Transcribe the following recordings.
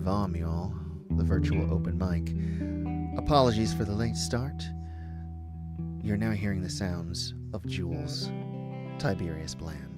VOM, y'all. The virtual open mic. Apologies for the late start. You're now hearing the sounds of Jules, Tiberius Bland.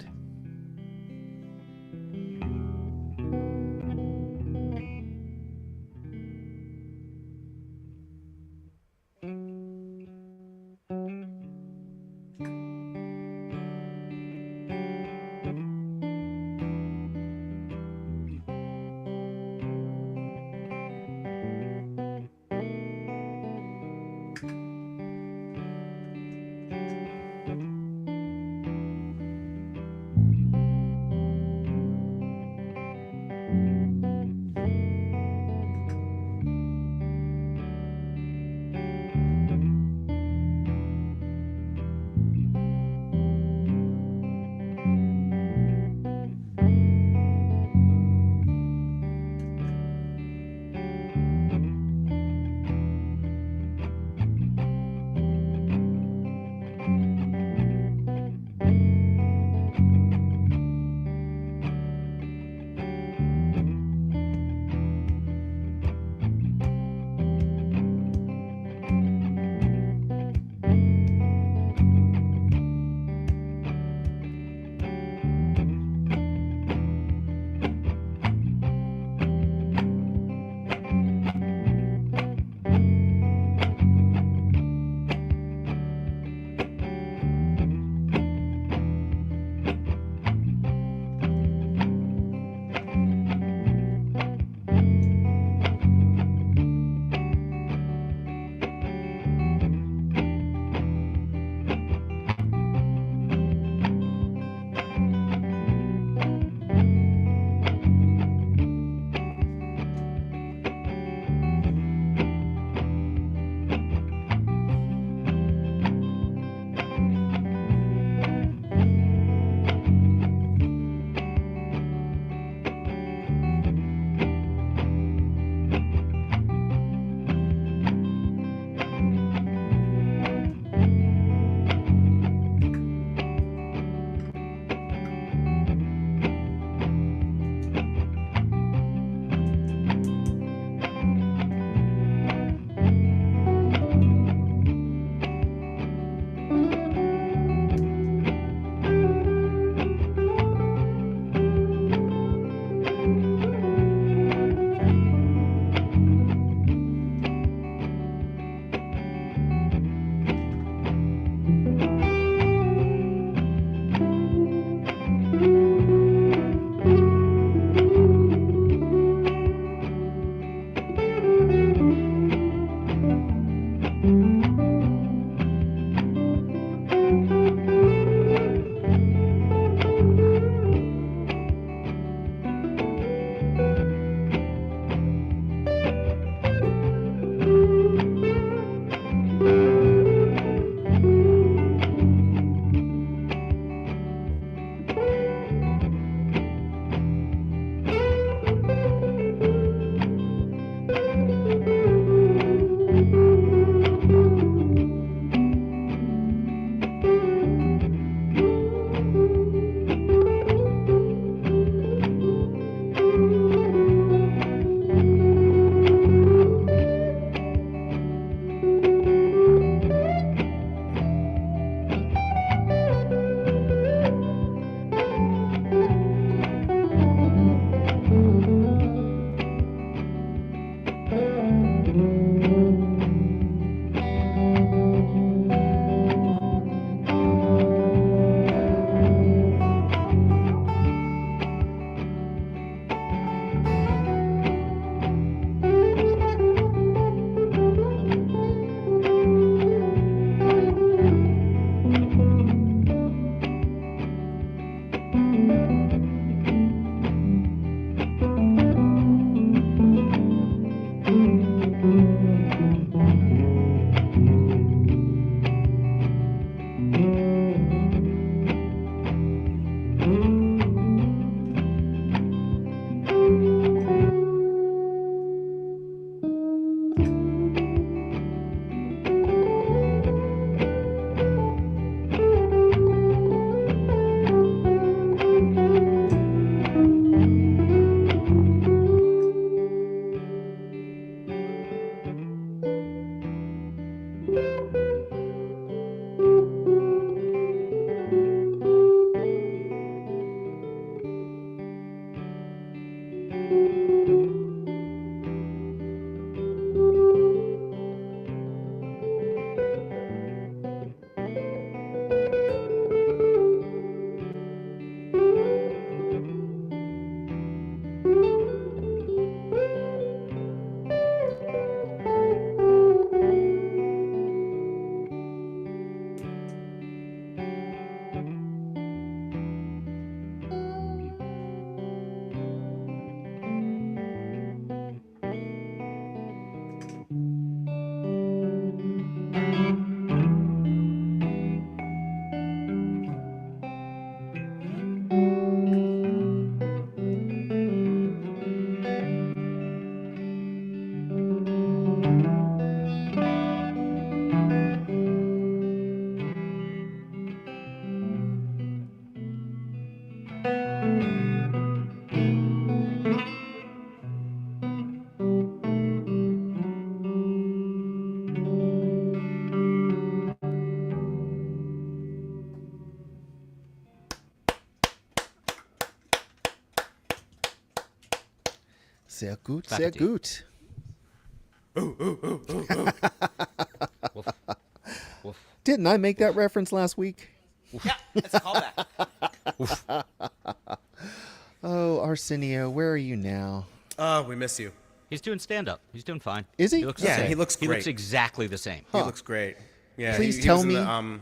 Sehr gut, Back sehr at you. gut. Woof. Woof. Didn't I make that reference last week? Yeah, it's a callback. Oh, Arsenio, where are you now? Oh, we miss you. He's doing stand-up. He's doing fine. Is he? He looks Yeah, the same. he looks He looks great. exactly the same. He looks great. Yeah. Please he tell was in me- the,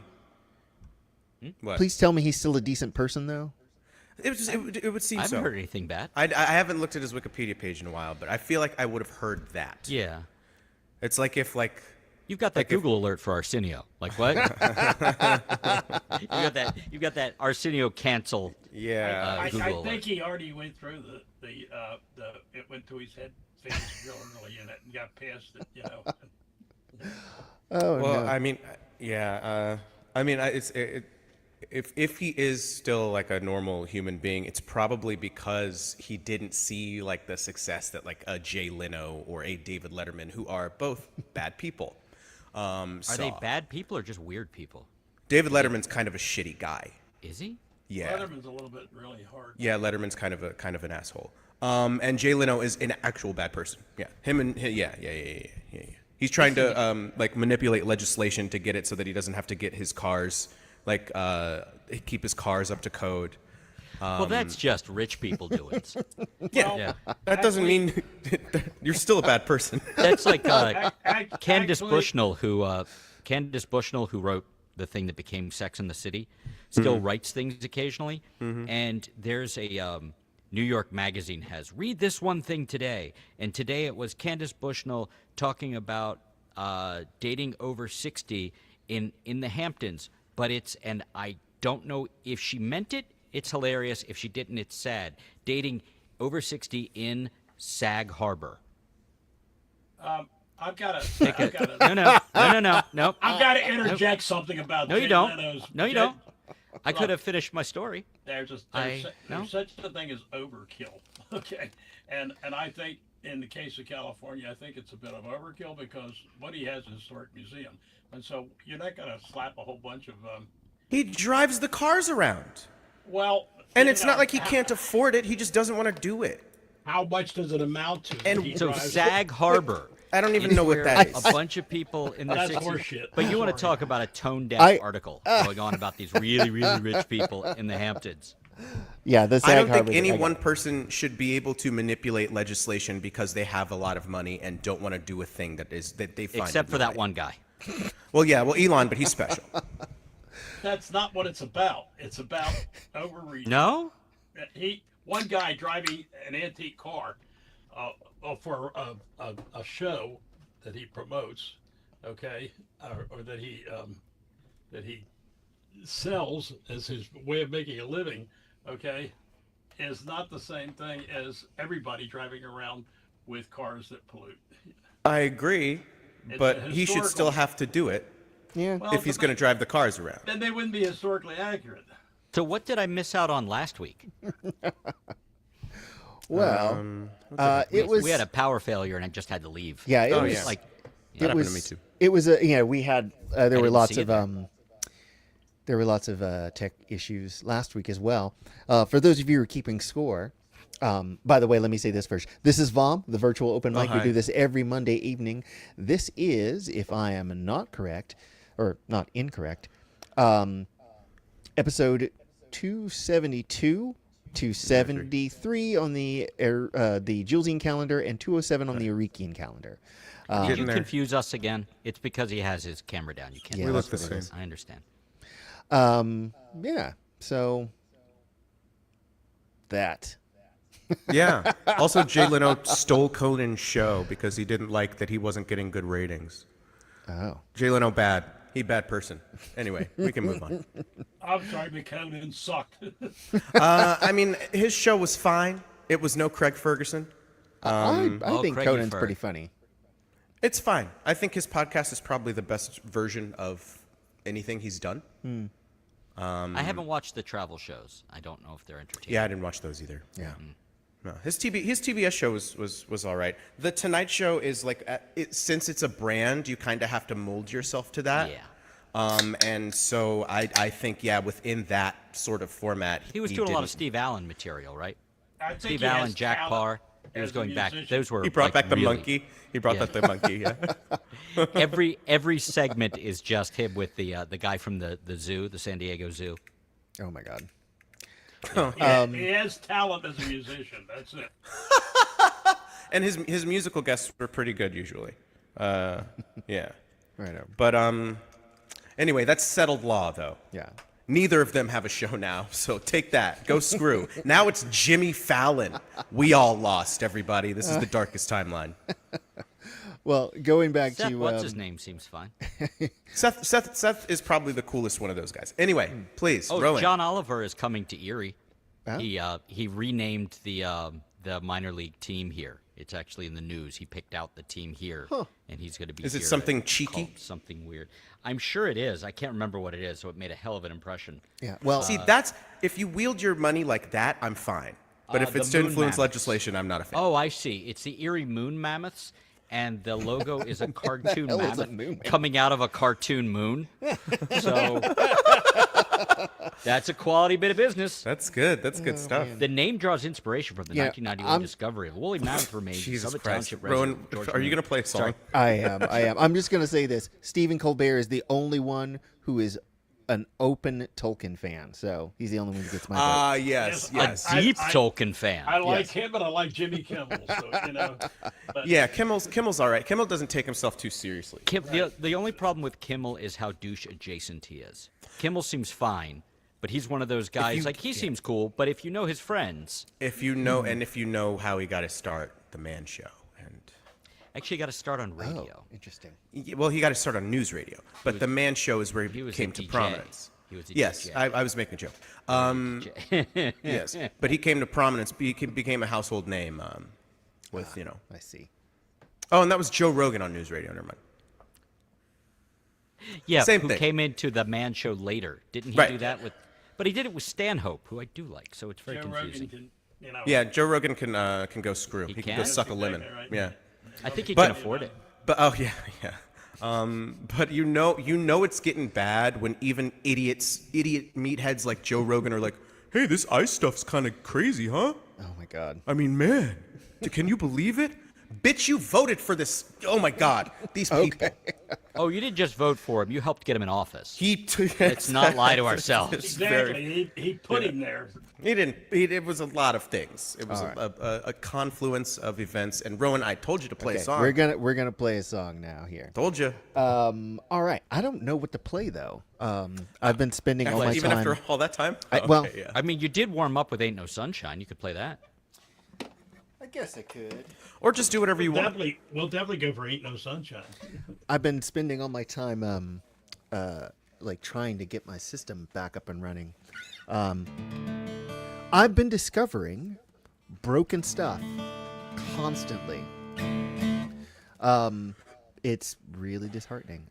what? Please tell me he's still a decent person, though. It would seem I haven't so. heard anything bad. I haven't looked at his Wikipedia page in a while, but I feel like I would have heard that. Yeah. It's like if like You've got that Like if- Google alert for Arsenio. Like what? You've got that Arsenio cancel. yeah. I Google think alert. he already went through the it went to his head phase real unit and got past it, you know. Oh, Well, no. I mean, yeah. I mean, if he is still like a normal human being, it's probably because he didn't see like the success that like a Jay Leno or a David Letterman, who are both bad people. Are they saw. bad people or just weird people? David Letterman's kind of a shitty guy. Is he? Yeah. Letterman's a little bit really hard. Yeah, Letterman's kind of an asshole. And Jay Leno is an actual bad person. Yeah, yeah. He's trying to like manipulate legislation to get it so that he doesn't have to get his cars like keep his cars up to code. Well, that's just rich people doings. Yeah, Yeah. that doesn't mean you're still a bad person. That's like Candice Candace Bushnell, who wrote the thing that became Sex and the City, still writes things occasionally. And there's a New York Magazine has read this one thing today, and today it was Candace Bushnell talking about dating over 60 in the Hamptons. But and I don't know if she meant it. It's hilarious. If she didn't, it's sad. Dating over 60 in Sag Harbor. I've got No. I've got to interject something about No, you Jay don't. Leno's No, you Jay- don't. I could have finished my story. There's No? such a thing as overkill. Okay. And I think in the case of California, I think it's a bit of overkill because what he has is a historic museum. And so you're not going to slap a whole bunch of He drives the cars around, well, and you it's know, not like he can't afford it. He just doesn't want to do it. How much does it amount to? And that he So drives? Sag Harbor. I don't even is know what where that is. A bunch of people in the That's 60s. horseshit. But you want to talk about a toned-down article going on about these really, really rich people in the Hamptons. Yeah, the I Sag don't think Harbor- any I got one it. person should be able to manipulate legislation because they have a lot of money and don't want to do a thing that they find. Except for that right. one guy. Well, yeah, well, Elon, but he's special. That's not what it's about. It's about overreach. No? One guy driving an antique car for a show that he promotes, okay, or that he sells as his way of making a living, okay, is not the same thing as everybody driving around with cars that pollute. I agree, but a he should historical- still have to do it Yeah. Well, if he's going to drive the cars around. then they wouldn't be historically accurate. So what did I miss out on last week? Well, it was. We had a power failure and I just had to leave. Yeah, it Oh, was yeah. Like, it That happened was. to me too. It was a. Yeah, we had. There were didn't lots see of. it There were lots of tech issues last week as well. For those of you who are keeping score, by the way, let me say this first. This is VOM, the virtual open mic. We hi. do this every Monday evening. This is, if I am not correct, or not incorrect, episode 272, 273 on the Julesian calendar, and 207 on the Eurekian calendar. did Getting you there. confuse us again? It's because he has his camera down. You can't. Yeah, We that's look the what it same. I understand. Yeah, so that. Yeah. Also, Jay Leno stole Conan's show because he didn't like that he wasn't getting good ratings. Oh. Jay Leno bad. He bad person. Anyway, we can move on. I'm sorry, but Conan sucked. I mean, his show was fine. It was no Craig Ferguson. I Oh, think Craigie Conan's Ferg. pretty funny. It's fine. I think his podcast is probably the best version of anything he's done. I haven't watched the travel shows. I don't know if they're entertaining. Yeah, I didn't watch those either. Yeah. No, his TBS show was all right. The Tonight Show is like, since it's a brand, you kind of have to mold yourself to that. Yeah. And so I think, yeah, within that sort of format, He was doing a lot of didn't- Steve Allen material, right? I think Steve he has Allen, Jack talent. Parr. He was as a going back. musician. Those were He brought like, back the really- monkey. He brought Yeah. back the monkey. Yeah. Every segment is just him with the guy from the zoo, the San Diego Zoo. Oh my God. He has talent as a musician. That's it. And his musical guests were pretty good usually. Yeah. Right on. But anyway, that's settled law though. Yeah. Neither of them have a show now, so take that. Go screw. Now it's Jimmy Fallon. We all lost, everybody. This is the darkest timeline. Well, going back Seth, to what's his name? Seems fine. Seth is probably the coolest one of those guys. Anyway, please, Oh, Rowan. John Oliver is coming to Erie. Oh. He renamed the minor league team here. It's actually in the news. He picked out the team here, and he's going to be. Is it here something at- cheeky? called Something weird. I'm sure it is. I can't remember what it is, so it made a hell of an impression. Yeah. Well, See, that's if you wield your money like that, I'm fine. But if the it's to Moon influence Mammoths. legislation, I'm not a fan. Oh, I see. It's the Erie Moon Mammoths, and the logo is a cartoon hell is a mammoth moon mammoth? coming out of a cartoon moon. So that's a quality bit of business. That's good. That's good stuff. The name draws inspiration from the Yeah, 1991 I'm- discovery of woolly mammoth remains in Jesus Summit Christ. Township Rowan, resident George are you Moon. going to play a song? Sorry. I am. I'm just going to say this. Stephen Colbert is the only one who is an open Tolkien fan. So he's the only one who gets my vote. Ah, yes, Yes, yes. A deep I- Tolkien fan. I like Yes. him, but I like Jimmy Kimmel. So but Yeah, Kimmel's all right. Kimmel doesn't take himself too seriously. The only problem with Kimmel is how douche adjacent he is. Kimmel seems fine, but he's one of those guys, like, he seems cool, but if you know his friends, If you know, and if you know how he got his start, The Man Show, and actually got to start on Oh, radio. interesting. well, he got to start on news radio. But The Man Show is where he, He was came a to DJ. prominence. He was a Yes, DJ. I was making a joke. Yes, but he came to prominence. Became a household name. With I see. Oh, and that was Joe Rogan on news radio. Never mind. Yeah, Same who thing. came into the Man Show later. Didn't he Right. do that with... But he did it with Stanhope, who I do like, so it's very Joe confusing. Rogan can, Yeah, Joe Rogan can go screw. He can go can? suck a lemon. Exactly right. Yeah. I think he But- can afford it. But oh yeah, yeah. But you know it's getting bad when even idiot meatheads like Joe Rogan are like, "Hey, this ice stuff's kind of crazy, huh? Oh my God. I mean, man, can you believe it? Bitch, you voted for this. Oh my God, these people. Oh, you didn't just vote for him. You helped get him in office. Let's Let's not lie to ourselves. Exactly. He put him there. He didn't. It was a lot of things. It was All right. a confluence of events. And Rowan, I told you to play a Okay, song. we're gonna play a song now here. Told you. All right. I don't know what to play though. I've been spending all my Even time. after all that time. well- Okay, yeah. I mean, you did warm up with Ain't No Sunshine. You could play that. I guess I could. Or just do whatever you want. We'll definitely go for Ain't No Sunshine. I've been spending all my time like trying to get my system back up and running. I've been discovering broken stuff constantly. It's really disheartening.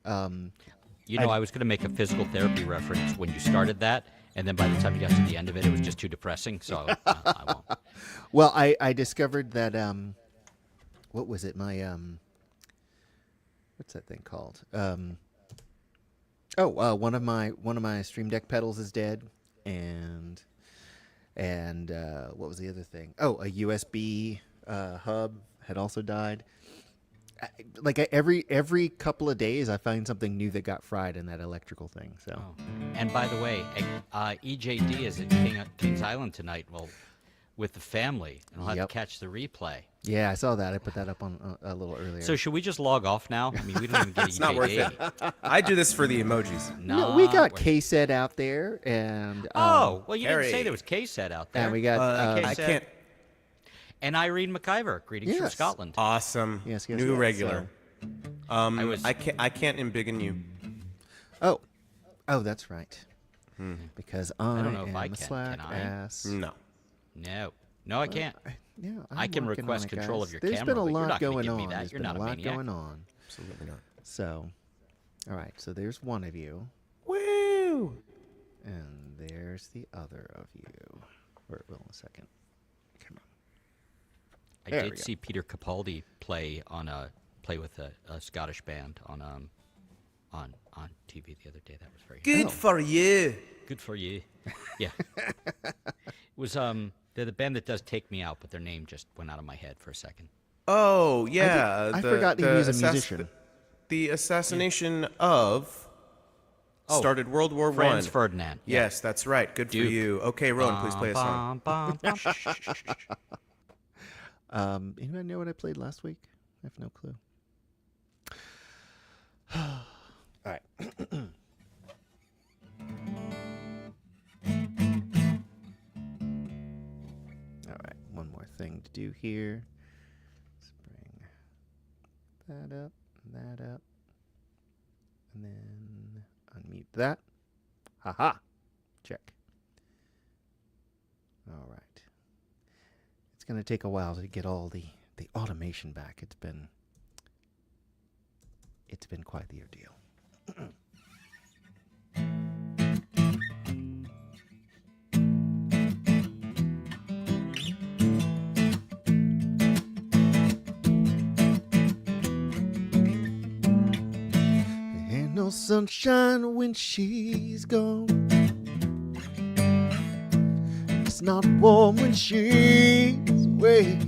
You know, I was going to make a physical therapy reference when you started that, and then by the time you got to the end of it, it was just too depressing, so I won't. Well, I discovered that what was it? My what's that thing called? One of my Stream Deck pedals is dead, and what was the other thing? Oh, a USB hub had also died. Every couple of days, I find something new that got fried in that electrical thing. So Oh. And by the way, EJD is at Kings Island tonight, well, with the family, and I'll have Yep. to catch the replay. yeah, I saw that. I put that up on a little earlier. So should we just log off now? I mean, we don't even get It's not worth it. I do this for the emojis. no, we got K-Set out there, and Oh, well, you didn't say Harry. there was K-Set out there. and we got I K-Set. can't. And Irene McIver, greetings from Yes. Scotland. Awesome. Yes, New yes, regular. I was- I can't embiggen you. oh, that's right. Because I don't know if am I a can. slack Can I? ass. No. No, I can't. Yeah, I I'm can working on request it, control guys. of your There's camera, been a but you're lot not gonna going give on. me that. There's You're been not a a lot maniac. going on. Absolutely not. So, all right. So there's one of you, Woo! and there's the other of you. Wait a second. Come on. I There we did go. see Peter Capaldi play with a Scottish band on TV the other day. That was very Good for you. good for you. Yeah, it was They're the band that does Take Me Out, but their name just went out of my head for a second. Oh yeah, I forgot he was a musician. The assassination of started World War Franz One. Ferdinand. Yeah. Yes, that's right. Good Duke. for you. Okay, Rowan, please play a song. Bum, bum, bum. Shh, shh, shh, shh, shh. Anybody know what I played last week? I have no clue. All right. All right. One more thing to do here. Let's bring that up, and then unmute that. Haha. Check. All right. It's going to take a while to get all the automation back. It's been quite the ordeal. There ain't no sunshine when she's gone. It's not warm when she's away.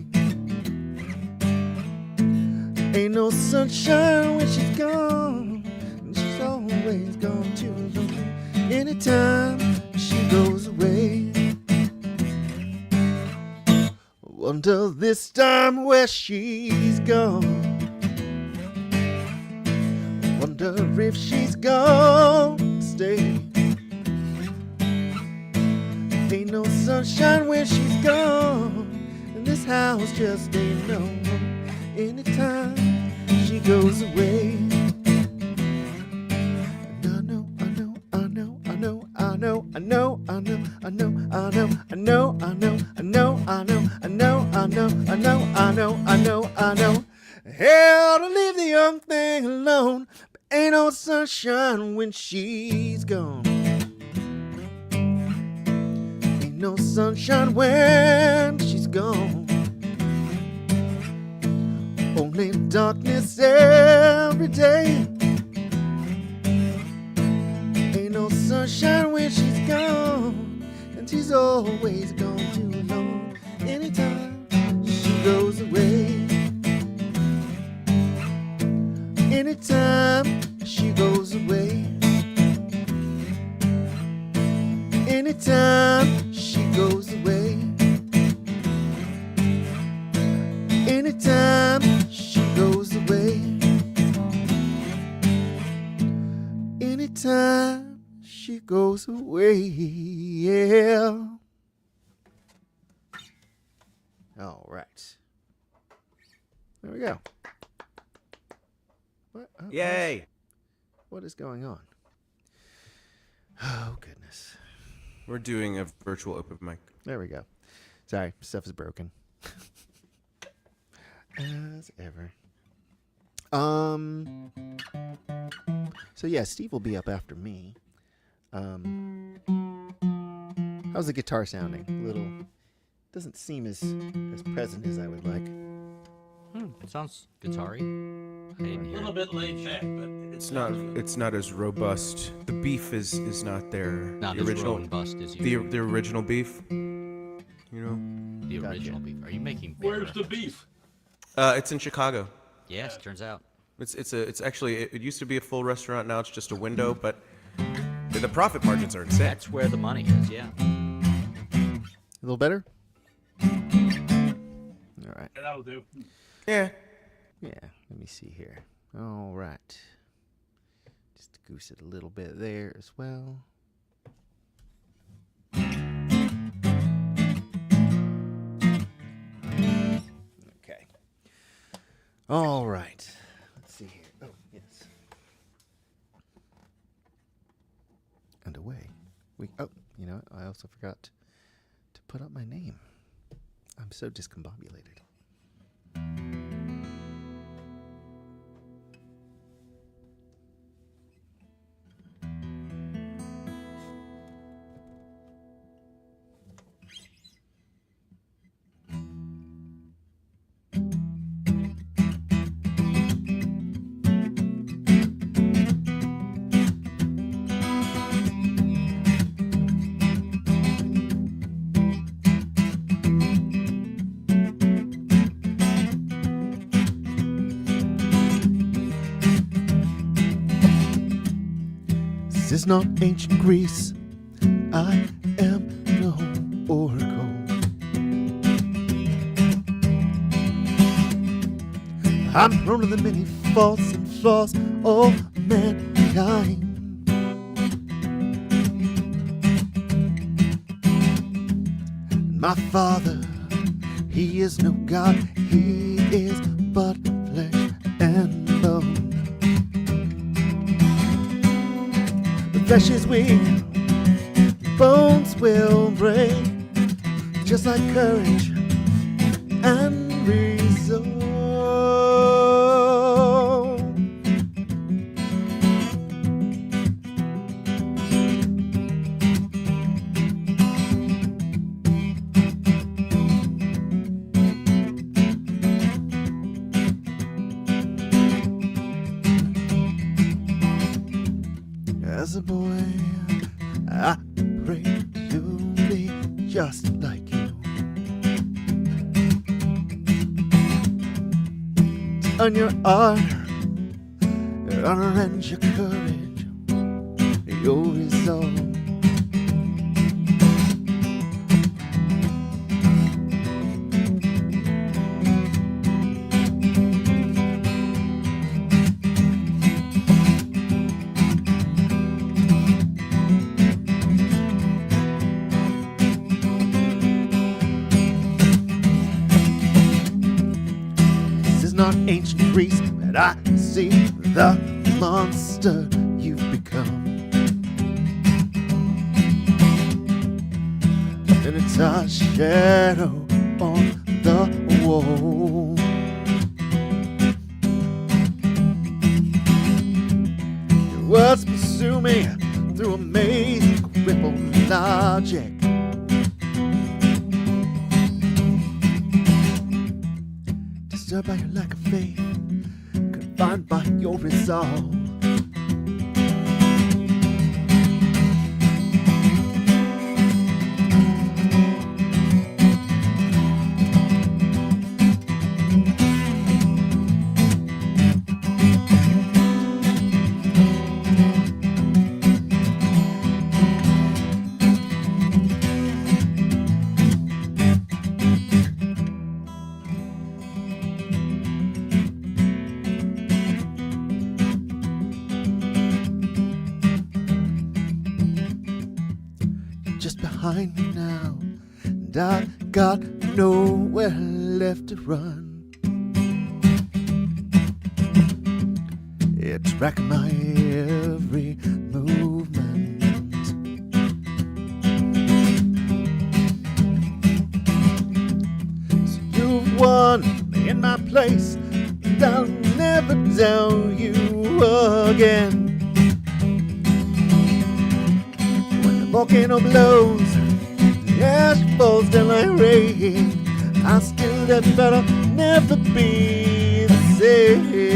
Ain't no sunshine when she's gone. And she's always gone too long. Anytime she goes away. Wonder this time where she's gone. Wonder if she's gone to stay. Ain't no sunshine when she's gone, and this house just ain't no home anytime she goes away. And I know. Hell to leave the young thing alone, but ain't no sunshine when she's gone. No sunshine when she's gone. Only darkness every day. Ain't no sunshine when she's gone, and she's always gone too long. Anytime she goes away. Anytime she goes away. Anytime she goes away. Anytime she goes away. Anytime she goes away. Yeah. All right. There we go. What? Yay! What is going on? Oh, goodness. We're doing a virtual open mic. There we go. Sorry, stuff is broken. As ever. So yeah, Steve will be up after me. How's the guitar sounding? A little doesn't seem as present as I would like. It sounds guitar-y. I didn't A hear little it. bit laid back, but It's not as robust. The beef is not there. Not the as original robust as the you. the original beef. You know? The Gotcha. original beef. Are you making beer where's the references? beef? It's in Chicago. Yes, turns out. It's actually it used to be a full restaurant. Now it's just a window, but the profit margins are insane. That's where the money is, yeah. A little better? All right. That'll do. Yeah. Yeah, let me see here. All right. Just goose it a little bit there as well. Okay. All right. Let's see here. Oh, yes. And away. You know what? I also forgot to put up my name. I'm so discombobulated. This is not ancient Greece. I am no oracle. I'm prone to the many faults and flaws of mankind. My father, he is no God, he is but flesh and bone. The flesh is weak, bones will break, just like courage and resolve. As a boy, I prayed to be just like you. On your honor and your courage, your resolve. Not ancient Greece, but I see the monster you've become. And it's a shadow on the wall. Your words pursue me through a maze of crippled logic. Disturbed by your lack of faith, confined by your resolve. Just behind me now, and I got nowhere left to run. It's tracking my every movement. So you've won me in my place, and I'll never doubt you again. Volcano blows, the ash falls down like rain. I still that better never be the same.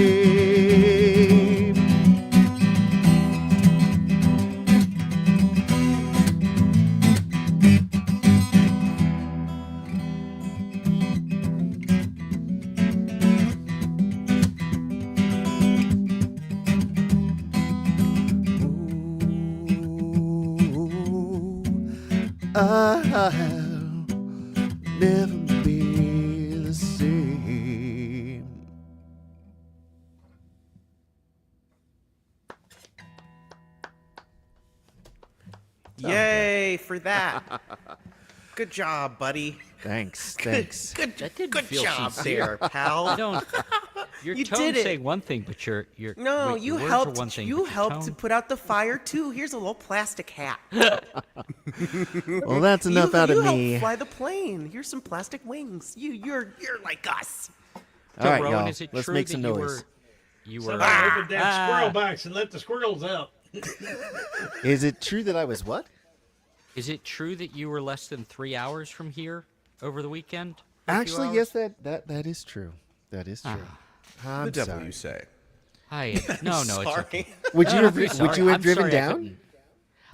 I'll never be the same. Yay for that. Good job, buddy. Thanks. Good That didn't good feel job sincere. there, pal. I don't. Your You tone's did it. saying one thing, but your No, wait, you your words are helped. one thing, You but your helped to tone- put out the fire too. Here's a little plastic hat. Well, that's enough out of you me. helped fly the plane. Here's some plastic wings. You're like us. All right, Rowan, y'all. is it Let's true make that some you noise. You were. Somebody open that squirrel box and let the squirrels out. Is it true that I was what? Is it true that you were less than 3 hours from here over the weekend? Actually, yes, that is true. That is true. I'm The devil, sorry. you say? No, it's Sorry. okay. Would you No, have I'm sorry. would you have I'm driven sorry I down? couldn't-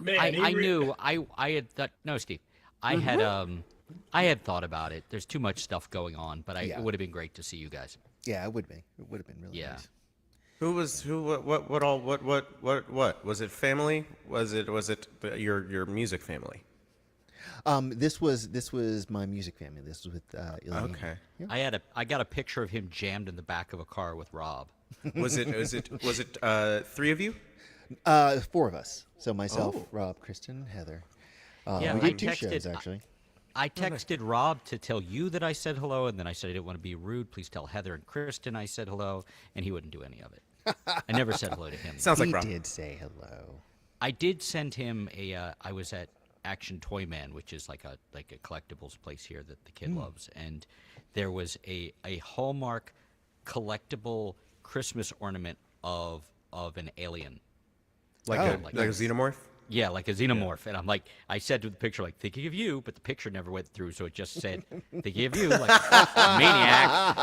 Man, I knew I had thought no, Steve. I had thought about it. There's too much stuff going on, but it would have been great to see you guys. Yeah, it would be. It would have been really Yeah. nice. Who was who? What all? What was it? Family? Was it your music family? This was my music family. This was with Elaine. Okay. I got a picture of him jammed in the back of a car with Rob. Was it 3 of you? 4 of us. So myself, Oh. Rob, Kristen, Heather. Yeah, we I did 2 shows texted- actually. I texted Rob to tell you that I said hello, and then I said I didn't want to be rude. Please tell Heather and Kristen I said hello, and he wouldn't do any of it. I never said hello to him. Sounds like He Rob. did say hello. I did send him a. I was at Action Toy Man, which is like a collectibles place here that the kid loves, and there was a Hallmark collectible Christmas ornament of an alien. Like Oh, a xenomorph. Yeah, like a xenomorph. And I'm like, I said to the picture, like, thinking of you, but the picture never went through, so it just said, thinking of you, like, maniac.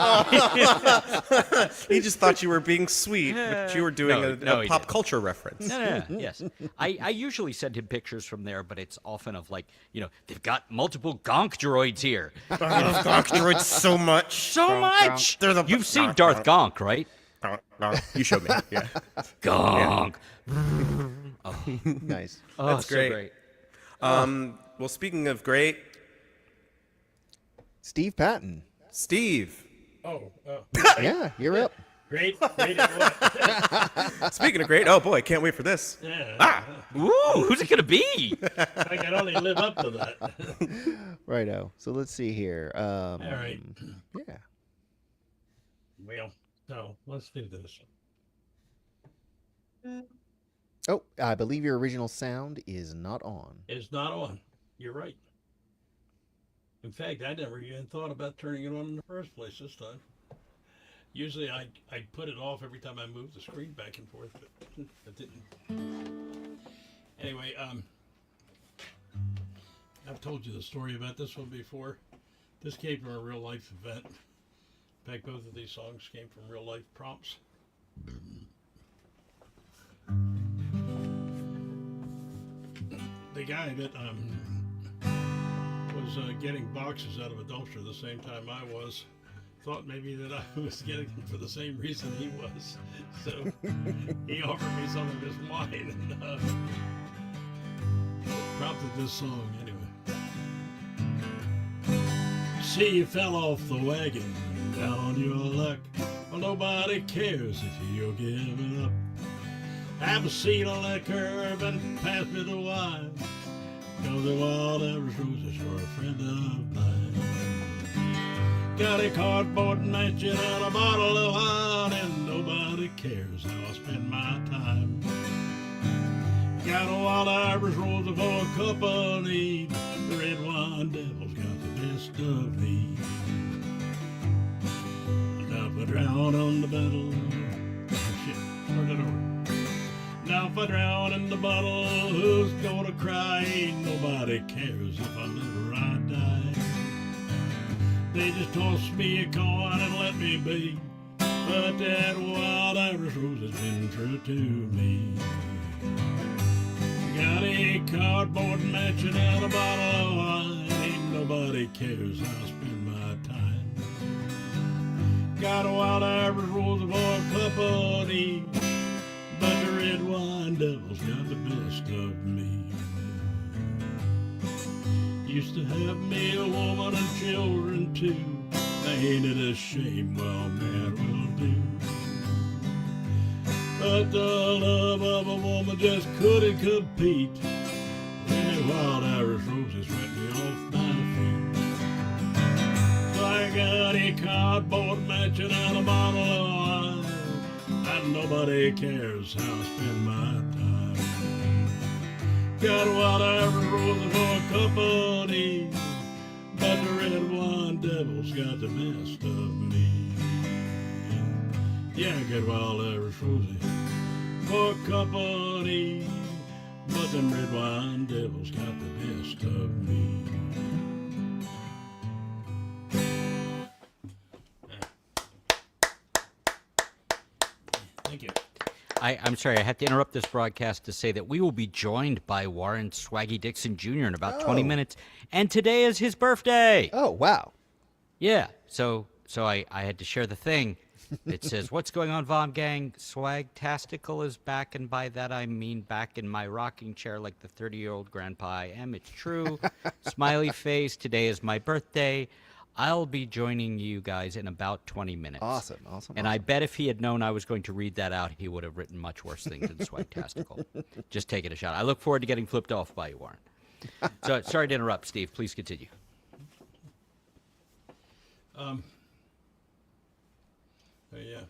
He just thought you were being sweet, but you were doing No, a he pop didn't. culture reference. No, yes. I usually send him pictures from there, but it's often of, like, they've got multiple gonk droids here. I love Gonk droids so much. So much! They're the You've seen Darth Gonk, right? You showed me. Yeah. Gonk! Nice. Oh, That's so great. great. Well, speaking of great, Steve Patton. Steve. Oh, Yeah, you're up. great at what? Speaking of great, oh boy, can't wait for this. Yeah. Ooh, who's it going to be? I can only live up to that. Righto. So let's see here. All right. Yeah. Well, so let's do this. Oh, I believe your original sound is not on. It's not on. You're right. In fact, I never even thought about turning it on in the first place this time. Usually I'd put it off every time I move the screen back and forth, but I didn't. Anyway, I've told you the story about this one before. This came from a real life event. In fact, both of these songs came from real life prompts. The guy that was getting boxes out of a dumpster the same time I was thought maybe that I was getting them for the same reason he was. So he offered me some of his wine and prompted this song anyway. See, you fell off the wagon, down on your luck. Well, nobody cares if you're giving up. Have a seat on that curb and pass me the wine. 'Cause the wild average roses are a friend of mine. Got a cardboard mansion and a bottle of wine, and nobody cares how I spend my time. Got a wild Irish rose for company. The red wine devil's got the best of me. Now if I drown on the battle, oh shit, start it over. Now if I drown in the bottle, who's gonna cry? Ain't nobody cares if I live or I die. They just toss me a coin and let me be. But that wild Irish rose has been true to me. Got a cardboard mansion and a bottle of wine. Ain't nobody cares how I spend my time. Got a wild Irish rose for company. But the red wine devil's got the best of me. Used to have me a woman and children too. Ain't it a shame? Well, man will do. But the love of a woman just couldn't compete. When wild Irish roses swept me off my feet. So I got a cardboard mansion and a bottle of wine. And nobody cares how I spend my time. Got a wild Irish rose for company. But the red wine devil's got the best of me. Yeah, I got wild Irish rosy for company. But them red wine devils got the best of me. Thank you. I'm sorry, I have to interrupt this broadcast to say that we will be joined by Warren Swaggy Dixon Jr. in about 20 minutes, and today is his birthday. Oh, wow. Yeah, so I had to share the thing. It says, "What's going on, VOM gang? Swag-tastical is back, and by that I mean back in my rocking chair like the 30-year-old grandpa I am. It's true. Smiley face. Today is my birthday. I'll be joining you guys in about 20 minutes." Awesome, awesome. And I bet if he had known I was going to read that out, he would have written much worse things than swag-tastical. Just taking a shot. I look forward to getting flipped off by you, Warren. So, sorry to interrupt, Steve. Please continue. Yeah.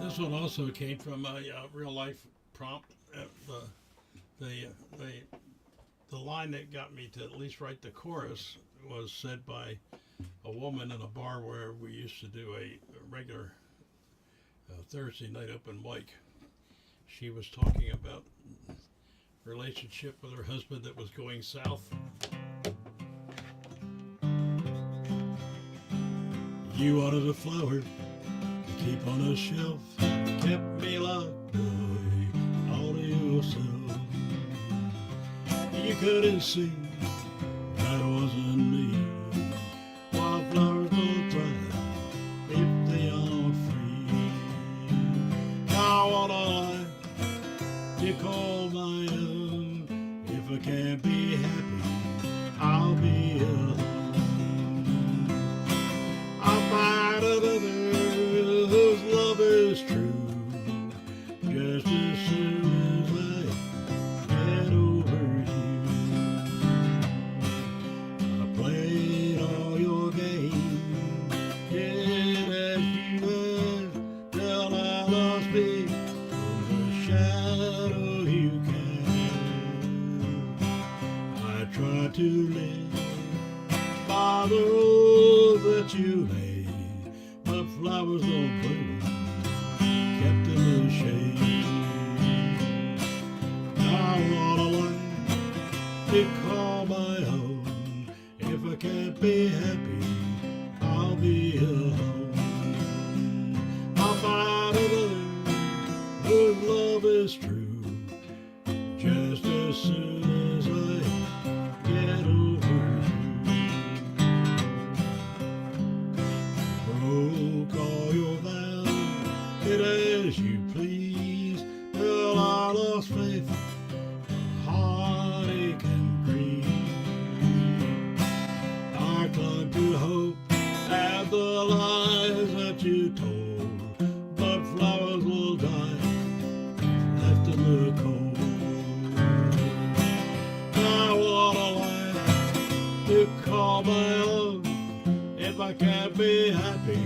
This one also came from a real life prompt. The line that got me to at least write the chorus was said by a woman in a bar where we used to do a regular Thursday night open mic. She was talking about relationship with her husband that was going south. You wanted a flower to keep on a shelf, kept me locked away all to yourself. You couldn't see that wasn't me. Wildflowers don't thrive if they aren't free. I want a life to call my own. If I can't be happy, I'll be alone. I'll find another whose love is true, just as soon as I get over you. I played all your games, did as you asked, till I lost me for the shadow you cast. I tried to live by the rules that you laid, but flowers don't bloom, kept in the shade. I want a life to call my own. If I can't be happy, I'll be alone. I'll find another whose love is true, just as soon as I get over you. Broke all your vows, did as you please, till I lost faith, heartache and grief. I clung to hope and the lies that you told, but flowers will die left in the cold. I want a life to call my own. If I can't be happy,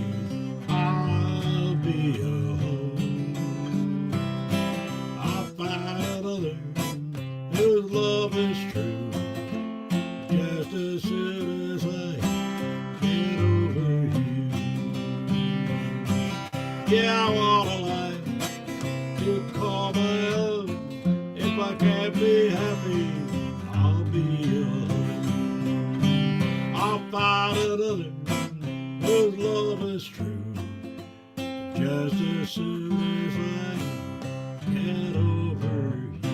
I'll be alone. I'll find another whose love is true, just as soon as I get over you. Yeah, I want a life to call my own. If I can't be happy, I'll be alone. I'll find another whose love is true, just as soon as I get over you.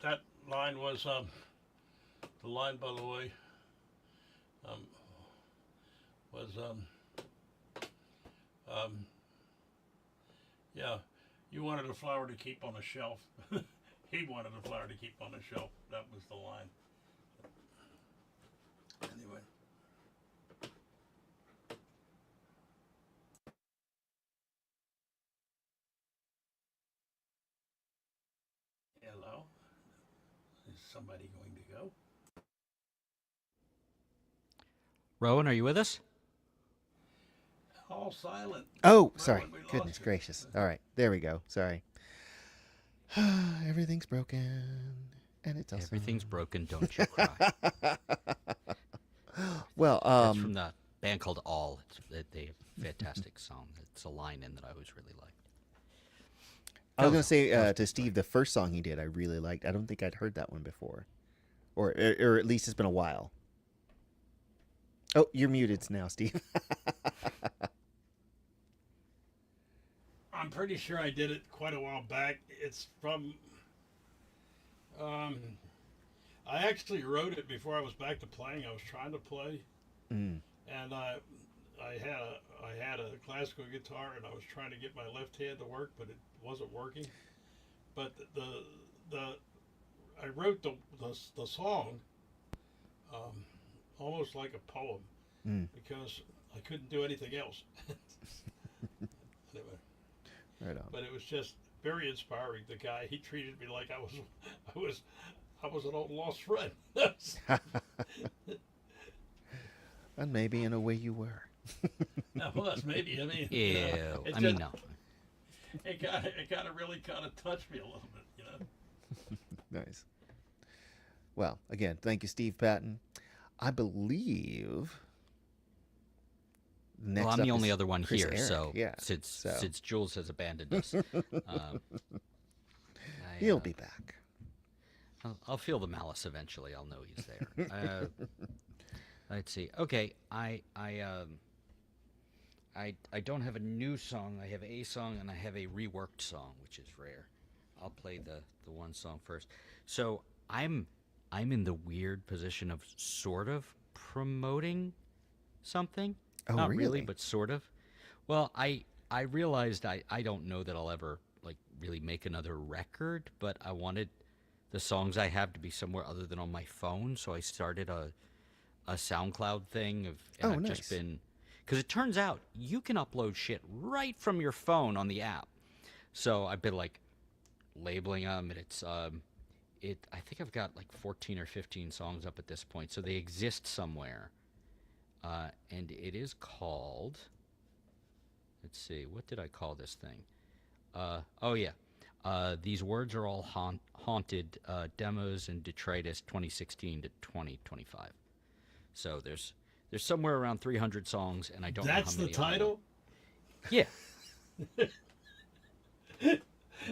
That line was the line, by the way, was yeah, you wanted a flower to keep on a shelf. He wanted a flower to keep on a shelf. That was the line. Anyway. Hello? Is somebody going to go? Rowan, are you with us? All silent. Oh, sorry. we lost Goodness you. gracious. All right. There we go. Sorry. Everything's broken. And it's awesome. Everything's broken, don't you cry. Well, That's from the band called All. They have a fantastic song. It's a line in that I always really liked. I was going to say to Steve, the first song he did, I really liked. I don't think I'd heard that one before. Or at least it's been a while. Oh, you're muted now, Steve. I'm pretty sure I did it quite a while back. It's from. I actually wrote it before I was back to playing. I was trying to play, and I had a classical guitar, and I was trying to get my left hand to work, but it wasn't working. But the I wrote the song almost like a poem because I couldn't do anything else. Anyway, Right on. but it was just very inspiring. The guy, he treated me like I was an old lost friend. And maybe in a way you were. That was maybe. I mean, Yeah, it I mean, just- no. It kind of really kind of touched me a little bit. Nice. Well, again, thank you, Steve Patton. I believe. Next Well, I'm up the only is other one Chris here, Eric. so Yeah, since so since Jules has abandoned us, he'll be back. I'll feel the malice eventually. I'll know he's there. Let's see. Okay, I don't have a new song. I have a song and I have a reworked song, which is rare. I'll play the one song first. So I'm in the weird position of sort of promoting something. Oh, Not really? but sort of. Well, I realized I don't know that I'll ever like really make another record, but I wanted the songs I have to be somewhere other than on my phone, so I started a SoundCloud thing and I've nice. just been, because it turns out you can upload shit right from your phone on the app. So I've been like labeling them, and it's I think I've got like 14 or 15 songs up at this point, so they exist somewhere. And it is called, let's see, what did I call this thing? Oh yeah, These Words Are All Haunted, Demos and Detritus 2016 to 2025. So there's somewhere around 300 songs, and I don't know how That's many. the title. Yeah.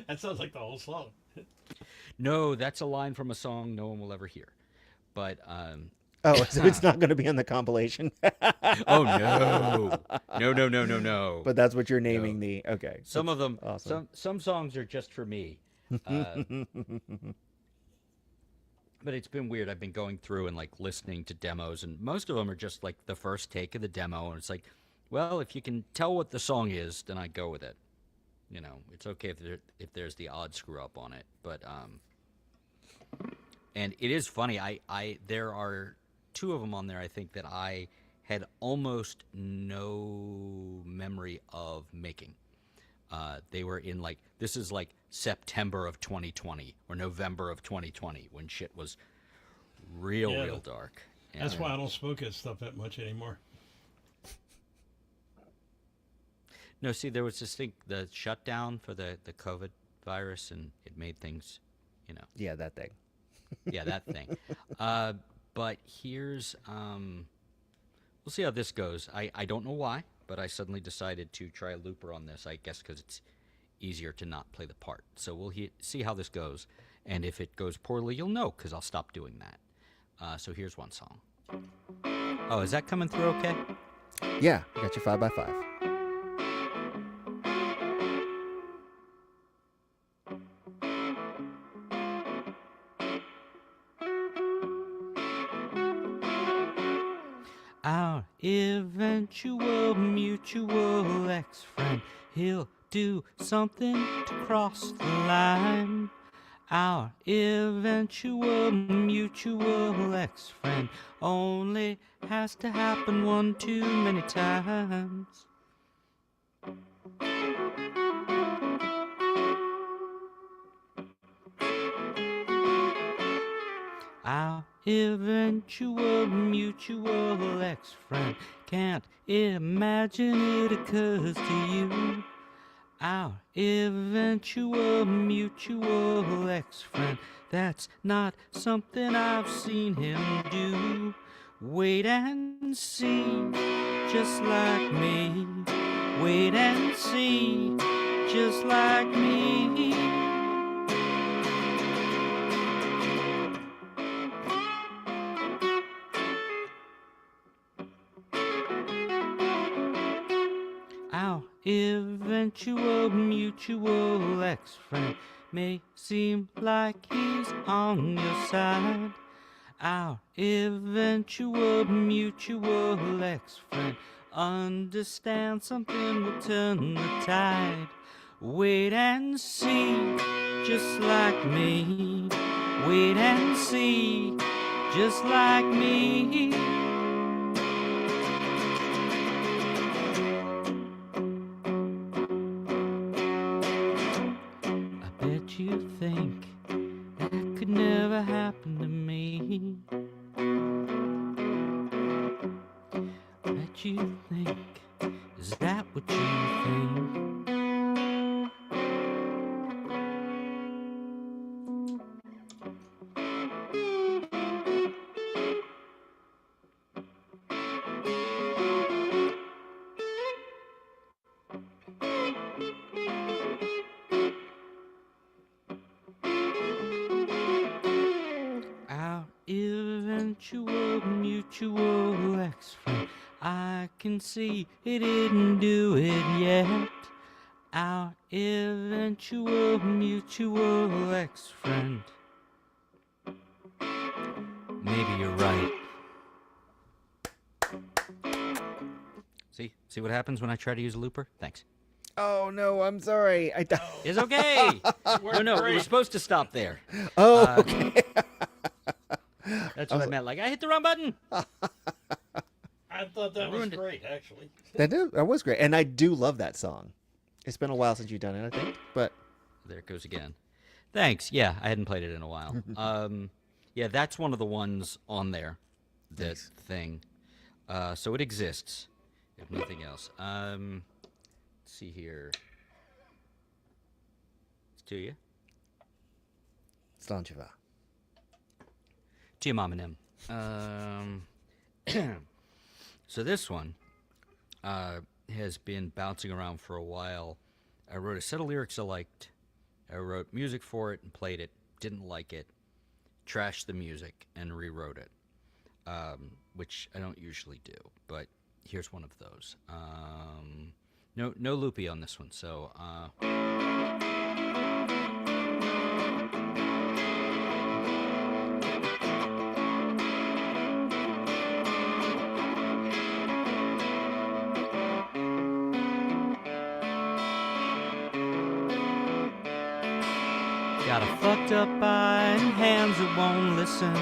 That sounds like the whole song. No, that's a line from a song no one will ever hear. But Oh, so it's not going to be on the compilation. oh no. But that's what you're naming the. Okay. Some of them, awesome. some songs are just for me. But it's been weird. I've been going through and like listening to demos, and most of them are just like the first take of the demo, and it's like, well, if you can tell what the song is, then I go with it. You know, it's okay if there's the odd screw up on it, but and it is funny. I there are two of them on there, I think, that I had almost no memory of making. They were in like, this is like September of 2020 or November of 2020 when shit was real dark. And That's why I don't smoke that stuff that much anymore. no, see, there was this thing, the shutdown for the COVID virus, and it made things, you know. Yeah, that thing. Yeah, that thing. But here's, we'll see how this goes. I don't know why, but I suddenly decided to try a looper on this, I guess because it's easier to not play the part. So we'll see how this goes. And if it goes poorly, you'll know, because I'll stop doing that. So here's one song. Oh, is that coming through okay? Yeah, I got you 5x5. Our eventual mutual ex-friend, he'll do something to cross the line. Our eventual mutual ex-friend only has to happen one too many times. Our eventual mutual ex-friend can't imagine it occurs to you. Our eventual mutual ex-friend, that's not something I've seen him do. Wait and see, just like me. Wait and see, just like me. eventual mutual ex-friend may seem like he's on your side. Our eventual mutual ex-friend understands something will turn the tide. Wait and see, just like me. Wait and see, just like me. I bet you think that could never happen to me. I bet you think, is that what you think? Our eventual mutual ex-friend, I can see he didn't do it yet. Our eventual mutual ex-friend. Maybe you're right. See what happens when I try to use a looper? Thanks. Oh no, I'm sorry. It's okay. No, it was supposed to stop there. Oh, okay. That's what I meant. Like, I hit the wrong button. I thought that was ruined it. great, actually. That was great, and I do love that song. It's been a while since you've done it, I think, but There it goes again. Thanks. Yeah, I hadn't played it in a while. Yeah, that's one of the ones on there. That Nice. thing. So it exists, if nothing else. Let's see here. It's to you. Slancheva. To your mom and him. So this one has been bouncing around for a while. I wrote a set of lyrics I liked. I wrote music for it and played it. Didn't like it. Trashed the music and rewrote it, which I don't usually do. But here's one of those. No loopy on this one. So. Got a fucked up eye and hands that won't listen.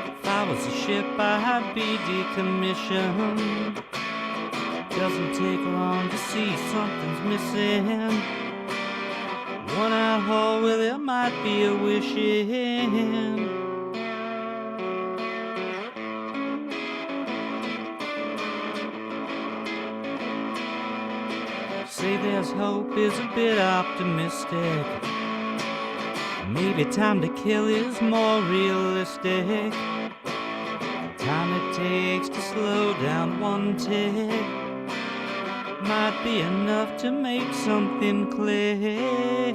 If I was a ship, I'd be decommissioned. Doesn't take long to see something's missing. One out hole where there might be a wish in. Say there's hope is a bit optimistic. Maybe time to kill is more realistic. Time it takes to slow down one tick might be enough to make something click.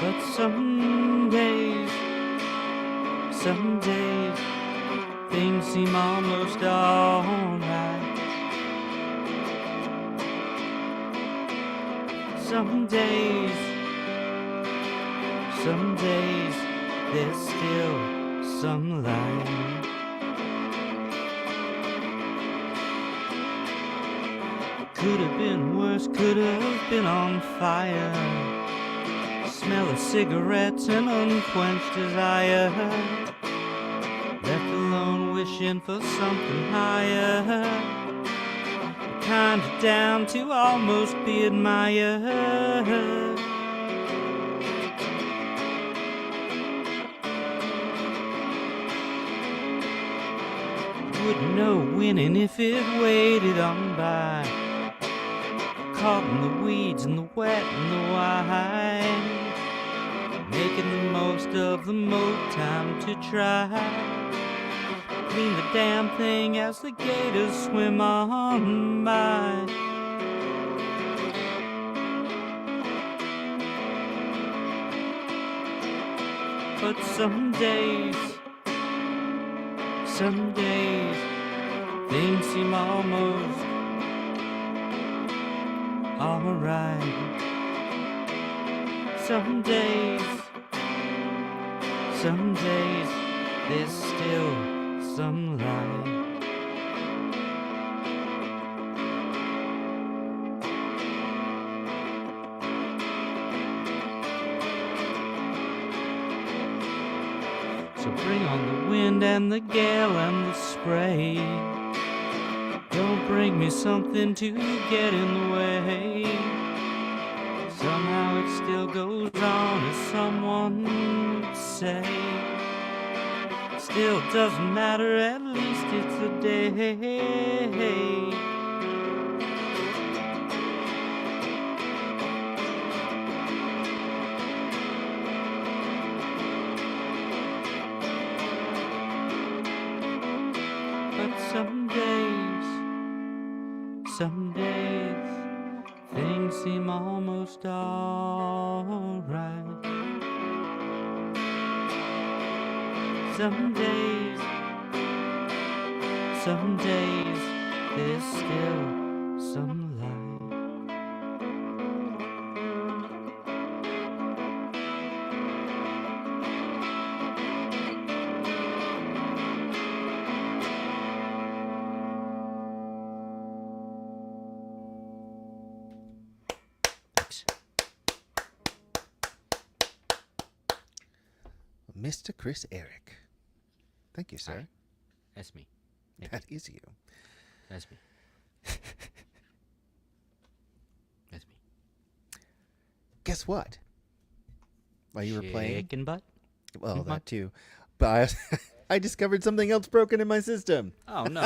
But some days, things seem almost alright. Some days, there's still some light. Could have been worse, could have been on fire. Smell of cigarettes and unquenched desire. Left alone wishing for something higher. Kind of down to almost be admired. Wouldn't know winning if it waited on by. Caught in the weeds and the wet and the wide. Making the most of the time to try. Clean the damn thing as the gators swim on by. But some days, Some days things seem almost alright. Some days there's still some light. So bring on the wind and the gale and the spray. Don't bring me something to get in the way. Somehow it still goes on, as someone would say. Still doesn't matter, at least it's a day. But some days, things seem almost alright. Some days, there's still some light. Mr. Chris Eric. Thank you, sir. Hi. That's me. That is you. That's me. That's me. Guess what? While you were playing, Chicken butt? well, that too, but I discovered something else broken in my system. Oh, no.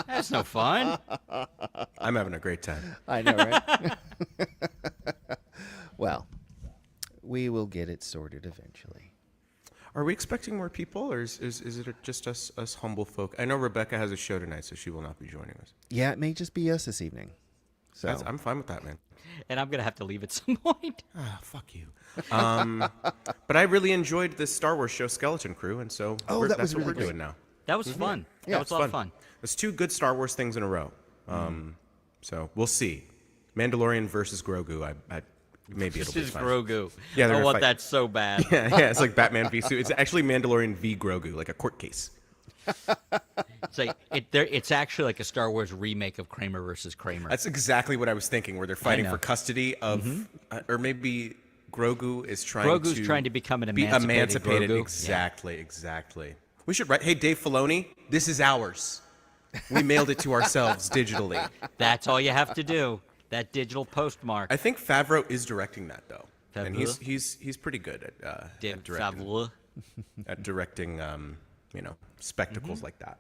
That's no fun. I'm having a great time. I know, right? Well, we will get it sorted eventually. Are we expecting more people, or is it just us humble folk? I know Rebecca has a show tonight, so she will not be joining us. Yeah, it may just be us this evening. So I'm fine with that, man. And I'm going to have to leave at some point. Ah, fuck you. But I really enjoyed this Star Wars show, Skeleton Crew, and so that that's was what really we're great. doing now. That was fun. Yeah, That was it's a lot of fun. It's two good Star Wars things in a row. So we'll see. Mandalorian versus Grogu. I maybe it'll This be is fun. Grogu. Yeah, they're I gonna want fight. that so bad. Yeah, it's like Batman v Superman. It's actually Mandalorian v Grogu, like a court case. It's like it's actually like a Star Wars remake of Kramer versus Kramer. That's exactly what I was thinking, where they're fighting know. for custody of, or maybe Grogu is Grogu's trying to become an be emancipated Grogu. Exactly. We should write, hey, Dave Filoni, this is ours. We mailed it to ourselves digitally. That's all you have to do. That digital postmark. I think Favreau is directing that, though. And Favreau? he's pretty good at directing, Favreau. spectacles like that.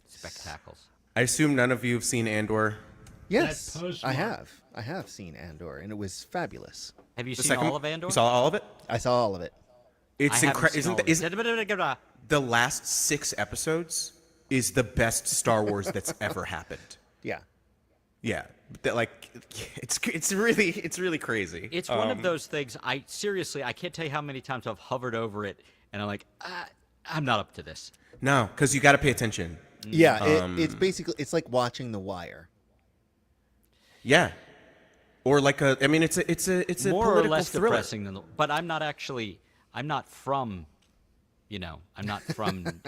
Spectacles. I assume none of you have seen Andor. yes, That I postmark. have. I have seen Andor, and it was fabulous. Have you The seen second, all of Andor? You saw all of it? I saw all of it. It's incredible. Isn't incredible. the last 6 episodes is the best Star Wars that's ever happened. Yeah. Yeah, it's really crazy. It's one of those things. I can't tell you how many times I've hovered over it, and I'm like, I'm not up to this. No, because you got to pay attention. Yeah, it's basically, it's like watching The Wire. Yeah, or like it's a More or political less thriller. depressing than. But I'm not from. I'm not from. You're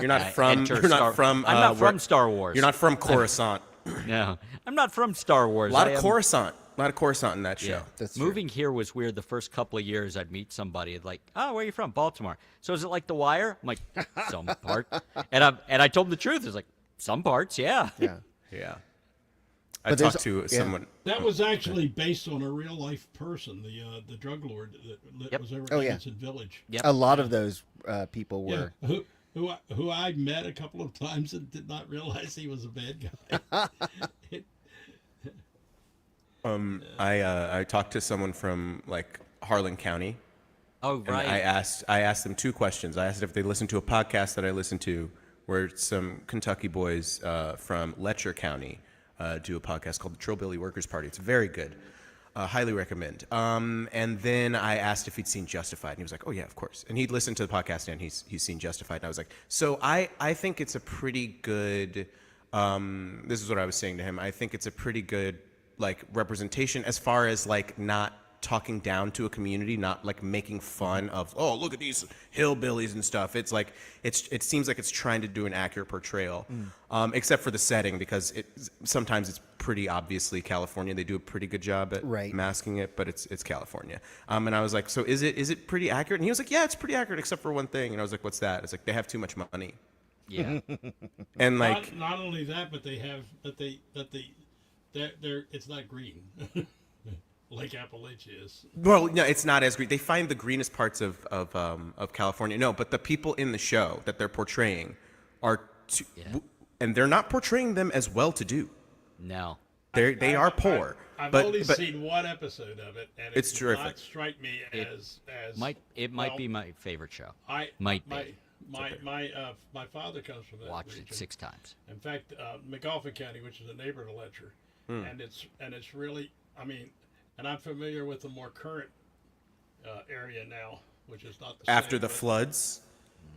not from. I'm not from Star Wars. You're not from Coruscant. No, I'm not from Star Wars. A lot I of am- Coruscant. A lot of Coruscant in that show. Yeah. That's true. Moving here was weird. The first couple of years, I'd meet somebody like, "Oh, where are you from? Baltimore." So is it like The Wire? I'm like, some part. And I told them the truth. It's like some parts, yeah. Yeah. Yeah. I But there's- talked to yeah. someone. That was actually based on a real life person, the drug lord that Yep. was over Oh, at yeah. Hanson Village. Yep. A lot of those people were. Yeah, who I met a couple of times and did not realize he was a bad guy. I talked to someone from like Harlan County. Oh, And right. I asked them 2 questions. I asked if they listened to a podcast that I listened to, where some Kentucky boys from Letcher County do a podcast called the Trillbilly Workers Party. It's very good. Highly recommend. And then I asked if he'd seen Justified, and he was like, "Oh yeah, of course." And he'd listened to the podcast, and he's seen Justified. And I was like, "So I think it's a pretty good." This is what I was saying to him. I think it's a pretty good like representation as far as like not talking down to a community, not like making fun of, oh, look at these hillbillies and stuff. It's like it seems like it's trying to do an accurate portrayal, except for the setting, because sometimes it's pretty obviously California. They do a pretty good job at masking it, but it's California. And I was like, so is it pretty accurate? And he was like, yeah, it's pretty accurate except for one thing. And I was like, what's that? It's like they have too much money. Yeah. And like not only that, but they're it's not green. Like Appalachia is. Well, no, it's not as green. They find the greenest parts of California. No, but the people in the show that they're portraying are, and they're not portraying them as well-to-do. No, they are poor. I've but only seen one episode of it, and it's it did terrific. not strike me as might be my favorite show. My father comes from that Watched region. it 6 times. In fact, McAuliffe County, which is a neighbor to Letcher, and it's really, I mean. And I'm familiar with the more current area now, which is not the after same, the floods.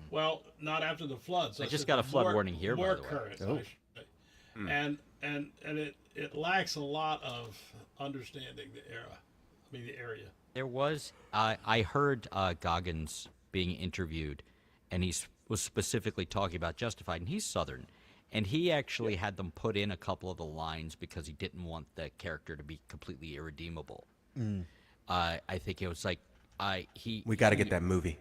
Well, not after the floods. I just got a flood warning here, more by the way. current, I should say. And it lacks a lot of understanding the area. There was I heard Goggins being interviewed, and he was specifically talking about Justified, and he's Southern. And he actually had them put in a couple of the lines because he didn't want the character to be completely irredeemable. I think it was like we got to get that movie.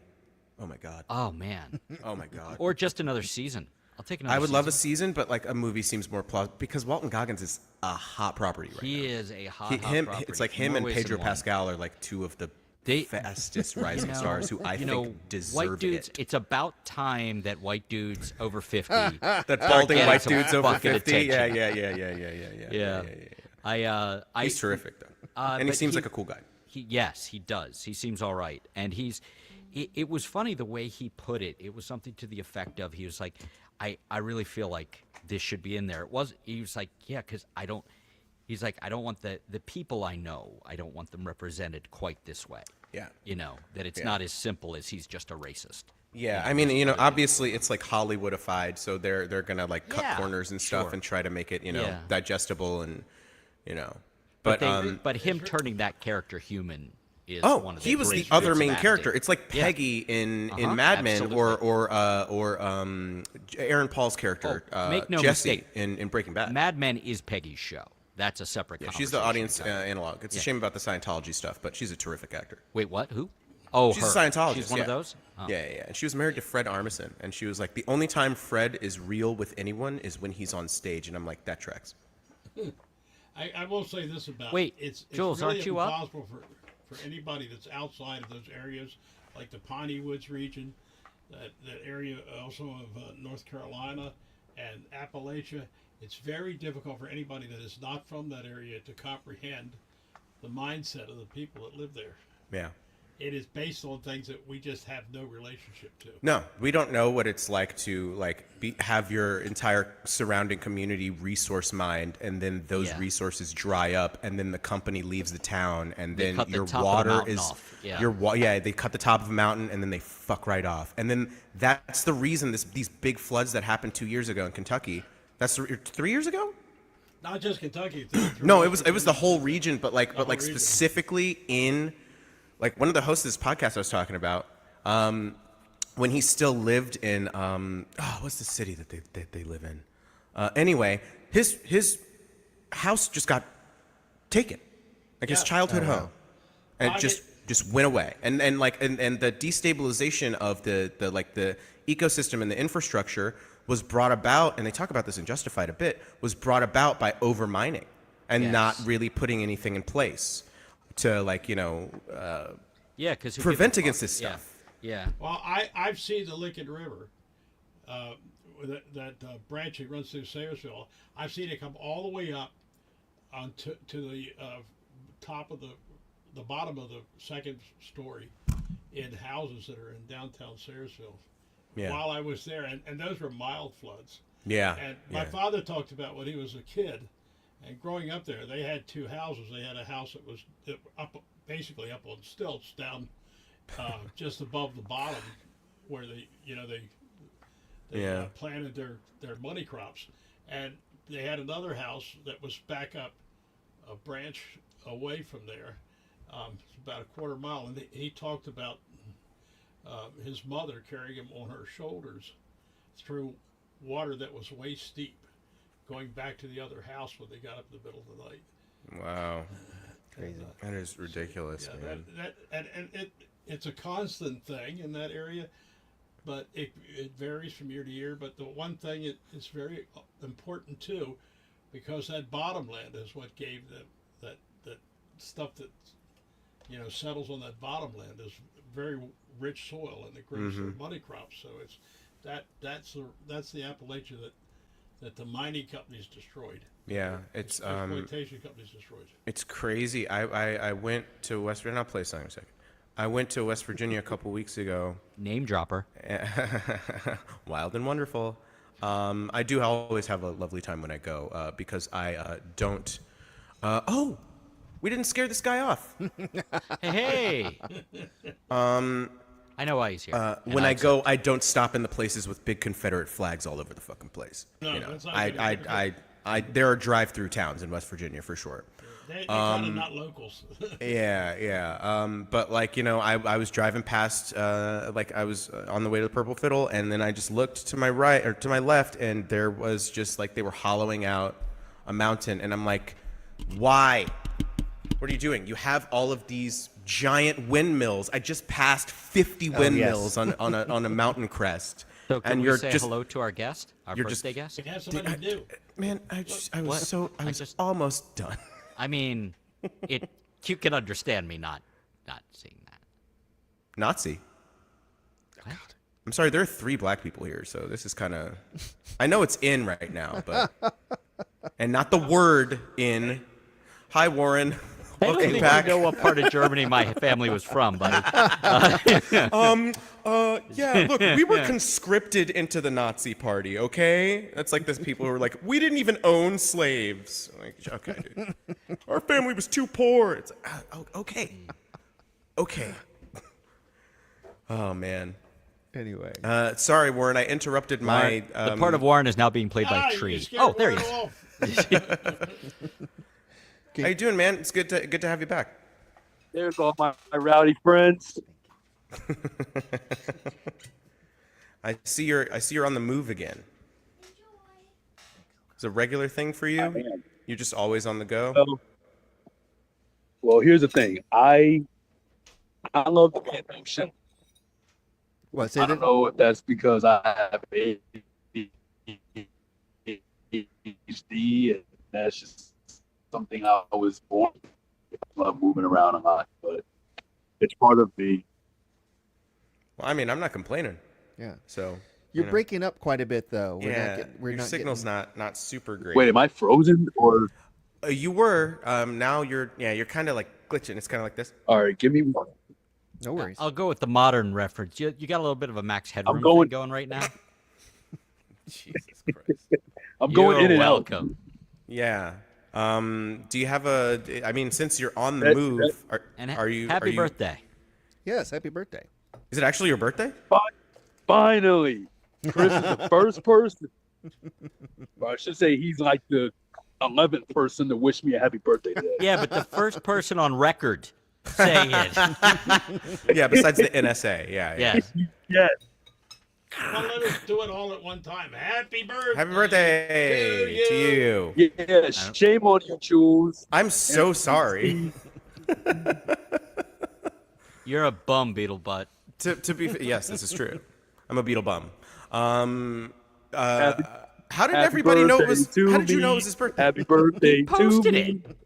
Oh my god. Oh man. Oh my god. Or just another season. I'll take another. I would season. love a season, but like a movie seems more plausible because Walton Goggins is a hot property right now. He is a hot property. It's like him and Pedro Pascal are like two of the fastest rising stars who I think deserve white dudes, it. It's about time that white dudes over 50 that balding white dudes over 50. Yeah. He's terrific though, and he seems like a cool guy. Yes, he does. He seems all right, and it was funny the way he put it. It was something to the effect of, he was like, I really feel like this should be in there. He was like, yeah, because I don't. He's like, I don't want the people I know, I don't want them represented quite this way. Yeah. That it's not as simple as he's just a racist. Yeah, I mean, obviously it's like Hollywoodified, so they're gonna like cut corners and stuff and try to make it, digestible and, But him turning that character human is one of the he was the great other bits main of character. acting. It's like Peggy in Mad Men, absolutely. or Aaron Paul's character, make no Jesse mistake. in Breaking Bad. Mad Men is Peggy's show. That's a separate conversation. She's the audience analog. It's a shame about the Scientology stuff, but she's a terrific actor. Wait, what? Who? Oh, She's her. a Scientologist. She's one of those? Oh. Yeah. And she was married to Fred Armisen, and she was like, the only time Fred is real with anyone is when he's on stage, and I'm like, that tracks. I will say this about Wait, it's Jules, really aren't you up? impossible for anybody that's outside of those areas, like the Piney Woods region, that area also of North Carolina and Appalachia. It's very difficult for anybody that is not from that area to comprehend the mindset of the people that live there. Yeah. It is based on things that we just have no relationship to. No, we don't know what it's like to have your entire surrounding community resource mined, and then those resources dry up, and then the company leaves the town, and then your water is they cut the top of a mountain, and then they fuck right off, and then that's the reason these big floods that happened 2 years ago in Kentucky. That's 3 years ago. Not just Kentucky. No, it was the whole region, but region. specifically in. Like one of the hosts of this podcast I was talking about, when he still lived in, what's the city that they live in? Anyway, his house just got taken, like his childhood home, and just went away. And the destabilization of the ecosystem and the infrastructure was brought about, and they talk about this in Justified a bit, was brought about by overmining and not really putting anything in place to because prevent against this stuff. Yeah. Well, I've seen the Lincoln River, that branch that runs through Sayersville. I've seen it come all the way up to the top of the bottom of the second story in houses that are in downtown Sayersville. Yeah. While I was there, and those were mild floods. Yeah. And my father talked about when he was a kid, And growing up there, they had two houses. They had a house that was basically up on stilts down just above the bottom, where they planted their money crops, and they had another house that was back up a branch away from there, it's about a quarter mile, and he talked about his mother carrying him on her shoulders through water that was waist deep, going back to the other house when they got up in the middle of the night. Wow. Crazy. That is ridiculous, man. It's a constant thing in that area, but it varies from year to year. But the one thing is very important too, because that bottomland is what gave them that stuff that settles on that bottomland is very rich soil, and it grows their money crops. So it's that's the Appalachia that the mining companies destroyed. Yeah, it's exploitation companies destroyed. It's crazy. I went to West Virginia. I'll play a song in a second. I went to West Virginia a couple weeks ago. Name dropper. Wild and wonderful. I do always have a lovely time when I go because I don't. Oh, we didn't scare this guy off. Hey. I know why he's here. When I go, I don't stop in the places with big Confederate flags all over the fucking place. No, you know, that's not there are drive-through towns in West Virginia for sure. They're kind of not locals. Yeah. But like, I was driving past, like I was on the way to the Purple Fiddle, and then I just looked to my right or to my left, and there was just like they were hollowing out a mountain, and I'm like, why? What are you doing? You have all of these giant windmills. I just passed 50 windmills on a mountain crest. So can and we you're say just hello to our guest, our you're birthday just- guest? It has something to do. man. I was almost done. I mean, you can understand me not seeing that. Nazi. What? I'm sorry, there are 3 black people here, so this is kind of. I know it's in right now, but and not the word in. Hi, Warren. I don't Welcome think back. you know what part of Germany my family was from, buddy. Yeah, look, we were conscripted into the Nazi party, okay? That's like those people who are like, we didn't even own slaves. I'm like, okay, dude. Our family was too poor. It's like, okay. Okay. Oh, man. Anyway. Sorry, Warren, I interrupted my... the part of Warren is now being played by You Tree. scared Oh, there he Warren is. off. How you doing, man? It's good to have you back. There's all my rowdy friends. I see you're on the move again. Is it a regular thing for you? I am. You're just always on the go? Well, here's the thing. I love the band Ocean. What? I don't know if that's because I have ADHD and that's just something I was born with. I love moving around a lot, but it's part of me. Well, I mean, I'm not complaining. Yeah. So You're breaking up quite a bit, though. your signal's not super great. Wait, am I frozen or? You were. Now you're kind of like glitching. It's kind of like this. All right, give me one. No worries. I'll go with the modern reference. You got a little bit of a Max Headroom going- thing going right now. Jesus Christ. I'm going You're in and welcome. Yeah. Do you have a? I mean, since you're on the That- move, And are you? happy birthday. Yes, happy birthday. Is it actually your birthday? out. Finally, Chris is the first person. Or I should say he's like the 11th person to wish me a happy birthday today. Yeah, but the first person on record saying it. Yeah. Besides the NSA. Yeah. Yes. Yes. Well, let us do it all at one time. Happy birthday! Happy birthday to you. Yeah, shame on you, Jules. I'm so sorry. You're a bum, Beetle Butt. To be yes, this is true. I'm a Beetle bum. How did Happy everybody know it was? birthday How to did you know it me. was his birthday? Happy birthday to Posted me. it.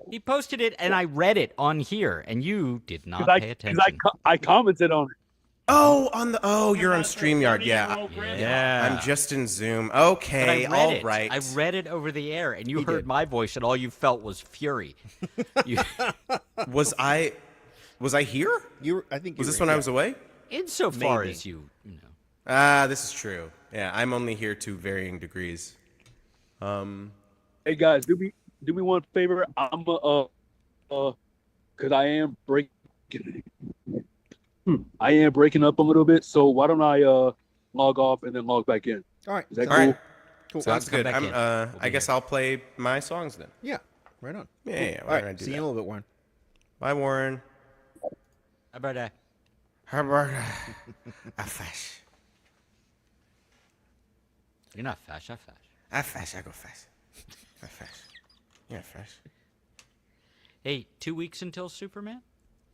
He posted it, and I read it on here, and you did not pay Because attention. I commented on it. Oh, you're on StreamYard. Yeah. Yeah. I'm just in Zoom. But I Okay, read all it. right. I read it over the air, and you heard my voice, and all you felt was fury. You, Was I here? I think you Was this were, when I was away? insofar Maybe. as you know. This is true. Yeah, I'm only here to varying degrees. Hey guys, do me one favor. I'm because I am breaking up a little bit. So why don't I log off and then log back in? All right. Is that All cool? right. Cool. Sounds Come good. back in. I guess I'll play my songs then. Yeah. Right on. Yeah. All right. See you in a little bit, Warren. Bye, Warren. How about that? How about a fast? You're not fast. I'm fast. I fast. I go fast. I fast. Yeah, fast. Hey, 2 weeks until Superman?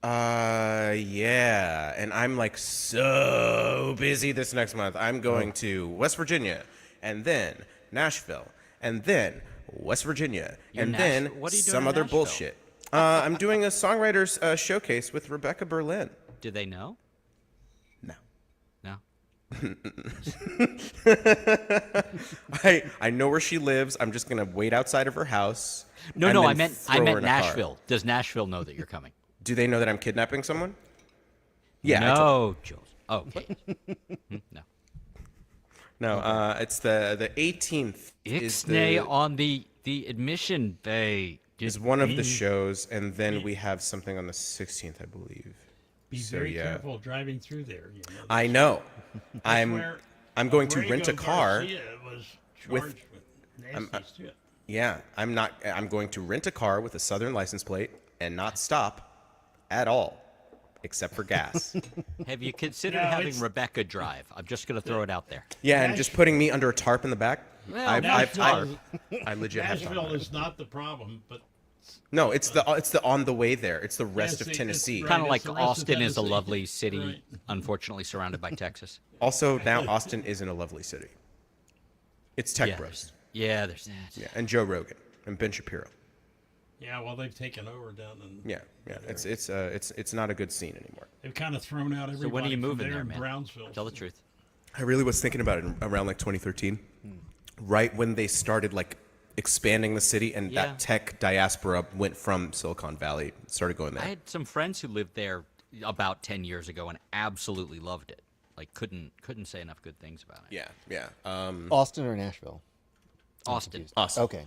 Yeah, and I'm like so busy this next month. I'm going to West Virginia, and then Nashville, and then West Virginia, and then what are you doing some in other Nashville? bullshit. I'm doing a songwriters showcase with Rebecca Berlin. Do they know? No. No. I know where she lives. I'm just gonna wait outside of her house. No, and no. then I meant throw her in a car. Nashville. Does Nashville know that you're coming? Do they know that I'm kidnapping someone? Yeah. I told- No, Jules. Okay. No. No. It's the 18th. Ixnay on the admission bay. Is one of the shows, and then we have something on the 16th, I believe. Be So, very yeah. careful driving through there. You know. I know. Where I'm going to rent a Borrego car. Garcia was with- charged with nasty shit. Yeah, I'm going to rent a car with a Southern license plate and not stop at all, except for gas. Have you considered No, having it's- Rebecca drive? I'm just going to throw it out there. Yeah, and just putting me under a tarp in the back. Well, I Nashville, legit have thought Nashville about it. is not the problem, but No, it's the on the way there. It's the rest of it's Tennessee. right. Kind of like it's the rest of Austin is a Tennessee. lovely city, Right. unfortunately surrounded by Texas. Also, now Austin isn't a lovely city. It's Tech Yeah, Bros. there's that. Yeah, and Joe Rogan and Ben Shapiro. yeah, well, they've taken over down in. Yeah. It's not a good scene anymore. They've kind of thrown out everybody. So when are you from moving there there, in man? Brownsville. Tell the truth. I really was thinking about it around like 2013, right when they started like expanding the city and Yeah. that tech diaspora went from Silicon Valley, started going there. I had some friends who lived there about 10 years ago and absolutely loved it. Like couldn't say enough good things about it. Yeah. Austin or Nashville? Austin. Awesome. Okay.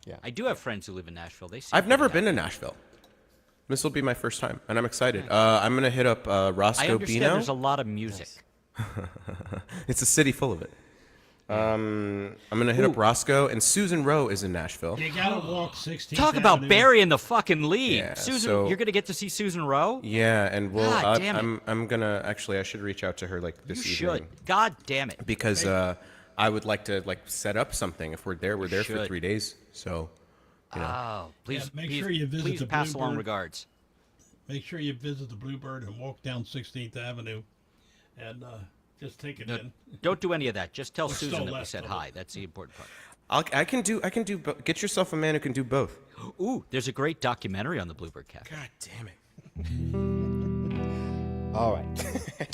Yeah. I do have friends who live in Nashville. They seem I've never pretty been down. to Nashville. This will be my first time, and I'm excited. I'm gonna hit up I Roscoe understand Bino. there's a lot of music. It's a city full of it. I'm gonna hit up Roscoe, and Susan Rowe is in Nashville. You gotta walk 16. Talk about burying the fucking lead. Yeah, Susan, so- you're going to get to see Susan Rowe? Yeah, and we'll. God damn it. I'm gonna actually. I should reach out to her like You this should. evening God damn it. because I would like to like set up something. If we're there, we're there for should. 3 days. So Oh, please, Yeah, make please, sure you visit please the pass along Bluebird. regards. Make sure you visit the Bluebird and walk down 16th Avenue, and just take it in. Don't do any of that. Just tell Or Susan still that we left said of it. hi. That's the important part. I can do. Get yourself a man who can do both. Ooh, there's a great documentary on the Bluebird Cafe. God damn it. All right.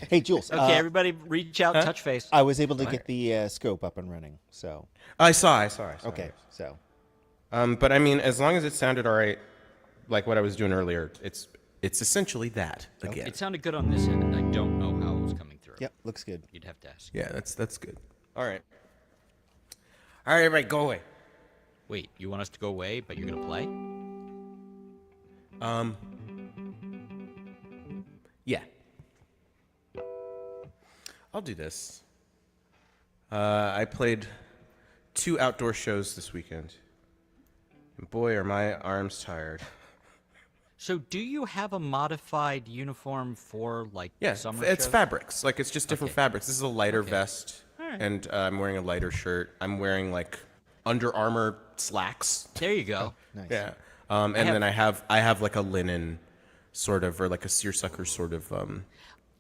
Hey, Jules. Okay, everybody reach out, touch face. I was able to get the scope up and running. So I saw. okay. So But I mean, as long as it sounded all right, like what I was doing earlier, it's essentially that again. It sounded good on this end, and I don't know how it was coming through. yep, looks good. You'd have to ask. Yeah, that's good. All right. All right, everybody, go away. Wait, you want us to go away, but you're going to play? Yeah. I'll do this. I played 2 outdoor shows this weekend. And boy, are my arms tired. So do you have a modified uniform for, like, Yeah, summer it's shows? fabrics. Like, it's just different Okay. fabrics. This is a lighter vest, Alright. and I'm wearing a lighter shirt. I'm wearing, like, Under Armour slacks. There you go. Nice. Yeah. And then I have like a linen sort of, or like a seersucker sort of,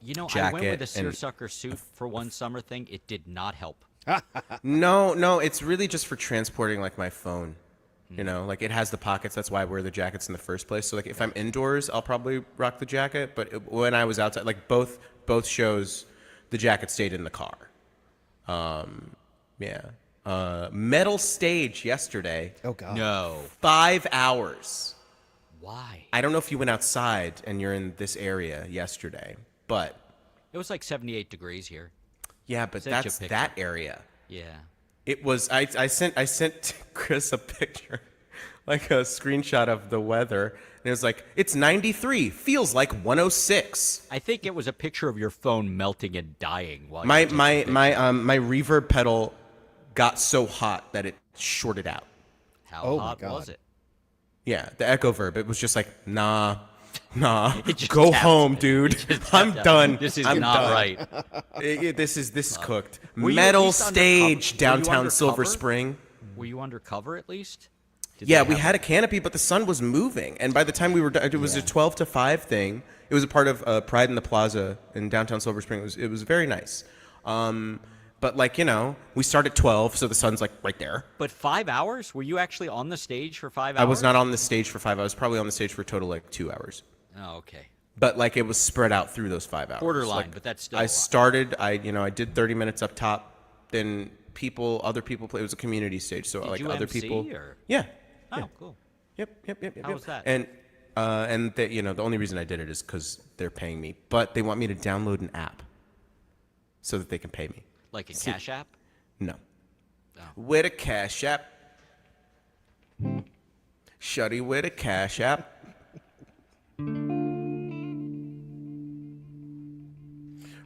You know, I went jacket with a and- seersucker suit for one summer thing. It did not help. No, it's really just for transporting like my phone. You know, like it has the pockets. That's why I wear the jackets in the first place. So like if I'm indoors, I'll probably rock the jacket. But when I was outside, like both shows, the jacket stayed in the car. Yeah. Metal stage yesterday. Oh God. No. 5 hours. Why? I don't know if you went outside and you're in this area yesterday, but It was like 78 degrees here. yeah, but Sent you a that's picture. that area. Yeah. It was. I sent Chris a picture like a screenshot of the weather, and it was like, it's 93, feels like 106. I think it was a picture of your phone melting and dying while My you were taking my the my my reverb pedal got so hot that it shorted out. picture. How Oh my hot God. was it? Yeah, the echo verb. It was just like, nah, It just go tapped. home, dude. I'm tapped out. done. This is I'm not done. right. This is cooked. Were you at Metal least undercover? stage, Were you downtown Silver undercover? Spring. Were you undercover at least? Did Yeah, they we have had a canopy, but the sun was moving. And by the time we were done, it was a 12 to 5 thing. It was a part of Pride in the Plaza in downtown Silver Spring. It was very nice. But like, we start at 12, so the sun's like right there. But 5 hours? Were you actually on the stage for 5 hours? I was not on the stage for 5 hours. Probably on the stage for a total like 2 hours. Oh, okay. But like it was spread out through those 5 hours. Borderline, Like, but that's still a I lot. started. I did 30 minutes up top. Then other people played. It was a community stage, so Did like you other MC, people. or? Yeah. Oh, cool. Yep. How was that? And the only reason I did it is because they're paying me, but they want me to download an app so that they can pay me. Like a Cash App? No. Oh. With a Cash App. Shuddy with a Cash App.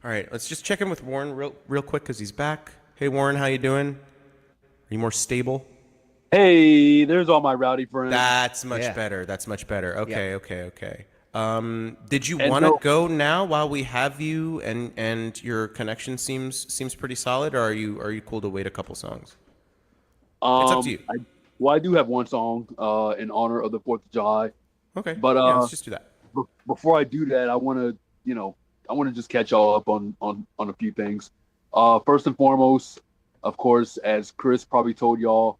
All right, let's just check in with Warren real quick because he's back. Hey, Warren, how you doing? Are you more stable? Hey, there's all my rowdy friends. That's much Yeah. better. That's much better. Okay, Yeah. okay. Did you And want to no- go now while we have you and your connection seems pretty solid, or are you cool to wait a couple songs? It's up to you. I do have one song in honor of the 4th of July. Okay, but, yeah, let's just do that. Before I do that, I want to just catch y'all up on a few things. First and foremost, of course, as Chris probably told y'all,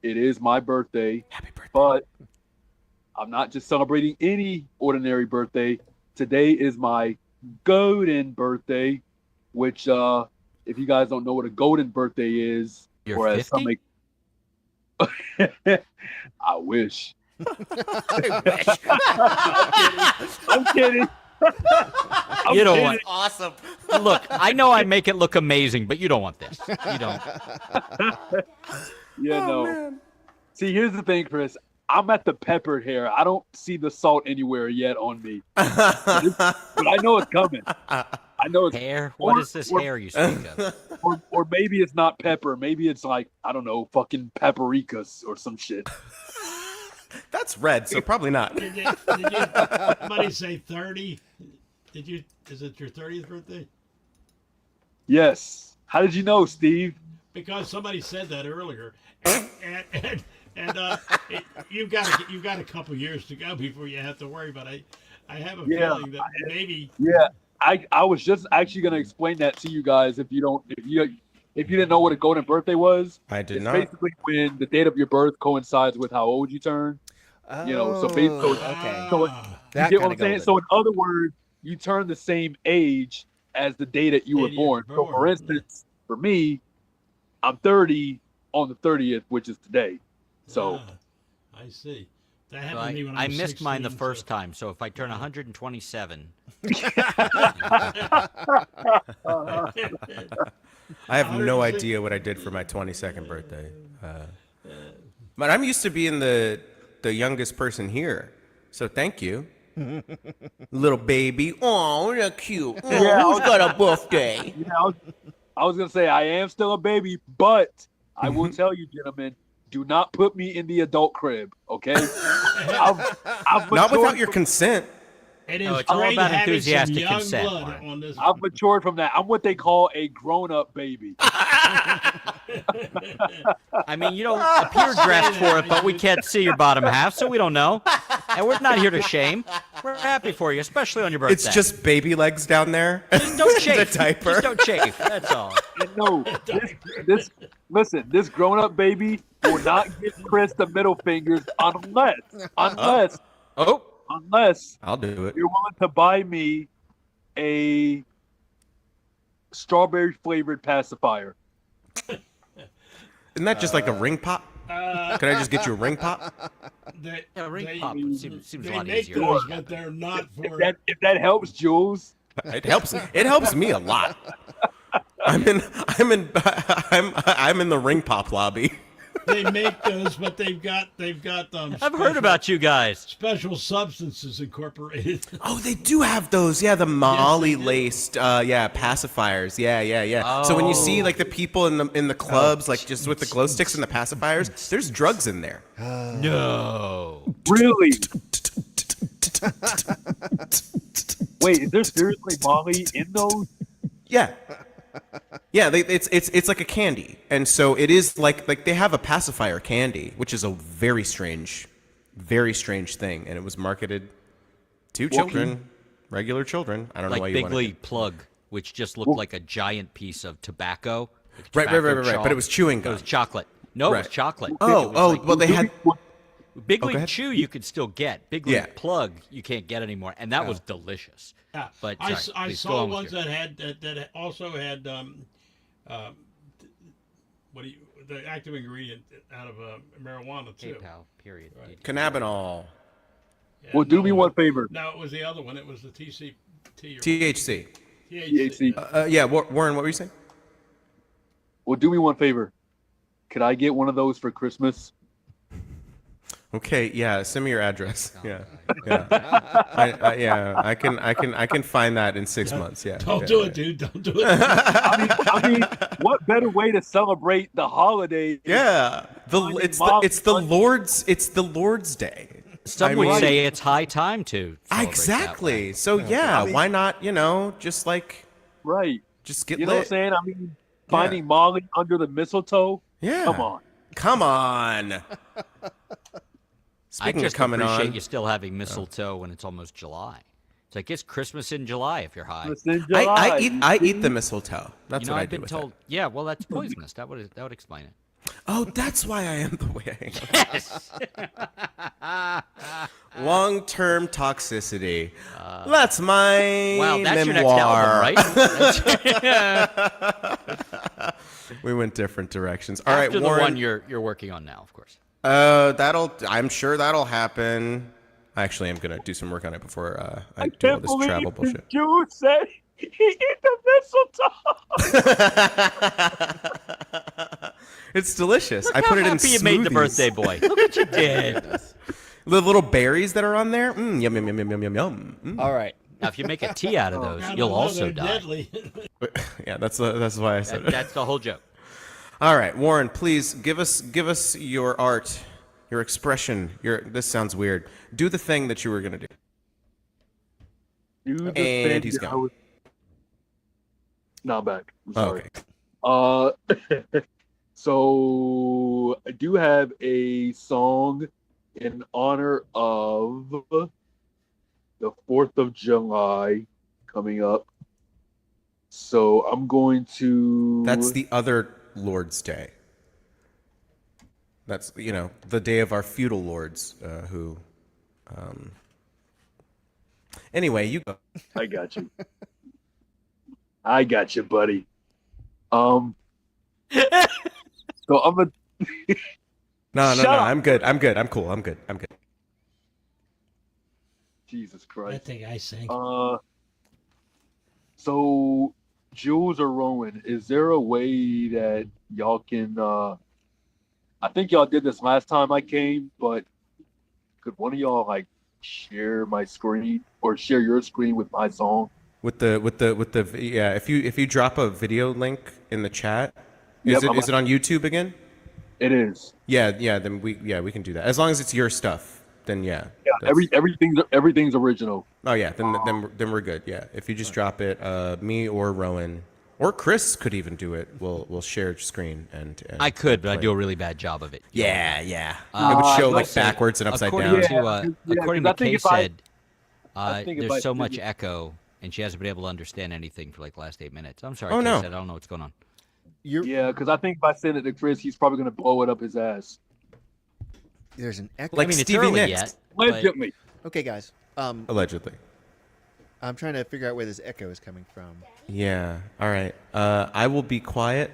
it is my birthday. Happy birthday. But I'm not just celebrating any ordinary birthday. Today is my golden birthday, which, if you guys don't know what a golden birthday is, You're or as some 50? I wish. I I'm kidding. You don't want. Awesome. Look, I know I make it look amazing, but you don't want this. You don't. Yeah, no. See, here's the thing, Chris. I'm at the peppered hair. I don't see the salt anywhere yet on me, but I know it's coming. I know it's Hair? What is this or- hair you speak of? or maybe it's not pepper. Maybe it's like, I don't know, fucking paprikas or some shit. That's red, so probably not. Did you somebody say 30? Is it your 30th birthday? Yes. How did you know, Steve? Because somebody said that earlier, and you've got a couple years to go before you have to worry. But I have a Yeah. feeling that maybe Yeah. I was just actually gonna explain that to you guys if you didn't know what a golden birthday was. I did It's not. basically when the date of your birth coincides with how old you turn. Oh, You know, so basically- okay. So That you get what kind I'm of saying? golden. So in other words, you turn the same age as the day that you were Day you were born. So for born. instance, for me, I'm 30 on the 30th, which is today. So I see. That So happened to me when I was missed mine the 16, first time, so if I turn 127, I have no 106. idea what I did for my 22nd birthday. But I'm used to being the youngest person here, so thank you. Little baby. Oh, you're cute. Oh, Yeah, who's got a birthday? you know, I was gonna say I am still a baby, but I will tell you, gentlemen, do not put me in the adult crib, okay? I've Not without matured your consent. It is Oh, it's all great about having some enthusiastic young consent, blood Warren. on this. I've matured from that. I'm what they call a grown-up baby. I mean, you don't appear dressed for it, but we can't see your bottom half, so we don't know. And we're not here to shame. We're happy for you, especially on your birthday. It's just baby legs down there. Just don't chafe. the diaper. Just don't chafe. That's all. And no, this grown-up baby will not give Chris the middle fingers unless Oh, I'll do it. you're willing to buy me a strawberry flavored pacifier. Isn't that just like a ring pop? Can I just get you a ring pop? They, yeah, ring they- pop seems a they lot make easier. those, but they're not for. If that helps, Jules. It helps. It helps me a lot. I'm in the ring pop lobby. they make those, but they've got I've heard about you guys. special substances incorporated. Oh, they do have those. Yeah, the Molly do. laced, pacifiers. Yeah. So when you see like the people in the clubs, like just with the glow sticks and the pacifiers, there's drugs in there. No. Really? Wait, is there seriously Molly in those? Yeah. Yeah, it's like a candy, and so it is like they have a pacifier candy, which is a very strange thing, and it was marketed to children, regular children. I don't know why Like you Big want League Plug, which just looked like a giant piece of tobacco. like Right. tobacco But it was chewing It gum. was chocolate. No, it Right. was chocolate. Well, they had. Big go League ahead. Chew you could still get. Big League Yeah. Plug you can't get anymore, and that was delicious. Yeah, But I sorry, please, go saw on with ones your- that had that also had the active ingredient out of marijuana too. PayPal, period. Right. Cannabinol, Yeah, Well, do no, me one favor. No, it was the other one. It was the TCT or THC. THC. Yeah, Warren, what were you saying? Well, do me one favor. Could I get one of those for Christmas? Okay, yeah, send me your address. Yeah. I can find that in 6 months. Yeah. Don't yeah, do yeah. it, dude. Don't do it. I mean, what better way to celebrate the holiday? Yeah, it's the Lord's Day. Some I would mean- say it's high time to celebrate that Exactly. way. So yeah, why not? Just like Right. just get You know what I'm lit. saying? I mean, finding Molly under the mistletoe. Yeah. Come on. I Speaking of just coming appreciate on, you still having mistletoe when it's almost July. It's like it's Christmas in July if you're high. It's in I July, eat you the see? mistletoe. That's You know, what I I've do been with told. it. Yeah, well, that's poisonous. That would explain it. Oh, that's why I am the way I am. Long-term toxicity. That's my Wow, that's memoir. your next album, right? We went different directions. All right, After the Warren. one you're working on now, of course. I'm sure that'll happen. I actually am gonna do some work on it before I do all Can't this believe travel the bullshit. Jew said he ate the mistletoe. It's delicious. I put How it in happy you smoothies. made the birthday boy. Look what you did. The little berries that are on there. Yum yum yum yum yum yum yum. All right. Now, if you make a tea out of those, I don't you'll know, also they're die. deadly. Yeah, that's why I said it. That's the whole joke. All right, Warren, please give us your art, your expression. This sounds weird. Do the thing that you were gonna do. You just And said he's that I gone. was- No, I'm back. I'm sorry. Okay. So I do have a song in honor of the 4th of July coming up. So I'm going to. That's the other Lord's Day. That's the day of our feudal lords who. Anyway, you go. I got you. I got you, buddy. So I'm gonna. No. Shut up. I'm good. I'm cool. I'm good. Jesus I Christ. think I sang. So Jules or Rowan, is there a way that y'all can? I think y'all did this last time I came, but could one of y'all like share my screen or share your screen with my song? With the if you drop a video link in the chat, is Yep, it on YouTube again? It is. Yeah, then we can do that. As long as it's your stuff, then yeah. Yeah, That's- everything's original. Oh yeah, then we're good. Yeah, if you just drop it, me or Rowan or Chris could even do it. We'll share screen and I could, but I play. do a really bad job of it. Yeah. It would show like listen, backwards and upside according down. To, Yeah, according 'cause I to think Kay if I- said, I think if I there's so did much it- echo, and she hasn't been able to understand anything for like the last 8 minutes. I'm sorry, Oh, Kay no. said, I don't know what's going on. Yeah, because I think if I send it to Chris, he's probably gonna blow it up his ass. There's an echo. Like I mean, it's Stevie early Nicks. yet. but- Legitimately. Okay, guys. Allegedly. I'm trying to figure out where this echo is coming from. Yeah. All right. I will be quiet.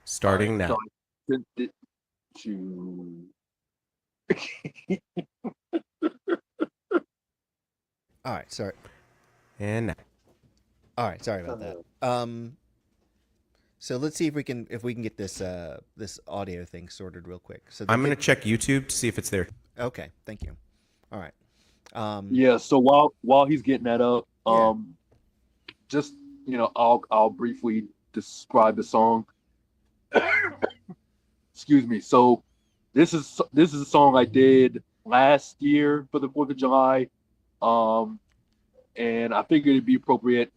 Starting now. So I sent it to. All right, sorry. And now. All right, sorry about that. So let's see if we can get this this audio thing sorted real quick. So I'm gonna check YouTube to see if it's there. Okay, thank you. All right. Yeah. So while he's getting that up, Yeah. just I'll briefly describe the song. Excuse me. So this is a song I did last year for the 4th of July, and I figured it'd be appropriate,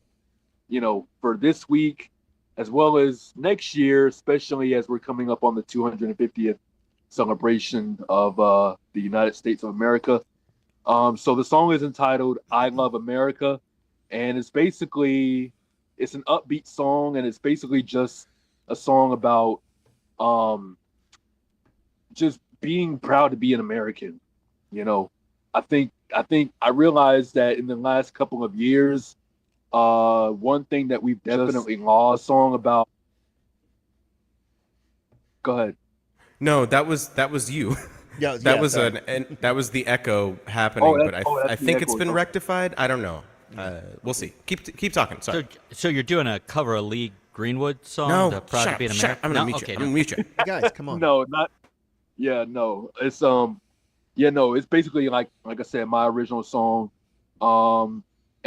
for this week as well as next year, especially as we're coming up on the 250th celebration of the United States of America. So the song is entitled "I Love America," and it's an upbeat song, and it's basically just a song about just being proud to be an American. I think I realized that in the last couple of years, one thing that we've definitely lost. A song about. Go ahead. No, that was you. Yeah, That yeah, was sorry. that was the echo happening, but that's I the think it's echo. been rectified. I don't know. We'll see. Keep talking. Sorry. So you're doing a cover of Lee Greenwood song? No, the Proud shut to up, be an shut up. American? I'm gonna No? mute you. Okay, I'm no. gonna mute you. Guys, come on. No, not. Yeah, no. It's it's basically like I said, my original song, and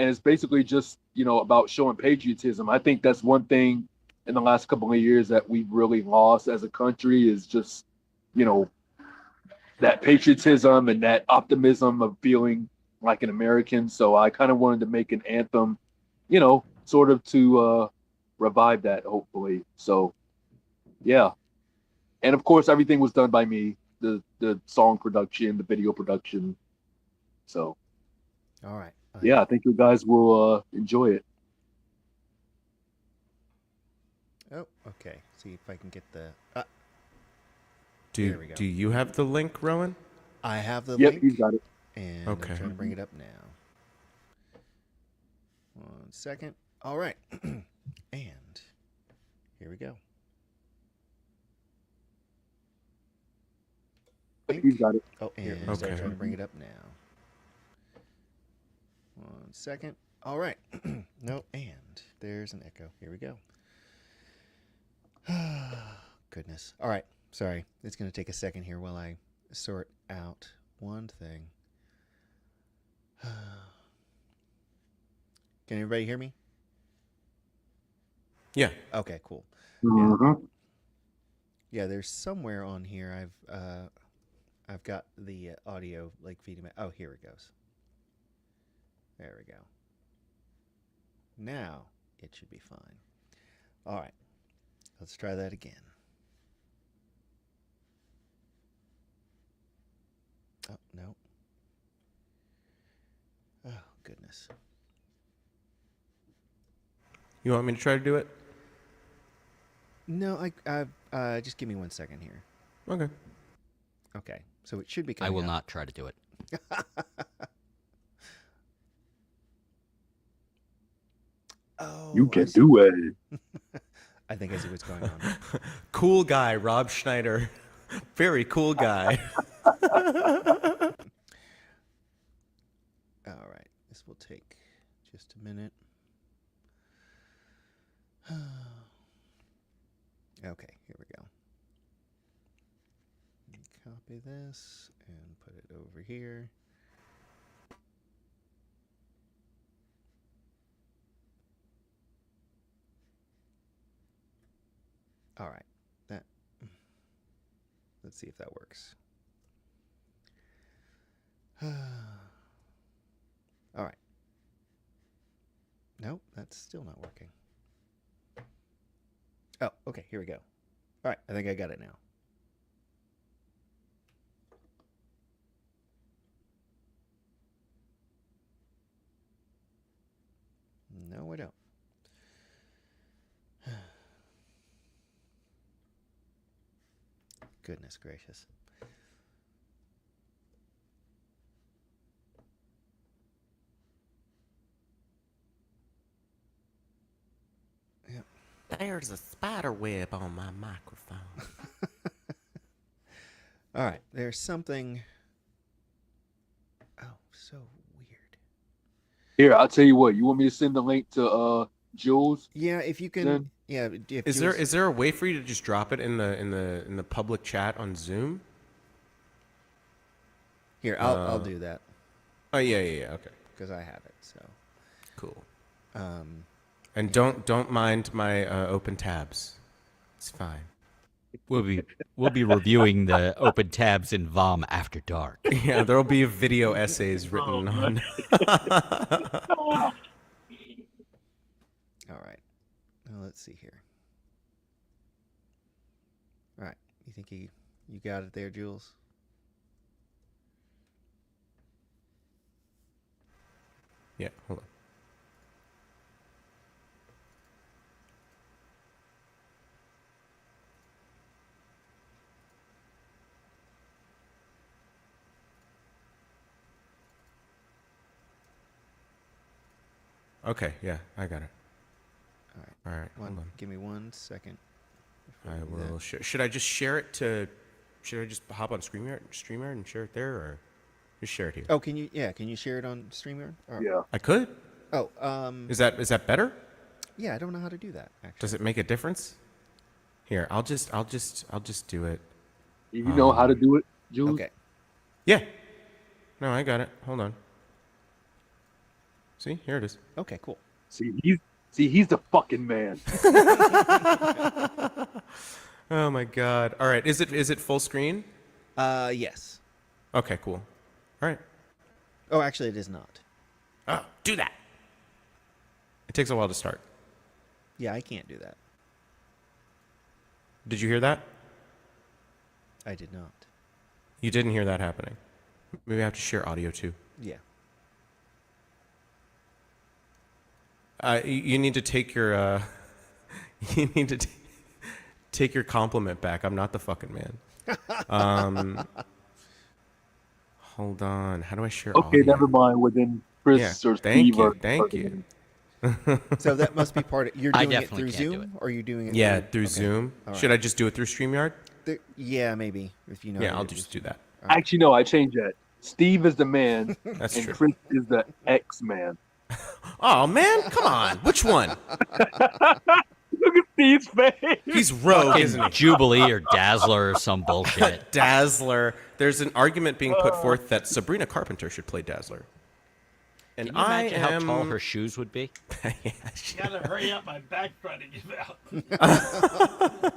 it's basically just about showing patriotism. I think that's one thing in the last couple of years that we've really lost as a country is just that patriotism and that optimism of feeling like an American. So I kind of wanted to make an anthem, sort of to revive that, hopefully. So, yeah. And of course, everything was done by me, the song production, the video production. So, All right. yeah, I think you guys will enjoy it. Oh, okay. See if I can get the. Do There we go. Do you have the link, Rowan? I have the Yep, link. he's got it. And Okay. I'm trying to bring it up now. 1 second. All right. And here we go. He's got it. Oh, and Okay. start trying to bring it up now. 1 second. All right. No, and there's an echo. Here we go. Goodness. All right. Sorry. It's going to take a second here while I sort out one thing. Can everybody hear me? Yeah. Okay, cool. Mhm. Yeah, there's somewhere on here I've got the audio like feeding me. Oh, here it goes. There we go. Now it should be fine. All right. Let's try that again. Oh, no. Oh, goodness. You want me to try to do it? No, just give me 1 second here. Okay. Okay. So it should be I coming will up. not try to do it. Oh, You I can see. do it. I think I see what's going on. Cool guy, Rob Schneider. Very cool guy. All right. This will take just a minute. Okay, here we go. Copy this and put it over here. All right. Let's see if that works. All right. Nope, that's still not working. Oh, okay, here we go. All right, I think I got it now. No, I don't. Goodness gracious. Yep. There's a spider web on my microphone. All right, there's something. Oh, so weird. Here, I'll tell you what. You want me to send the link to Jules? Yeah, if you can, Then- Yeah. If Is there a way for you to just drop it in the public chat on Zoom? Here, I'll do that Oh yeah. Okay, because I have it. So. cool. Um, And don't mind my open tabs. It's fine. We'll be reviewing the open tabs in VOM after dark. Yeah, there'll be video essays written on. all right. Now let's see here. All right. You think you got it there, Jules? Yeah, hold on. Okay, yeah, I got it. All right, hold on. Give me 1 second. I will share. Should I just share it to? Should I just hop on StreamYard and share it there, or just share it here? Oh, can you? Yeah, can you share it on StreamYard? Or, Yeah. I could. Oh, Is that better? yeah. I don't know how to do that. Actually. Does it make a difference? Here, I'll just do it. You know how to do it, Jules? Okay. Yeah. No, I got it. Hold on. See, here it is. Okay. Cool. See, he's the fucking man. Oh my God. All right. Is it full screen? Yes. Okay, cool. All right. Oh, actually, it is not. Oh, do that. It takes a while to start. Yeah, I can't do that. Did you hear that? I did not. You didn't hear that happening. Maybe I have to share audio too. Yeah. You need to take your you need to take your compliment back. I'm not the fucking man. Hold on. How do I share Okay, audio? never mind. Within Chris Yeah, or thank Steve you, or thank you. So that must be part of. You're I doing it definitely through can't do Zoom, or are you doing it? Yeah, through okay. Zoom. All right. Should I just do it through StreamYard? Yeah, maybe if you know. Yeah, how I'll to just do that. Actually, no, I changed that. Steve is the man, That's and true. Chris is the X-Man. Oh man, come on. Which one? Look at Steve's face. He's rogue, isn't he? Jubilee or Dazzler or some bullshit. Dazzler. There's an argument being put forth that Sabrina Carpenter should play Dazzler. And Can you imagine I how am tall her shoes would be? You gotta hurry up. My back's trying to give out.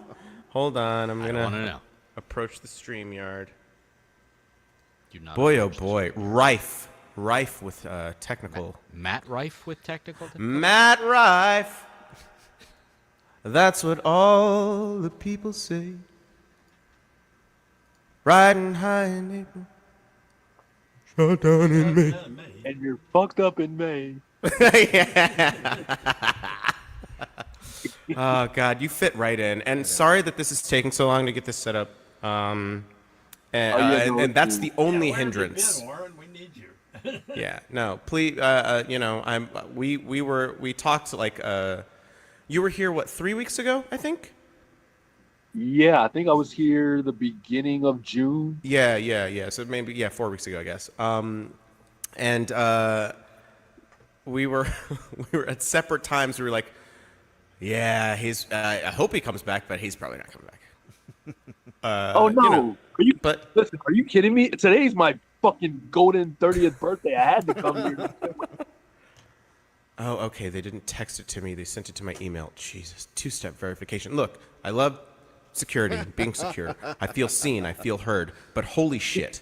Hold on, I'm I don't want to gonna know. approach the StreamYard. Do not Boy, oh approach boy, rife with technical. Matt Rife with technical difficulties? Matt Rife. That's what all the people say. Riding high in April. Shut down in May. And you're fucked up in May. Oh God, you fit right in. And sorry that this is taking so long to get this set up. And that's the only Where have you hindrance. been, Warren? We need you. Yeah, no, please. You know, we talked like you were here what 3 weeks ago, I think. Yeah, I think I was here the beginning of June. Yeah. So maybe 4 weeks ago, I guess. And we were we were at separate times. We were like, yeah, he's. I hope he comes back, but he's probably not coming back. Oh no! You know, but Listen, are you kidding me? Today's my fucking golden 30th birthday. I had to come here. oh, okay. They didn't text it to me. They sent it to my email. Jesus, two-step verification. Look, I love security, being secure. I feel seen. I feel heard. But holy shit,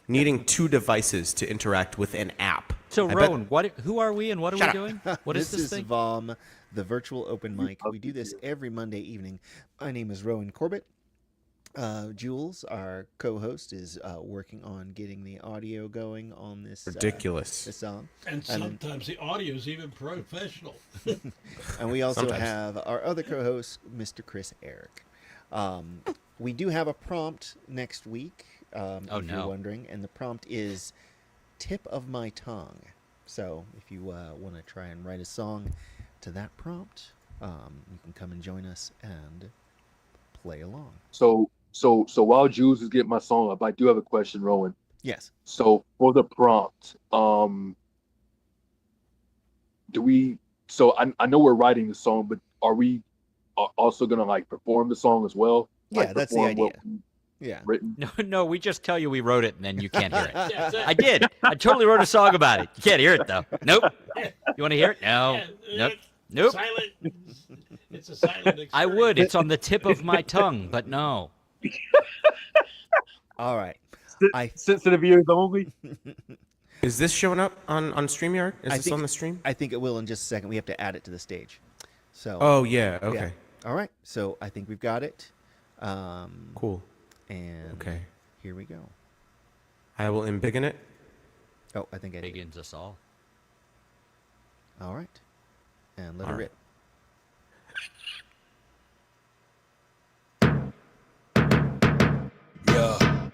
needing two devices to interact with an app. So, I bet- Rowan, who are we and what are we doing? What is this is thing? VOM, the virtual open mic. We do this every Monday evening. My name is Rowan Corbett. Jules, our co-host, is working on getting the audio going on this Ridiculous. this song. And sometimes the audio is even professional. And we also Sometimes. have our other co-host, Mr. Chris Eric. We do have a prompt next week, if you're no. wondering, and the prompt is "Tip of My Tongue." So if you want to try and write a song to that prompt, you can come and join us and play along. So while Jules is getting my song up, I do have a question, Rowan. Yes. So for the prompt, do we? So I know we're writing the song, but are we also gonna like perform the song as well? Yeah, Like, that's the perform idea. what we've Yeah. written. No, we just tell you we wrote it and then you can't hear it. Yeah, I did. I totally wrote a song about it. You can't hear it though. Nope. You want to hear it? No. Nope. Nope. Silent. It's a silent experience. I would. It's on the tip of my tongue, but no. All right. Sensitive ears only. Is this showing up on StreamYard? Is I this think- on the stream? I think it will in just a second. We have to add it to the stage. So. Oh yeah. yeah. Okay. All right. So I think we've got it. Cool. And Okay. here we go. I will embiggen it. Oh, I think I did. Begins us all. All right. And let All her right. rip. Yeah.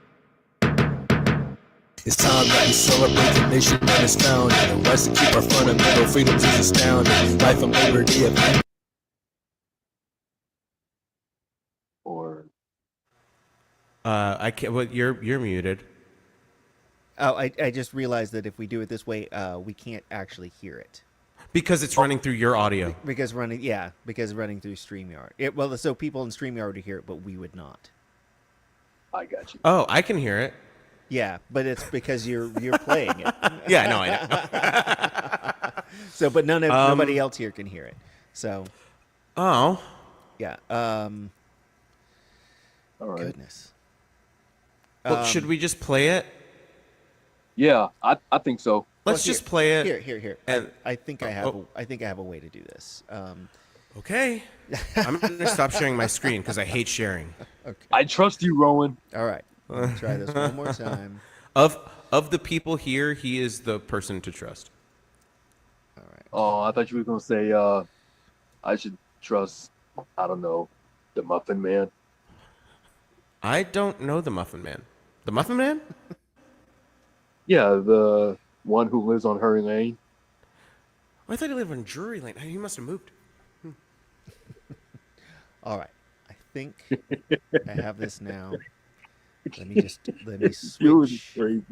It's time that we celebrate the nation that is founded. The rights to keep our fundamental freedoms is astounding. Life and liberty of Or I can't. Well, you're muted. Oh, I just realized that if we do it this way, we can't actually hear it. Because it's running through your audio. Because running through StreamYard. Well, so people in StreamYard would hear it, but we would not. I got you. Oh, I can hear it. Yeah, but it's because you're playing it. Yeah, no, I know. So, but nobody else here can hear it. So, Oh, yeah. All right. Goodness. well, should we just play it? Yeah, I think so. Let's Well, just play it. Here. And- I think I have. oh. I think I have a way to do this. Okay. I'm gonna stop sharing my screen because I hate sharing. Okay. I trust you, Rowan. All right. Let me try this one more time. Of the people here, he is the person to trust. All right. Oh, I thought you were gonna say I should trust. I don't know, the Muffin Man. I don't know the Muffin Man. The Muffin Man? Yeah, the one who lives on Hurry Lane. Oh, I thought he lived on Drury Lane. He must have moved. All right. I think I have this now. Let me You was switch. crazy.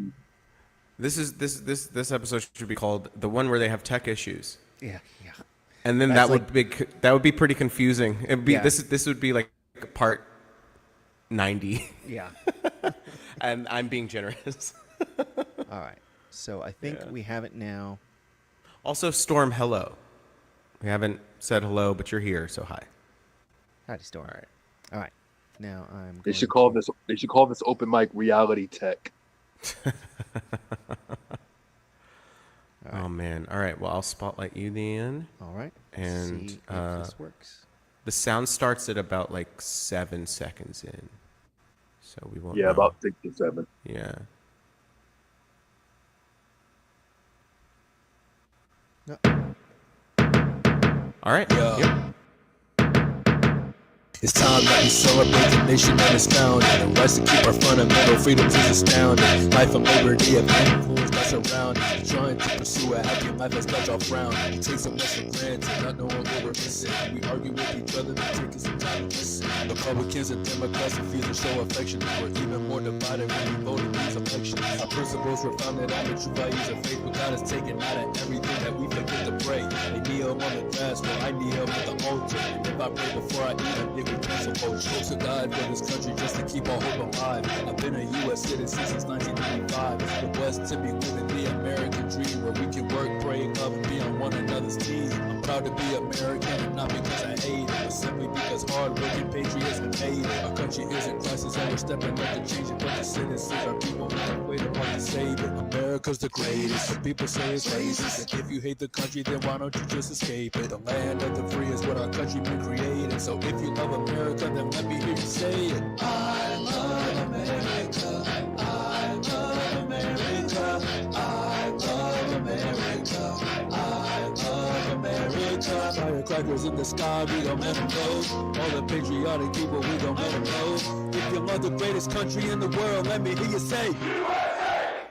This episode should be called the one where they have tech issues. Yeah. And then That's that would be pretty confusing. It'd be Yeah. this would be like part 90. Yeah. And I'm being generous. All right. So I think we have it now. Also, Storm, hello. We haven't said hello, but you're here, so hi. Howdy, Storm. All right. All right. Now I'm. They going should call to- this. They should call this open mic reality tech. Oh man. All right. Well, I'll spotlight you then. All right. And, see if this works. The sound starts at about like 7 seconds in, so we won't. Yeah, know. about 6 or 7. Yeah. No. All right. Yeah. Yep. It's time that we celebrate the nation that is founded. The rights to keep our fundamental freedoms is astounding. Life and liberty of influence that surround us. Trying to pursue a happy life has got y'all frown. It takes a much for granted, not knowing what we're missing. We argue with each other, but taking some time to listen. Republicans and Democrats refuse to show affection. We're even more divided when we vote in these elections. Our principles were founded on the true values of faith, but God has taken out of everything that we forget to pray. They kneel on the grass, well I kneel at the altar. And if I pray before I eat, I think we cancel culture. Folks have died for this country just to keep our hope alive. I've been a U.S. citizen since 1995. The West to be living the American dream, where we can work, pray, love, and be on one another's team. I'm proud to be American, and not because I hate it, but simply because hard-working patriots have made it. Our country is in crisis, and we're stepping up to change it. But the citizens are people who have played a part to save it. America's the greatest. Some people say it's racist. And if you hate the country, then why don't you just escape it? The land of the free is what our country been created. So if you love America, then let me hear you say it. I love America. I love America. I love America. I love America. Firecrackers in the sky, we gon' let them know. All the patriotic people, we gon' let them know. If you love the greatest country in the world, let me hear you say.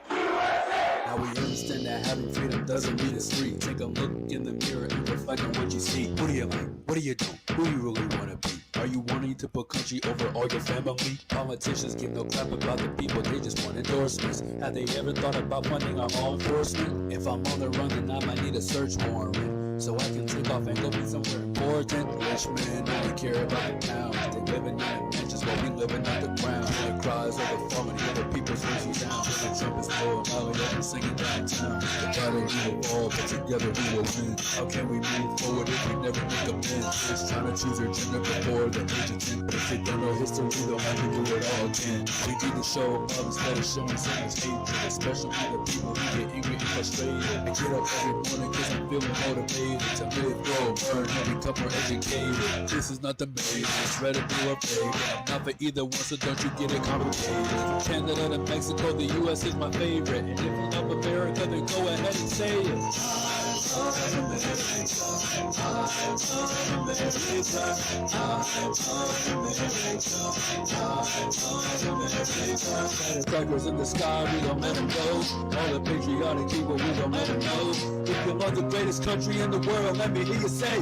Now we understand that having freedom doesn't mean it's free. Take a look in the mirror and reflect on what you see. What do you like? What do you do? Who you really wanna be? Are you wanting to put country over all your family? Politicians give no crap about the people, they just want endorsements. Have they ever thought about funding our law enforcement? If I'm on the run, then I might need a search warrant. so I can take off and go be somewhere important. Rich men only care about the pound. They living in the mansions while we living on the ground. Hear the cries of the farm and hear the people's voices down. The trumpets blow loud and singing downtown. The battle we will fall, but together we will win. How can we move forward if we never make amends? Kids trying to choose their gender before the age of 10. But if they don't know history, they'll have to do it all again. We need to show love instead of showing so much hatred, especially the people who get angry and frustrated. I get up every morning cause I'm feeling motivated to live, grow, learn, and become more educated. This is not the main, it's ready to or fake. I'm not for either one, so don't you get it complicated. Canada and Mexico, the US is my favorite. And if you love America, then go ahead and say it. Crackers in the sky, we gon' let them go. All the patriotic people, we gon' let them know. If you love the greatest country in the world, let me hear you say.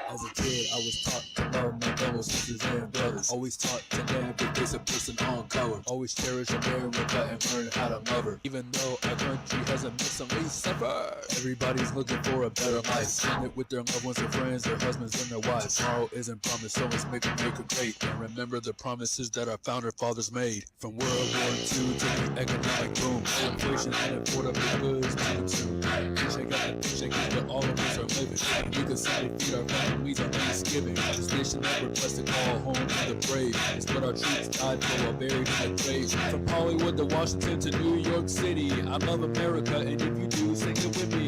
As a kid, I was taught to love my fellow sisters and brothers. Always taught to never face a person on color. Always cherish America and learn how to love her. Even though our country hasn't recently suffered, everybody's looking for a better life. Spend it with their loved ones, their friends, their husbands, and their wives. Tomorrow isn't promised, so let's make America great. And remember the promises that our founder fathers made. From World War II to the economic boom, inflation and affordable goods to the tune. Paycheck after paycheck is where all of us are living. We can simply feed our families on Thanksgiving. This nation that we're blessed to call home to the brave. It's what our troops died for while buried in the grave. From Hollywood to Washington to New York City, I love America, and if you do, sing it with me.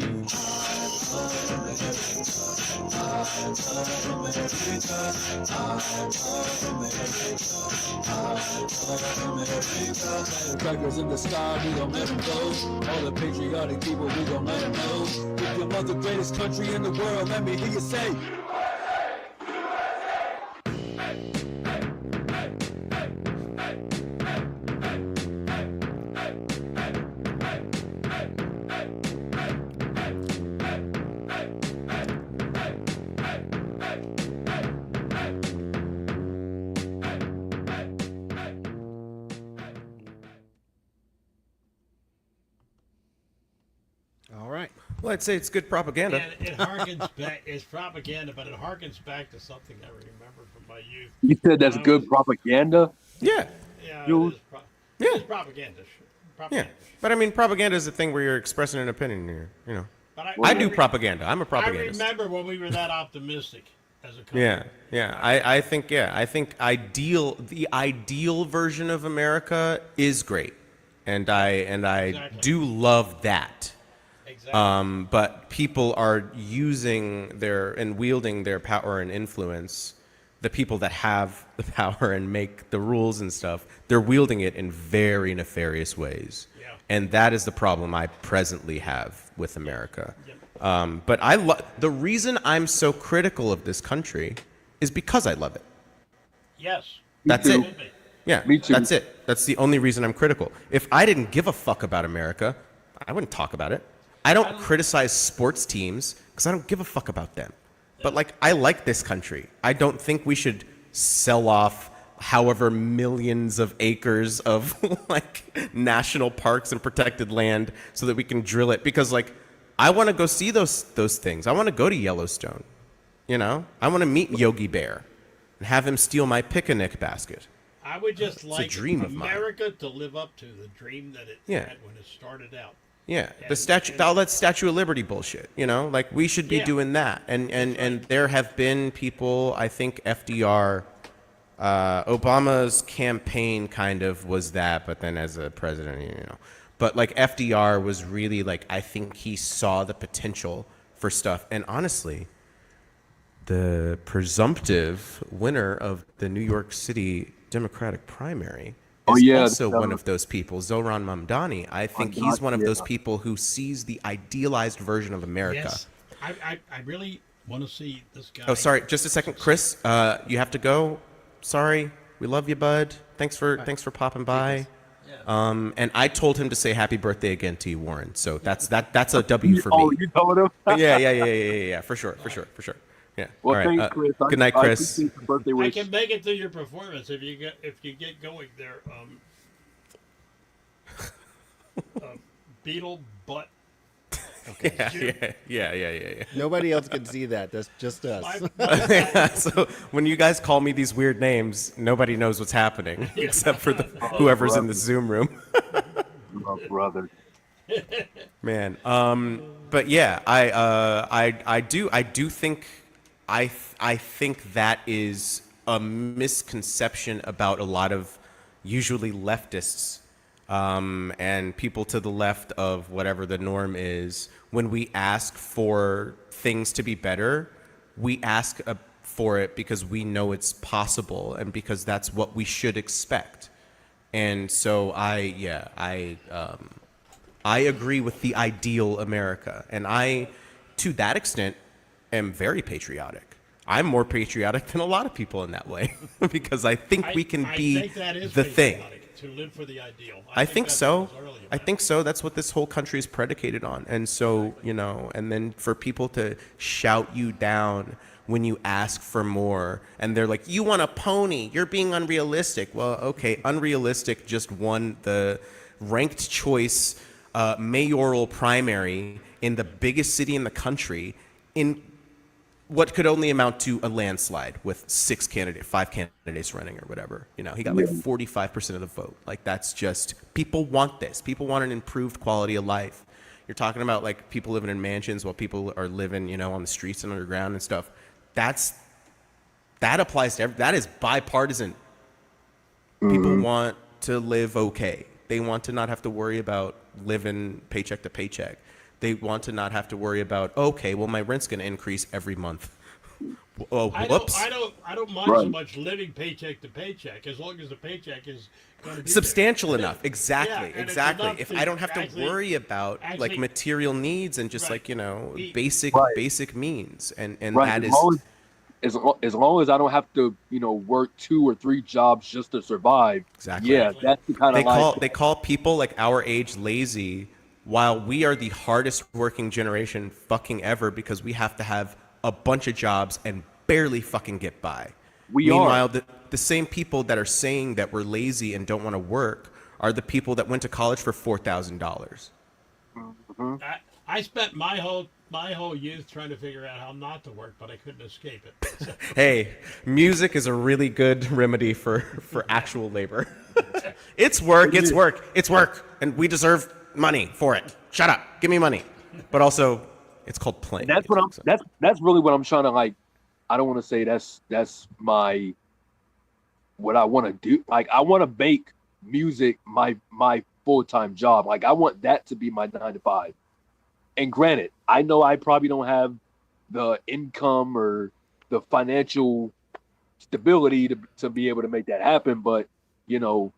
Crackers in the sky, we gon' let them go. All the patriotic people, we gon' let them know. If you love the greatest country in the world, let me hear you say. All right. Well, I'd say it's good propaganda. And it harkens back. It's propaganda, but it harkens back to something I remember from my youth. You said that's When I good was- propaganda. Yeah, Yeah, You- Yeah. It's propaganda. yeah. Propaganda. But I mean, propaganda is a thing where you're expressing an opinion here. You know, But I do propaganda. I'm a I propagandist. remember when we were that optimistic as a country. Yeah. I think the ideal version of America is great, and I Exactly. do love that. Exactly. But people are using and wielding their power and influence. The people that have the power and make the rules and stuff, they're wielding it in very nefarious ways. Yeah. And that is the problem I presently have with America. Yep. But the reason I'm so critical of this country is because I love it. Yes. That's too. it. Yeah, Me too. That's it. That's the only reason I'm critical. If I didn't give a fuck about America, I wouldn't talk about it. I don't criticize sports teams because I don't give a fuck about them. But like, I like this country. I don't think we should sell off however millions of acres of like national parks and protected land so that we can drill it. Because like, I want to go see those things. I want to go to Yellowstone. You know, I want to meet Yogi Bear and have him steal my picnic basket. I would just a like dream of mine. America to live up to the dream that it Yeah. had when it started out. Yeah, And- all that Statue of Liberty bullshit, you know, like we should be Yeah. doing that. And there have been people, I think FDR, Obama's campaign kind of was that, but then as a president, you know, but like FDR was really like, I think he saw the potential for stuff. And honestly, the presumptive winner of the New York City Democratic primary Oh, is yeah, also the- one of those people, Zohran Mamdani. I think he's one of yeah. those people who sees the idealized version of America. Yes. I really want to see this guy. Oh, sorry, just a second, Chris. You have to go. Sorry, we love you, bud. Thanks for popping by. And I told him to say happy birthday again to you, Warren. So that's a W for me. Oh, you told him? Yeah, for sure. Yeah. Well, All right. thanks, Chris. Good night, I Chris. appreciate the birthday I wish. can make it through your performance if you get going there. Beetle butt Okay. Nobody else can see that. That's just us. So when you guys call me these weird names, nobody knows what's happening except for whoever's in the Zoom room. Oh, brother. Man, but yeah, I do think I think that is a misconception about a lot of usually leftists and people to the left of whatever the norm is. When we ask for things to be better, we ask for it because we know it's possible and because that's what we should expect. And so I agree with the ideal America, and I, to that extent, am very patriotic. I'm more patriotic than a lot of people in that way because I think we can be think that is the thing. patriotic, to live for the ideal. I think that's so. what was early I about think so. That's what this whole country is predicated on. And so, you know, and then for people to shout you down when you ask for more and they're like, you want a pony, you're being unrealistic. Well, okay, unrealistic just won the ranked choice mayoral primary in the biggest city in the country in what could only amount to a landslide with five candidates running or whatever. You know, he got like 45% of the vote. Like, that's just, people want this. People want an improved quality of life. You're talking about like people living in mansions while people are living, you know, on the streets and underground and stuff. That applies to that is bipartisan. People want to live okay. They want to not have to worry about living paycheck to paycheck. They want to not have to worry about, okay, well, my rent's going to increase every month. Oh, whoops. I don't mind so much living paycheck to paycheck as long as the paycheck is going to be Substantial there. enough. Exactly. Yeah, and exactly. enough If to I don't have to actually- worry about like actually- material needs and just Right. like, you know, Eat. basic means. And Right. that As is, long as long as I don't have to, you know, work 2 or 3 jobs just to survive. Exactly. Yeah, that's the kind of life. they call people like our age lazy, while we are the hardest working generation fucking ever because we have to have a bunch of jobs and barely fucking get by. Meanwhile, the same people that are saying that we're lazy and don't want to work are the people that went to college for $4,000. I spent my whole youth trying to figure out how not to work, but I couldn't escape it. So, Hey, music is a really good remedy for actual labor. It's work, and we deserve money for it. Shut up, give me money. But also, it's called playing. That's what music, I'm. That's really what I'm trying to like. I don't want to say that's my what I want to do. Like, I want to make music my full-time job. Like, I want that to be my 9 to 5. And granted, I know I probably don't have the income or the financial stability to be able to make that happen. But, you know,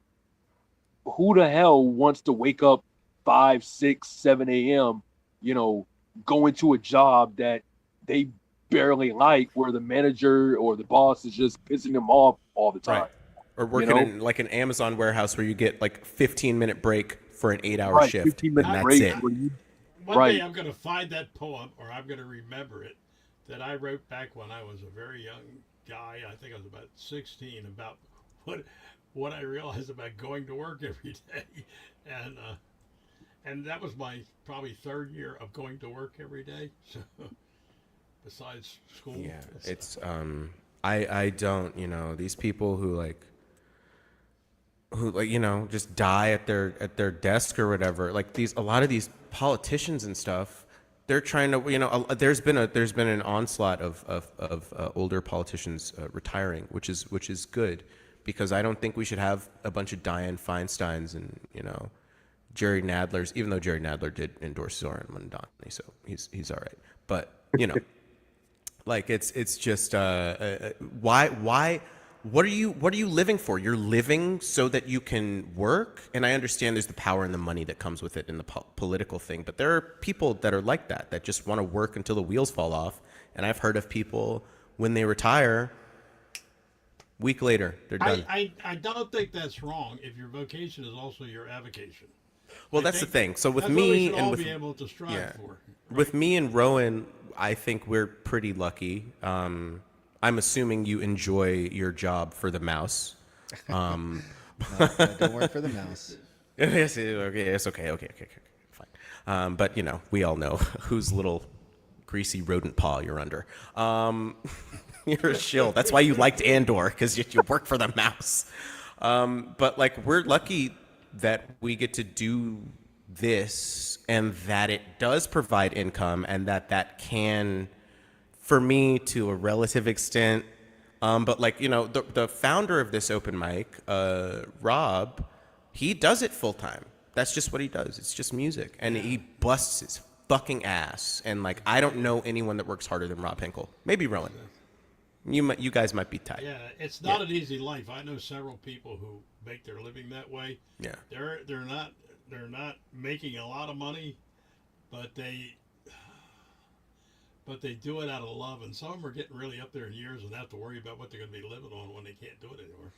who the hell wants to wake up 5, 6, 7 a.m., you know, go into a job that they barely like, where the manager or the boss is just pissing them off all the time. Right. Or working You know? in like an Amazon warehouse where you get like 15-minute break for an 8-hour shift. 15-minute and that's break it. where you- one Right. day I'm going to find that poem, or I'm going to remember it, that I wrote back when I was a very young guy. I think I was about 16. About what I realized about going to work every day, and that was my probably 3rd year of going to work every day. So besides school, Yeah, it's I don't, you know, these people who like you know just die at their desk or whatever, like a lot of these politicians and stuff, they're trying to, you know, there's been an onslaught of older politicians retiring, which is good, because I don't think we should have a bunch of Dianne Feinsteins and, you know, Jerry Nadler's, even though Jerry Nadler did endorse Zoran Mondani, so he's all right. But, you know, like it's just why what are you living for? You're living so that you can work, and I understand there's the power and the money that comes with it in the political thing, but there are people that are like that just want to work until the wheels fall off. And I've heard of people when they retire, week later they're done. I don't think that's wrong if your vocation is also your avocation. Well, I that's the think thing. So with that's what we me should and all with be able to strive yeah. for. With me and Rowan, I think we're pretty lucky. I'm assuming you enjoy your job for the mouse. No, I don't work for the mouse. Yes, okay, it's okay, fine. But you know, we all know whose little greasy rodent paw you're under. You're a shill. That's why you liked Andor, because you work for the mouse. But like, we're lucky that we get to do this, and that it does provide income, and that can, for me, to a relative extent. But like, you know, the founder of this open mic, Rob, he does it full time. That's just what he does. It's just music, and he busts his fucking ass. And like, I don't know anyone that works harder than Rob Hinkle. Maybe Rowan. You guys might be tight. Yeah, it's not an easy life. I know several people who make their living that way. Yeah. They're not making a lot of money, but they do it out of love, and some of them are getting really up there in years and have to worry about what they're going to be living on when they can't do it anymore.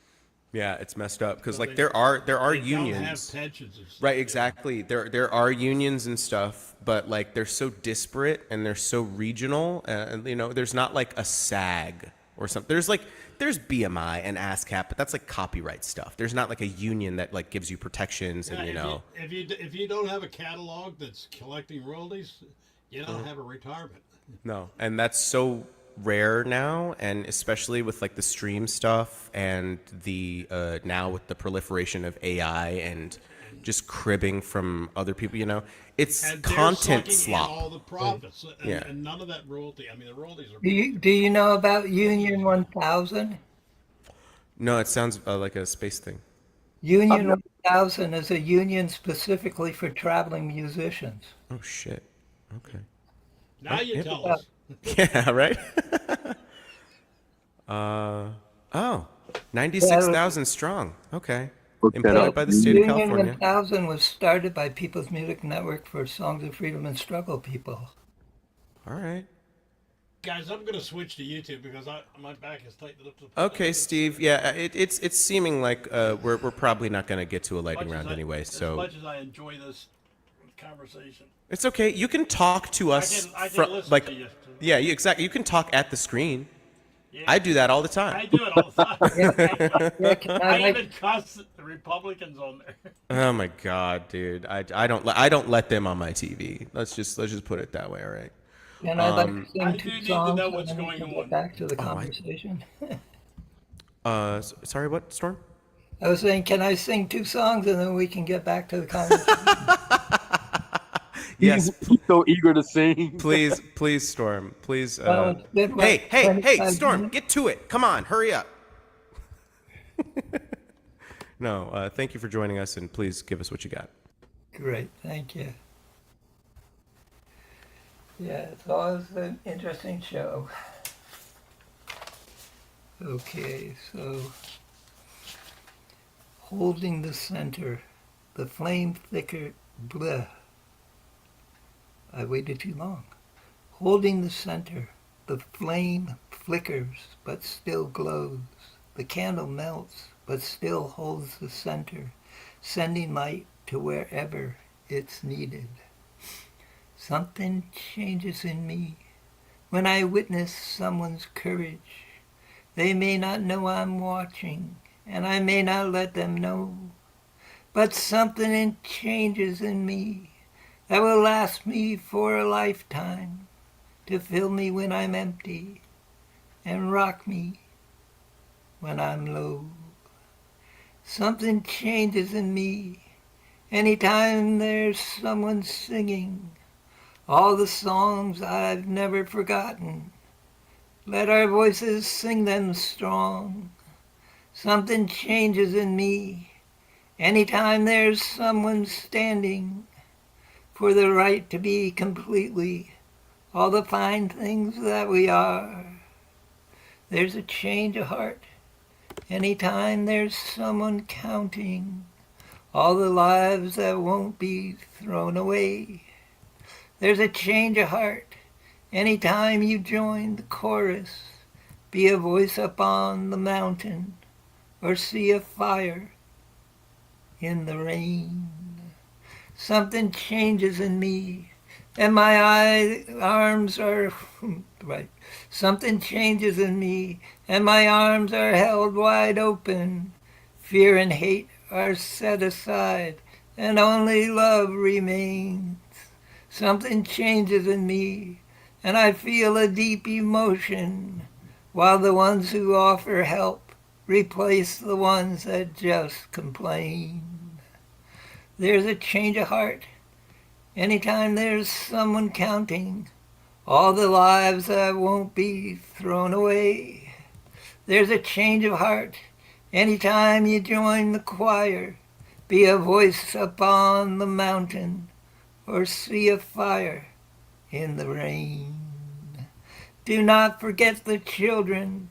Yeah, it's messed up because So like there are they unions. don't have pensions and stuff. Right, exactly. There are unions and stuff, but like they're so disparate and they're so regional, and you know, there's not like a SAG or something. There's BMI and ASCAP, but that's like copyright stuff. There's not like a union that like gives you protections and you know. If you don't have a catalog that's collecting royalties, you don't have a retirement. No, and that's so rare now, and especially with like the stream stuff and the now with the proliferation of AI and just cribbing from other people, you know, it's And they're content sucking in slop. all the profits, and, Yeah. and none of that royalty. I mean, the royalties are. Do you know about Union 1000? No, it sounds like a space thing. Union 1000 is a union specifically for traveling musicians. Oh shit. Okay. Now you yeah. tell us. Yeah. Right. 96,000 strong. Okay. Look that Employed up. by the state of Union California. 1000 was started by People's Music Network for Songs of Freedom and Struggle people. All right. Guys, I'm going to switch to YouTube because my back is tightened up. Okay, Steve. Yeah, it's seeming like we're probably not going to get to a lightning round anyway. As So much as I enjoy this conversation, it's okay. You can talk to us I can listen like to you. yeah, exactly. You can talk at the screen. Yeah. I do that all the I time. do it all the time. Yeah, can I I even cuss the Republicans on there. Oh my god, dude. I don't let them on my TV. Let's just put it that way, all right? Can I like to I sing do two need to songs know and what's then we going can on. get back to the conversation? Sorry, what, Storm? I was saying, can I sing two songs and then we can get back to the conversation? Yes, He's so eager to sing. please, Storm. Please. Well, it's been like Hey, 25 Storm, minutes. get to it. Come on, hurry up. No, thank you for joining us, and please give us what you got. Great, thank you. Yeah, it's always an interesting show. Okay, so holding the center, the flame thicker, bleh. I waited too long. Holding the center, the flame flickers but still glows. The candle melts but still holds the center, sending light to wherever it's needed. Something changes in me when I witness someone's courage. They may not know I'm watching, and I may not let them know, but something changes in me that will last me for a lifetime, to fill me when I'm empty and rock me when I'm low. Something changes in me anytime there's someone singing all the songs I've never forgotten. Let our voices sing them strong. Something changes in me anytime there's someone standing for the right to be completely all the fine things that we are. There's a change of heart anytime there's someone counting all the lives that won't be thrown away. There's a change of heart anytime you join the chorus, be a voice up on the mountain, or see a fire in the rain. Something changes in me, and my arms are right. Something changes in me, and my arms are held wide open. Fear and hate are set aside, and only love remains. something changes in me, and I feel a deep emotion, while the ones who offer help replace the ones that just complain. There's a change of heart anytime there's someone counting all the lives that won't be thrown away. There's a change of heart anytime you join the choir, be a voice upon the mountain, or see a fire in the rain. Do not forget the children.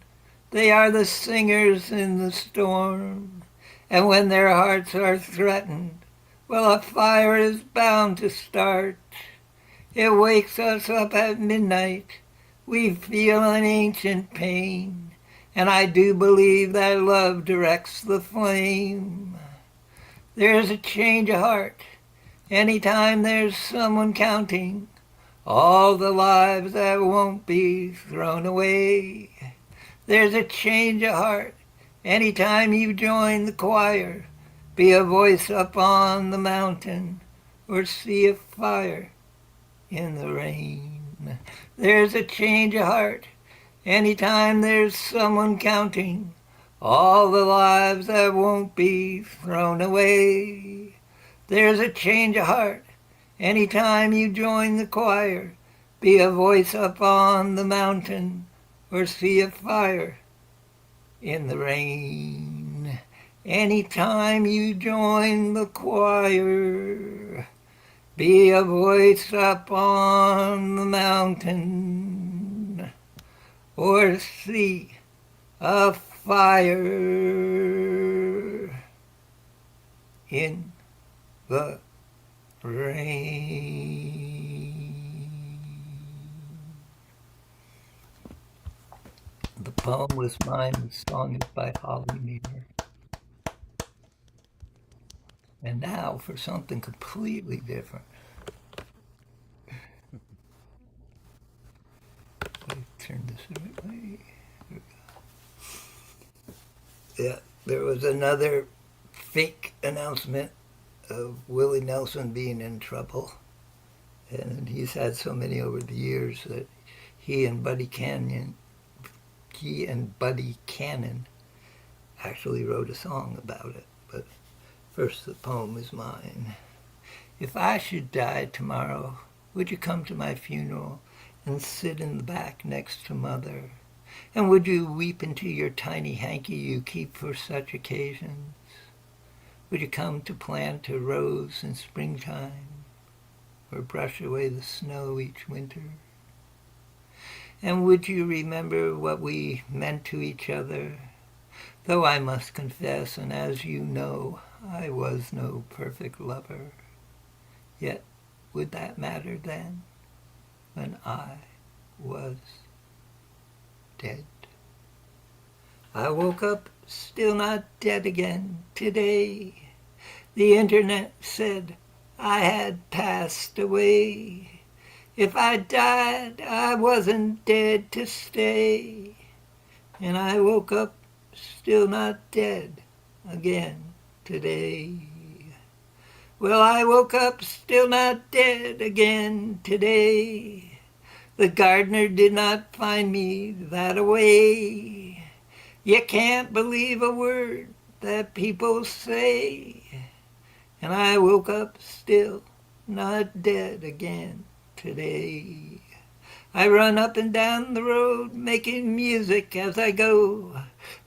They are the singers in the storm. And when their hearts are threatened, well, a fire is bound to start. It wakes us up at midnight. We feel an ancient pain. And I do believe that love directs the flame. There's a change of heart anytime there's someone counting all the lives that won't be thrown away. There's a change of heart anytime you join the choir, be a voice up on the mountain, or see a fire in the rain. There's a change of heart anytime there's someone counting all the lives that won't be thrown away. There's a change of heart anytime you join the choir, be a voice up on the mountain, or see a fire in the rain. Anytime you join the choir, be a voice up on the mountain, or see a fire in the rain. The poem was mine, the song is by Holly Meader. And now for something completely different. Let me turn this the right way. Yeah, there was another fake announcement of Willie Nelson being in trouble. And he's had so many over the years that he and Buddy Cannon actually wrote a song about it. But first, the poem is mine. If I should die tomorrow, would you come to my funeral and sit in the back next to Mother? And would you weep into your tiny hanky you keep for such occasions? Would you come to plant a rose in springtime, or brush away the snow each winter? And would you remember what we meant to each other? Though I must confess, and as you know, I was no perfect lover. Yet, would that matter then, when I was dead? I woke up still not dead again today. The internet said I had passed away. If I died, I wasn't dead to stay. And I woke up still not dead again today. Well, I woke up still not dead again today. The gardener did not find me that away. You can't believe a word that people say. And I woke up still not dead again today. I run up and down the road making music as I go.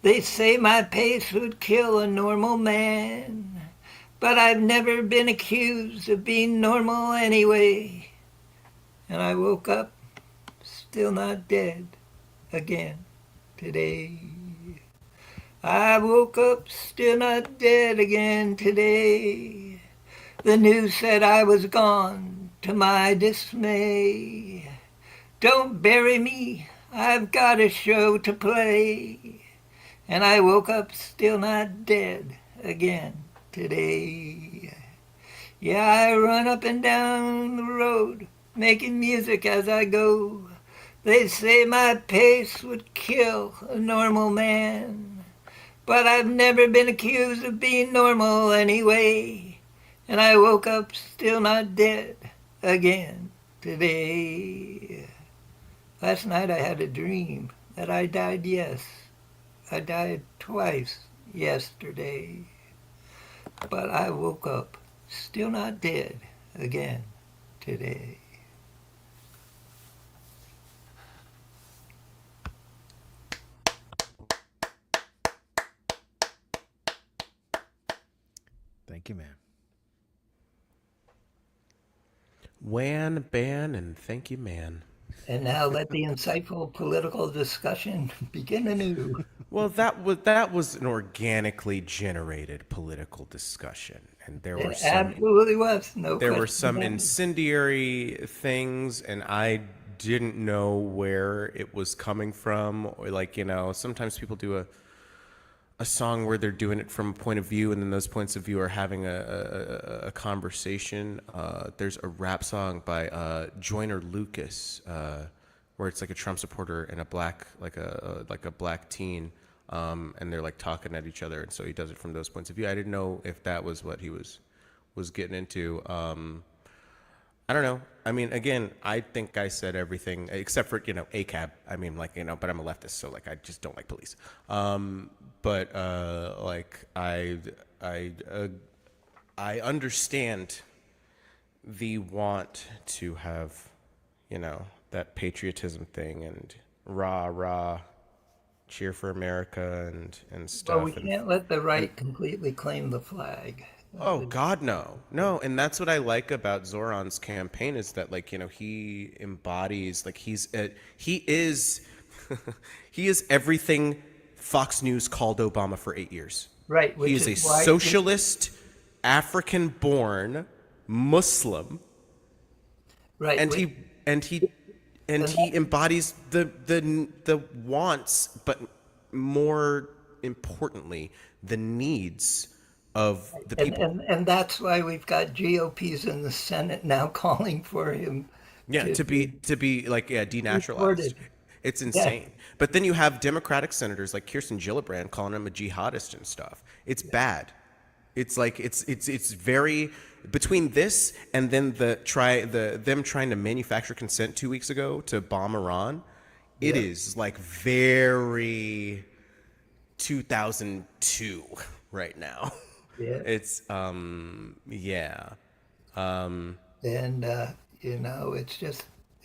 They say my pace would kill a normal man, but I've never been accused of being normal anyway. And I woke up still not dead again today. I woke up still not dead again today. The news said I was gone, to my dismay. Don't bury me, I've got a show to play. And I woke up still not dead again today. Yeah, I run up and down the road, making music as I go. They say my pace would kill a normal man, but I've never been accused of being normal anyway. And I woke up still not dead again today. Last night I had a dream that I died, yes. I died twice yesterday. But I woke up still not dead again today. Thank you, man. Wan, ban, and thank you, man. And now let the insightful political discussion begin anew. Well, that was an organically generated political discussion, and It absolutely was. No there were question some about it. incendiary things, and I didn't know where it was coming from. Or like, sometimes people do a song where they're doing it from a point of view, and then those points of view are having a conversation. There's a rap song by Joyner Lucas, where it's like a Trump supporter and a black, like a black teen, and they're like talking at each other, and so he does it from those points of view. I didn't know if that was what he was getting into. I don't know. I mean, again, I think I said everything except for, ACAB. I mean, like, but I'm a leftist, so like, I just don't like police. But like, I understand the want to have, that patriotism thing and rah, cheer for America and stuff. Well, we can't let the right completely claim the flag. Oh God, no. And that's what I like about Zoran's campaign is that, like, he embodies, like, he is he is everything Fox News called Obama for 8 years. Right. He is a socialist, African-born Muslim. Right. And he embodies the wants, but more importantly, the needs of the people. And that's why we've got GOPs in the Senate now calling for him. To be like, denaturalized. Deported. It's insane. But then you have Democratic senators like Kirsten Gillibrand calling him a jihadist and stuff. It's bad. It's like it's very, between this and then them trying to manufacture consent 2 weeks ago to bomb Iran. It is like very 2002 right now. Yeah. It's And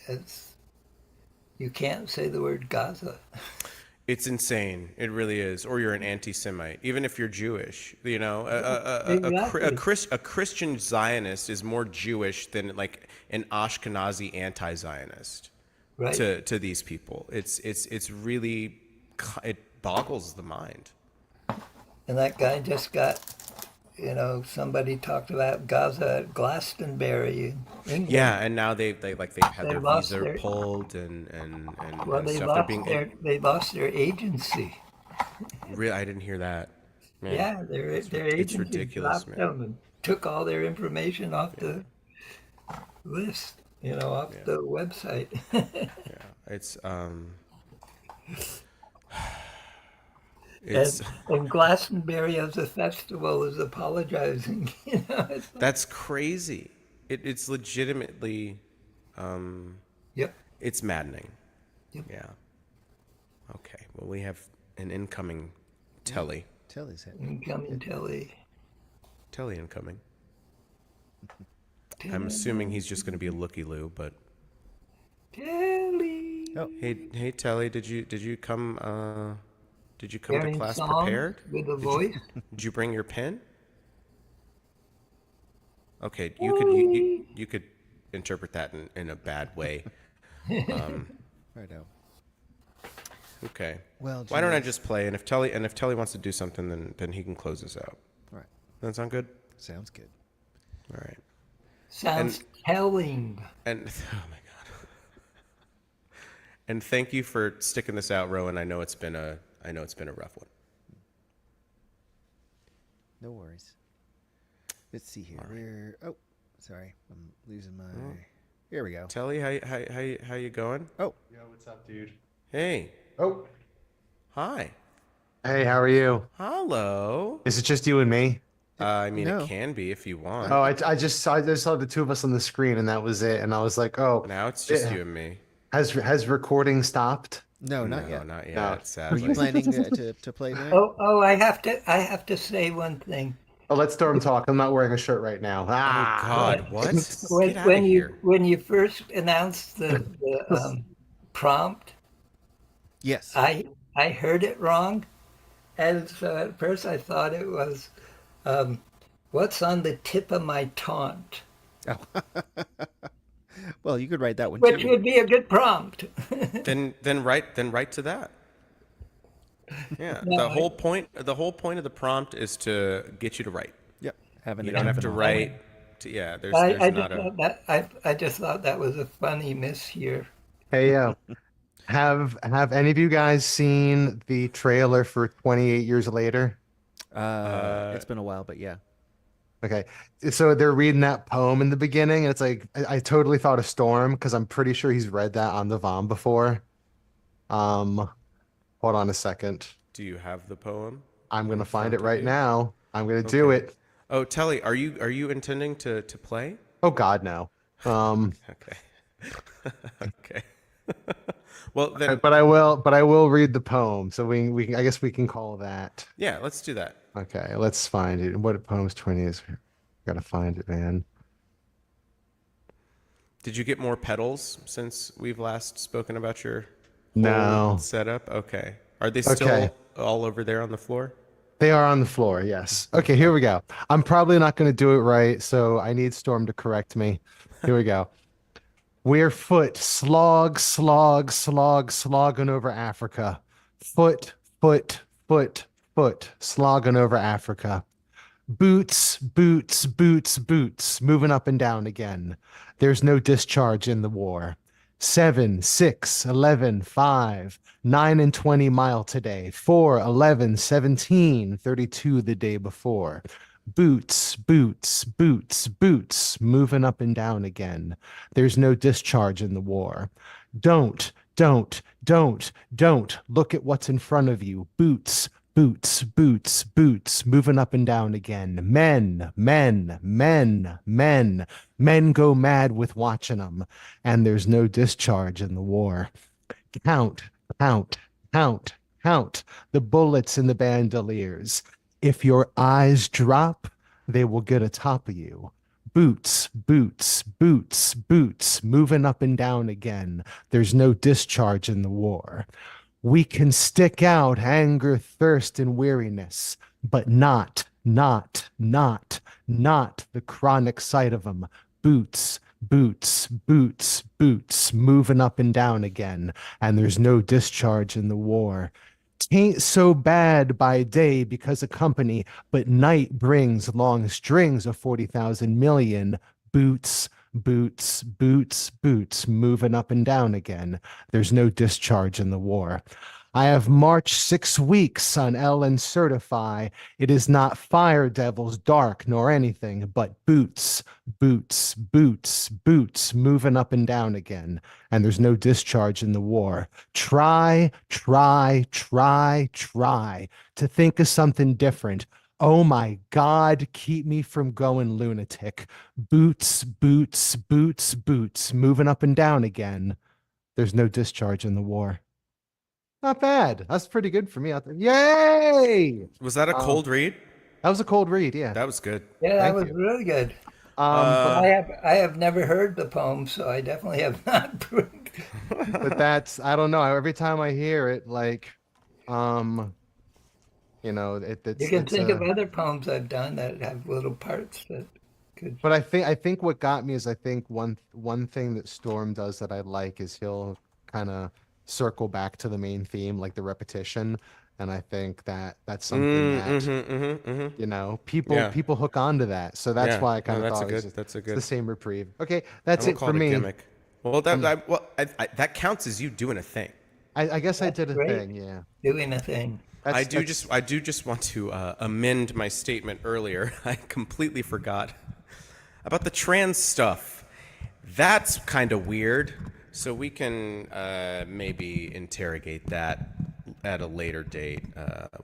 it's you can't say the word Gaza. It's insane. It really is. Or you're an anti-Semite, even if you're Jewish. Exactly. A Christian Zionist is more Jewish than like an Ashkenazi anti-Zionist. Right. To these people. It's really, it boggles the mind. And that guy just got, somebody talked about Gaza at Glastonbury in England. Yeah, and now they've had their lost visa their- pulled and Well, they stuff. lost their agency. Really, I didn't hear that. Man. Yeah, their agency ridiculous, dropped man. them and took all their information off the list, off the website. It's and Glastonbury as a festival is apologizing. That's crazy. It's legitimately, Yep. it's maddening. Yep. Yeah. Okay. Well, we have an incoming telly. Telly's hit. Incoming telly. Telly incoming. I'm assuming he's just going to be a looky-loo, but Telly. Oh, hey Telly, did you come to Hearing class songs prepared? with a voice. Did you bring your pen? Okay, you could interpret that in a bad way. right out. Okay. Well, why don't I geez. just play, and if Telly wants to do something, then he can close this out. All right. That sound good? Sounds good. All right. Sounds telling. And oh my god. And thank you for sticking this out, Rowan. I know it's been a rough one. No worries. Let's see here. Oh, sorry. I'm losing my. Here we go. Telly, how you going? Oh, Yo, what's up, dude? Hey. Oh, Hi. hey, how are you? Hello. Is it just you and me? I mean, No. it can be if you want. Oh, I just saw the two of us on the screen, and that was it. And I was like, oh, Now it's just it- you and me. has recording stopped? No, No, not yet. not yet. No. Were you Sadly. planning to play tonight? I have to say one thing. Oh, let Storm talk. I'm not wearing a shirt right now. Oh Ah, God, what? When, Get out when of you here. when you first announced the prompt, Yes. I heard it wrong, and so at first I thought it was, "What's on the tip of my taunt?" Well, you could write that one Which too. would be a good prompt. Then write to that. Yeah. No, the whole point of the prompt is to get you to write. Yep. Having You it don't have happen to all. write. There's I not just thought that I just thought that was a funny miss here. hey, have any of you guys seen the trailer for 28 Years Later? It's been a while, but yeah. Okay, so they're reading that poem in the beginning, and it's like I totally thought of Storm because I'm pretty sure he's read that on the VOM before. Hold on a second. Do you have the poem? I'm gonna in find front it of right you? now. I'm gonna do Okay. it. Oh, Telly, are you intending to play? Oh God, no. Okay. Okay. Well then, But I will read the poem. So I guess we can call that. yeah, let's do that. Okay, let's find it. What poem's 20 is? Gotta find it, man. Did you get more pedals since we've last spoken about your No. whole setup? Okay. Are they still Okay. all over there on the floor? They are on the floor, yes. Okay, here we go. I'm probably not going to do it right, so I need Storm to correct me. Here we go. We're foot, slog, slog, slog, slogging over Africa. Foot, foot, foot, foot, slogging over Africa. Boots, boots, boots, boots, moving up and down again. There's no discharge in the war. 7, 6, 11, 5, 9 and 20 mile today. 4, 11, 17, 32 the day before. Boots, boots, boots, boots, moving up and down again. There's no discharge in the war. Don't look at what's in front of you. Boots, boots, boots, boots, moving up and down again. Men, men, men, men. Men go mad with watching them, and there's no discharge in the war. Count, count, count, count the bullets in the bandoliers. If your eyes drop, they will get atop of you. Boots, boots, boots, boots, moving up and down again. There's no discharge in the war. We can stick out anger, thirst, and weariness, but not the chronic sight of them. Boots, boots, boots, boots, moving up and down again, and there's no discharge in the war. Tain't so bad by day because of company, but night brings long strings of 40,000 million. Boots, boots, boots, boots, moving up and down again. There's no discharge in the war. I have marched 6 weeks on Ellen Certify. It is not fire devils, dark, nor anything, but boots, boots, boots, boots, moving up and down again. And there's no discharge in the war. Try to think of something different. Oh my God, keep me from going lunatic. Boots, boots, boots, boots, moving up and down again. There's no discharge in the war. Not bad. That's pretty good for me out there. Yay! Was that a cold read? That was a cold read, yeah. That was good. Yeah, that Thank was you. really good. But I have never heard the poem, so I definitely have not. that's I don't know. Every time I hear it, like, it's You can it's think of other poems I've done that have little parts that could. But I think what got me is I think one thing that Storm does that I like is he'll kind of circle back to the main theme, like the repetition, and I think that's something that people hook onto that. So that's Yeah, why I kind no, of that's thought a it's good- that's a it's good- the same reprieve. Okay, that's I won't it call for it a me. gimmick. Well, that counts as you doing a thing. I guess I did a great. thing, yeah. Doing a thing. I do just want to amend my statement earlier. I completely forgot about the trans stuff. That's kind of weird. So we can maybe interrogate that at a later date.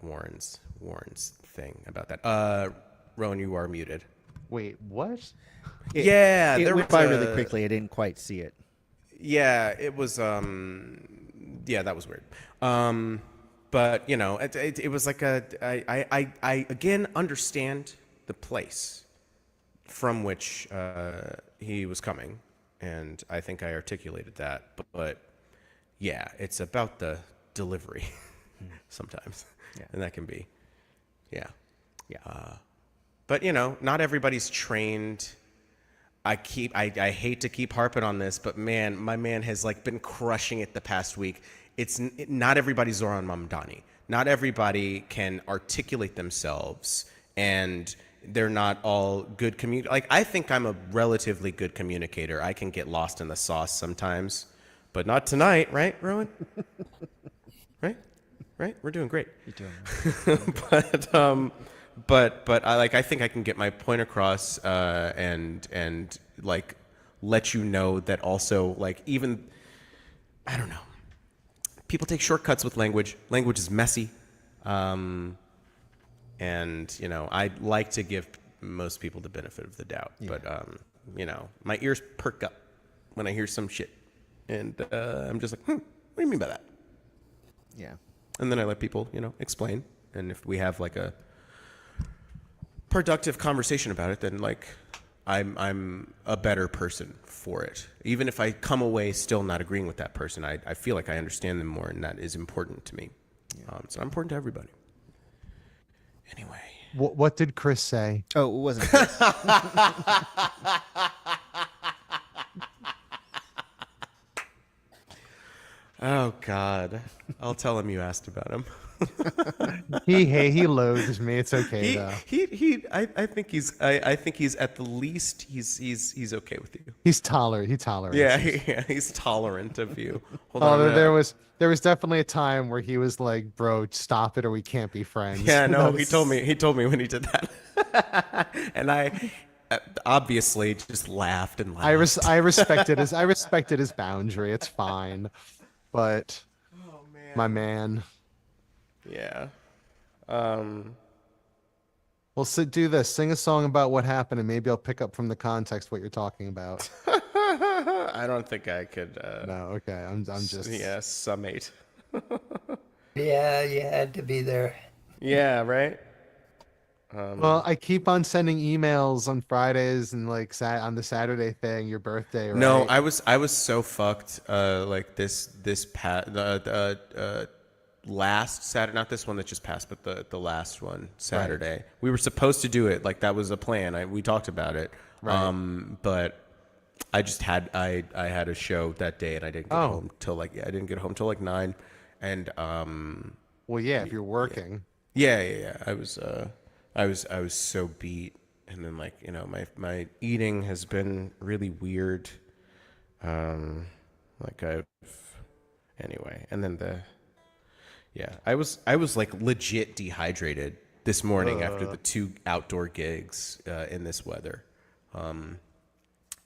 Warren's thing about that. Rowan, you are muted. Wait, what? Yeah, It there went was by a- really quickly. I didn't quite see it. Yeah, it was. Yeah, that was weird. But you know, it was like I again understand the place from which he was coming, and I think I articulated that. But yeah, it's about the delivery sometimes, and that can be, yeah. But you know, not everybody's trained. I hate to keep harping on this, but man, my man has like been crushing it the past week. Not everybody's Zoran Mamdani. Not everybody can articulate themselves, and they're not all good Like I think I'm a relatively good communicator. I can get lost in the sauce sometimes, but not tonight, right, Rowan? Right? We're doing great. You're doing right. But I think I can get my point across and like let you know that also like even I don't know. People take shortcuts with language. Language is messy. And you know, I like to give most people the benefit of the doubt. But you know, my ears perk up when I hear some shit. And I'm just like, what do you mean by that? Yeah. And then I let people, you know, explain. And if we have like a productive conversation about it, then like I'm a better person for it. Even if I come away still not agreeing with that person, I feel like I understand them more, and that is important to me. So I'm important to everybody. Anyway. What did Chris say? Oh, it wasn't Chris. Oh God, I'll tell him you asked about him. He loathes me. It's okay though. I think he's at the least he's okay with you. He's tolerant. He tolerates. Yeah, he's tolerant of you. Hold Oh, on, there was definitely a time where he was like, "Bro, stop it, or we can't be friends." Yeah, no, he told me when he did that, and I obviously just laughed and laughed. I respected his boundary. It's fine, but my man. Yeah. Well, do this. Sing a song about what happened, and maybe I'll pick up from the context what you're talking about. I don't think I could. No, okay. I'm just. Yeah, summate. Yeah, you had to be there. Yeah, right. Well, I keep on sending emails on Fridays and like on the Saturday thing, your birthday, right? No, I was so fucked. Like this last Saturday, not this one that just passed, but the last one Saturday. Right. We were supposed to do it. Like that was a plan. We talked about it. Right. But I just had I had a show that day, and I didn't get home till I didn't get home till like 9. And well, yeah, if you're working. Yeah. I was so beat, and then like you know my eating has been really weird. Anyway, and then I was like legit dehydrated this morning after the 2 outdoor gigs in this weather.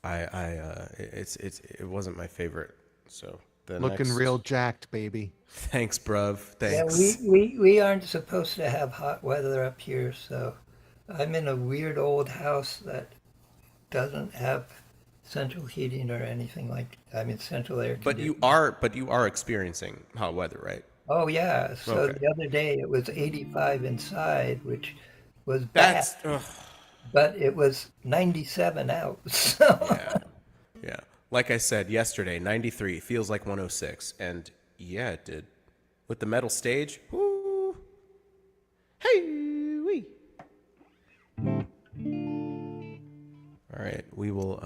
It wasn't my favorite. So looking real jacked, baby. Thanks, bruv. Thanks. Yeah, we aren't supposed to have hot weather up here, so I'm in a weird old house that doesn't have central heating or anything central air conditioning. But you are experiencing hot weather, right? Oh yeah. So the other day it was 85 inside, which was bad. But it was 97 out. So. Yeah. Like I said yesterday, 93 feels like 106, and yeah, it did. With the metal stage, woo, hey wee. All right, we will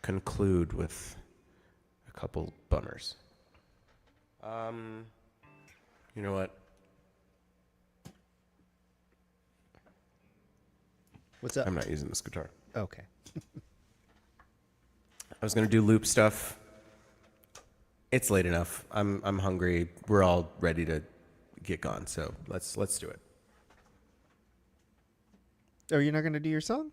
conclude with a couple bummers. You know what? What's up? I'm not using this guitar. Okay. I was gonna do loop stuff. It's late enough. I'm hungry. We're all ready to get gone. So let's do it. Oh, you're not gonna do your song?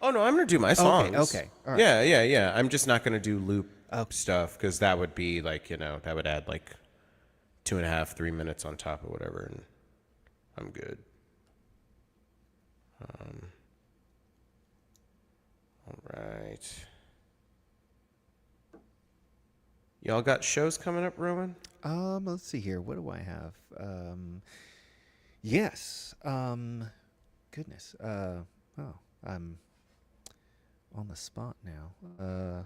Oh no, I'm gonna do my songs. Okay. All right. Yeah. I'm just not gonna do loop stuff because that would be like that would add like 2.5-3 minutes on top of whatever, and good. All right. Y'all got shows coming up, Rowan? Let's see here. What do I have? Yes. Goodness. Oh, I'm on the spot now.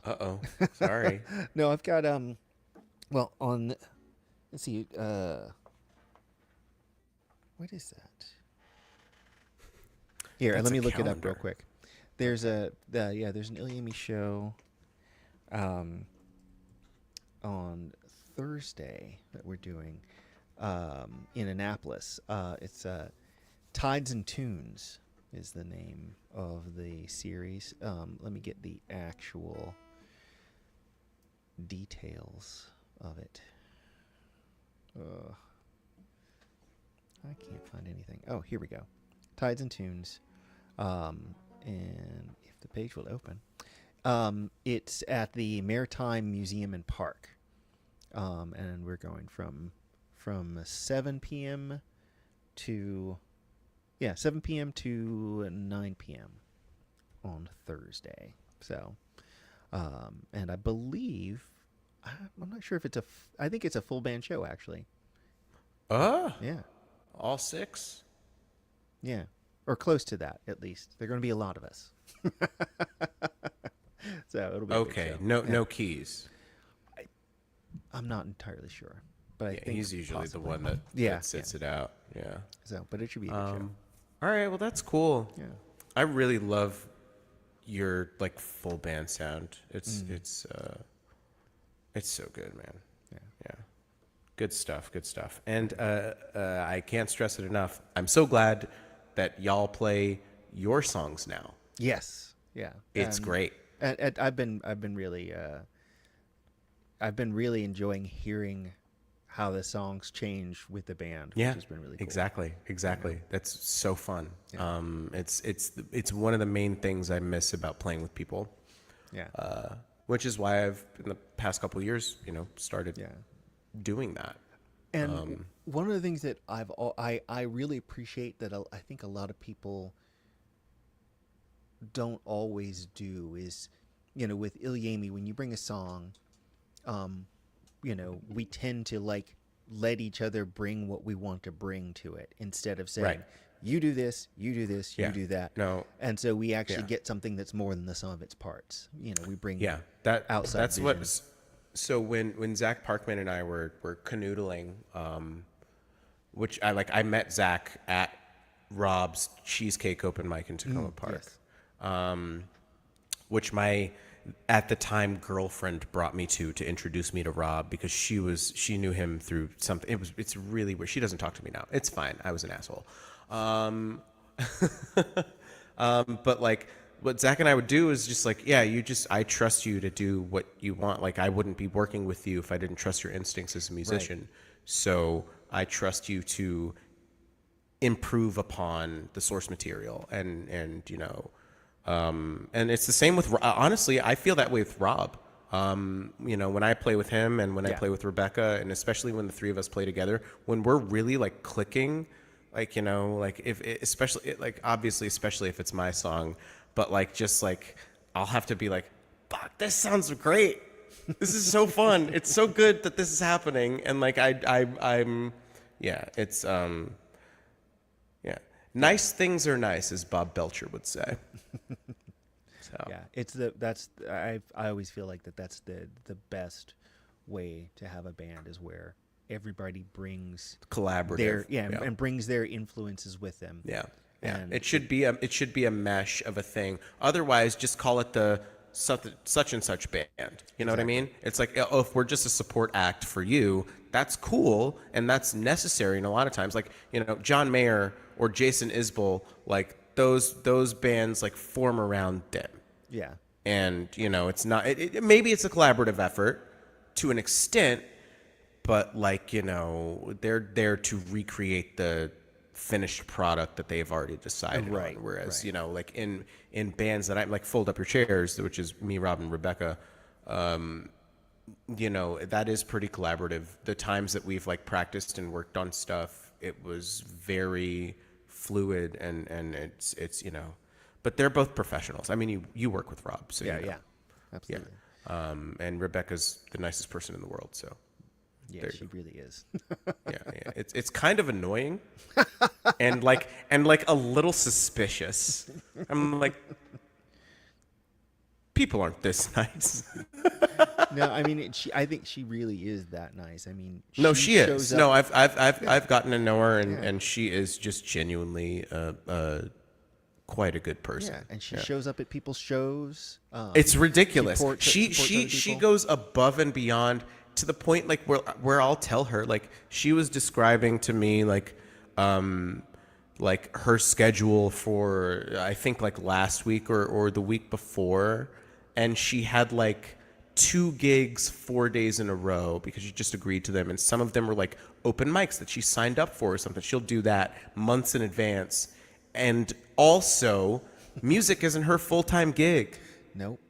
Uh-oh. Sorry. No, I've got well, let's see, what is that? Here, That's let a me look it up real calendar. quick. There's there's an Ilyami show on Thursday that we're doing in Annapolis. It's Tides and Tunes is the name of the series. Let me get the actual details of it. I can't find anything. Oh, here we go. Tides and Tunes. And if the page will open, it's at the Maritime Museum and Park. And we're going from 7 p.m. to 7 p.m. to 9 p.m. on Thursday. So, and I believe I'm not sure if it's I think it's a full band show actually. Yeah. All 6? Yeah. Or close to that, at least. There are going to be a lot of us. So it'll be a big Okay. show. No keys. I'm not entirely sure, but I Yeah, think he's usually possibly. the one that, Yeah, that sits it out. Yeah. So, but it should be a good show. All right. Well, that's cool. Yeah. I really love your like full band sound. It's so good, man. Yeah. Good stuff. Good stuff. And I can't stress it enough. I'm so glad that y'all play your songs now. Yes. Yeah. It's great. And I've been really enjoying hearing how the songs change with the band, which has been really cool. Exactly. Yeah. That's so fun. Yeah. It's one of the main things I miss about playing with people. Yeah. Which is why I've in the past couple of years, started Yeah. doing that. And one of the things that I really appreciate that I think a lot of people don't always do is, with Ilyami, when you bring a song, we tend to let each other bring what we want to bring to it instead of saying, Right. you do this, you do this, Yeah. you do that. No. And so we actually Yeah. get something that's more than the sum of its parts. We bring outside that's vision. what. So when Zach Parkman and I were canoodling, which I met Zach at Rob's Cheesecake Open Mic in Tacoma Park, yes. which my at the time girlfriend brought me to introduce me to Rob because she knew him through something. It's really weird. She doesn't talk to me now. It's fine. I was an asshole. But what Zach and I would do is just I trust you to do what you want. Like I wouldn't be working with you if I didn't trust your instincts as a musician. Right. So I trust you to improve upon the source material and it's the same with honestly I feel that way with Rob. When I play with him and when I play with Rebecca, and especially when the three of us play together, when we're really clicking, if obviously especially if it's my song, but I'll have to be fuck, this sounds great. This is so fun. It's so good that this is happening. And nice things are nice, as Bob Belcher would say. So I always feel like that's the best way to have a band is where everybody brings collaborative and brings their influences with them. Yeah. And it should be a mesh of a thing. Otherwise, just call it the such and such band. You know what I mean? It's if we're just a support act for you, that's cool and that's necessary. And a lot of times, John Mayer or Jason Isbell, those bands form around them. Yeah. And it's not. Maybe it's a collaborative effort to an extent, but they're there to recreate the finished product that they've already decided on. Whereas in bands that I'm Fold Up Your Chairs, which is me, Rob, and Rebecca, that is pretty collaborative. The times that we've practiced and worked on stuff, it was very fluid, and it's but they're both professionals. I mean, you work with Rob, so Yeah, you know. yeah, absolutely. And Rebecca's the nicest person in the world, so Yeah, there she you really is. yeah. It's kind of annoying, and like a little suspicious. I'm like, people aren't this nice. No, I mean, I think she really is that nice. I mean, No, she is. shows up- No, I've gotten to know her, and she is just genuinely quite a good person. yeah, and she shows up at people's shows. It's ridiculous. supports She other people. goes above and beyond to the point like where I'll tell her, like, she was describing to me like her schedule for, I think, like last week or the week before, and she had like 2 gigs 4 days in a row because she just agreed to them, and some of them were like open mics that she signed up for or something. She'll do that months in advance. And also, music isn't her full-time gig. Nope.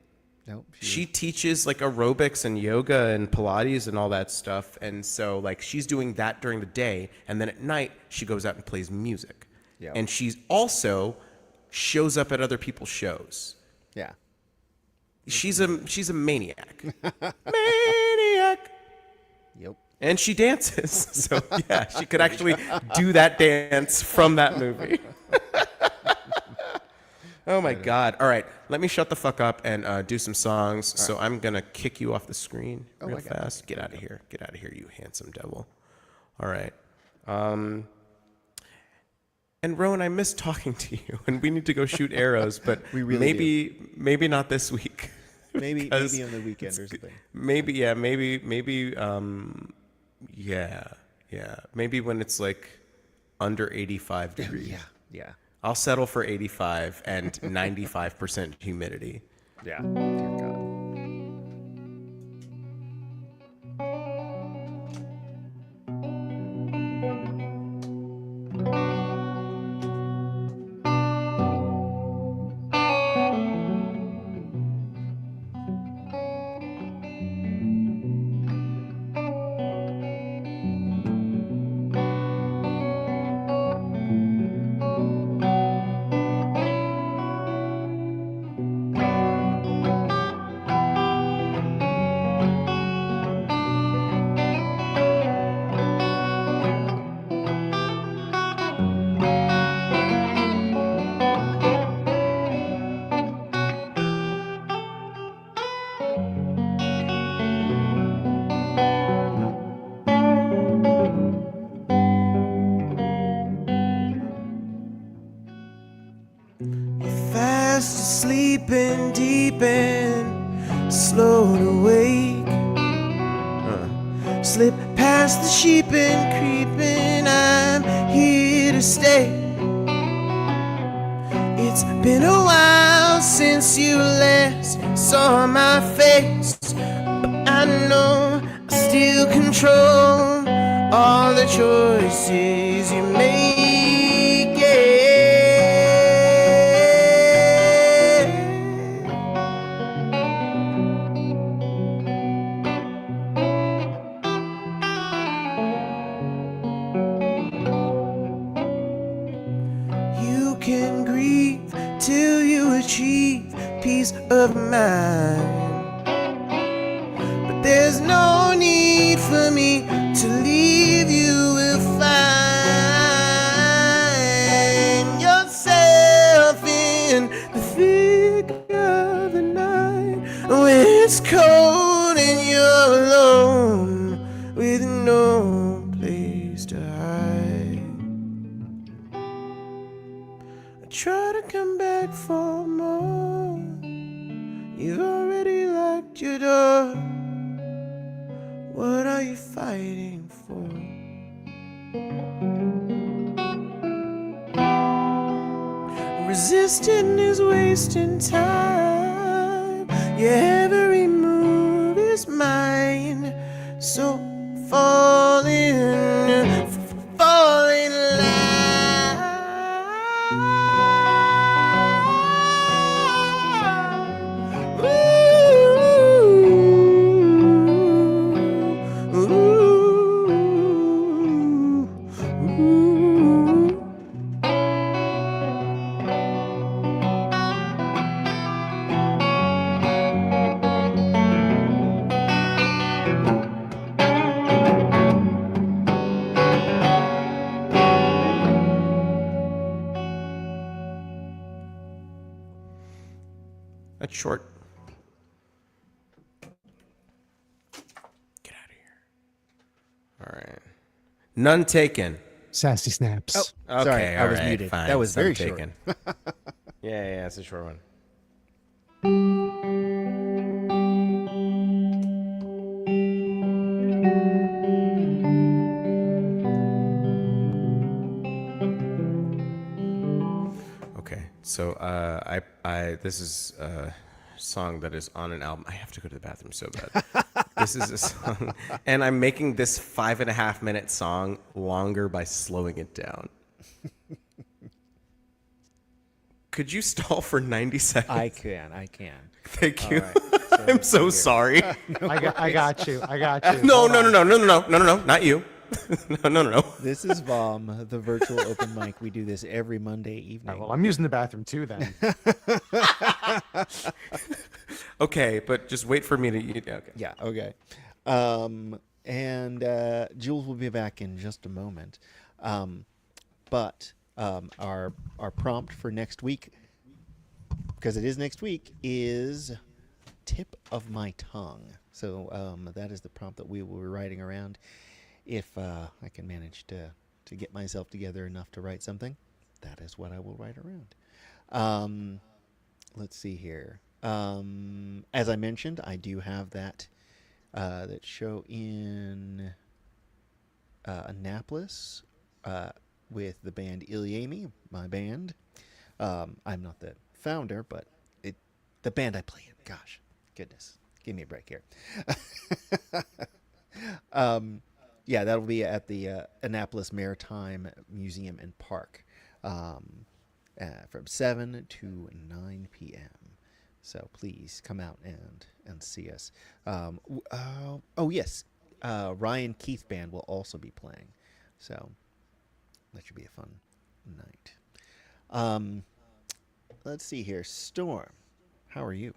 She teaches like aerobics and yoga and Pilates and all that stuff. And so like she's doing that during the day, and then at night she goes out and plays music. Yeah. And she's also shows up at other people's shows. Yeah. She's a maniac. Maniac. Yep. And she dances. So yeah, she could actually do that dance from that movie. Oh my God. All right. Let me shut the fuck up and do some songs. So I'm going to kick you off the screen real fast. Get out of here. Get out of here, you handsome devil. All right. And Rowan, I miss talking to you, and we need to go shoot arrows, but We really maybe not this week. Maybe Because on the weekend or something. Maybe, yeah, maybe, yeah. Maybe when it's like under 85 degrees. Yeah. I'll settle for 85 and 95% humidity. Yeah. Dear God. Fast asleep and deep and slow to wake. Slip past the sheep and creeping, I'm here to stay. It's been a while since you last saw my face, but I know I still control all the choices you make. Yeah. You can grieve till you achieve peace of mind, but there's no need for me to leave. You will find yourself in the thick of the night when it's cold and you're alone with no place to hide. I try to come back for more. You've already locked your door. What are you fighting for? Resisting is wasting time. Your every move is mine. So fall in line. Ooh, ooh, ooh. That's short. Get out of here. All right. None taken. Sassy snaps. Oh, sorry, I all was right, muted. Fine. That was Some very taken. short. Yeah, it's a short one. Okay, so I this is a song that is on an album. I have to go to the bathroom so bad. This is a song, and I'm making this 5.5 minute song longer by slowing it down. Could you stall for 90 seconds? I can. Thank you. right, so I'm so sorry. I got you. No, Hold no, on. no, no, no, no, no, no, no, not you. No. This is VOM, the virtual open mic. We do this every Monday All evening. right, well, I'm using the bathroom too then. Okay, but just wait for me to. Okay. Yeah, okay. And Jules will be back in just a moment. But our prompt for next week, because it is next week, is tip of my tongue. So that is the prompt that we will be writing around. If I can manage to get myself together enough to write something, that is what I will write around. Let's see here. As I mentioned, I do have that show in Annapolis with the band Ilyami, my band. I'm not the founder, but the band I play in. Gosh, goodness, give me a break here. Yeah, that'll be at the Annapolis Maritime Museum and Park from 7 to 9 p.m. So please come out and see us. Oh, yes. Ryan Keith Band will also be playing. So that should be a fun night. Let's see here. Storm, how are you?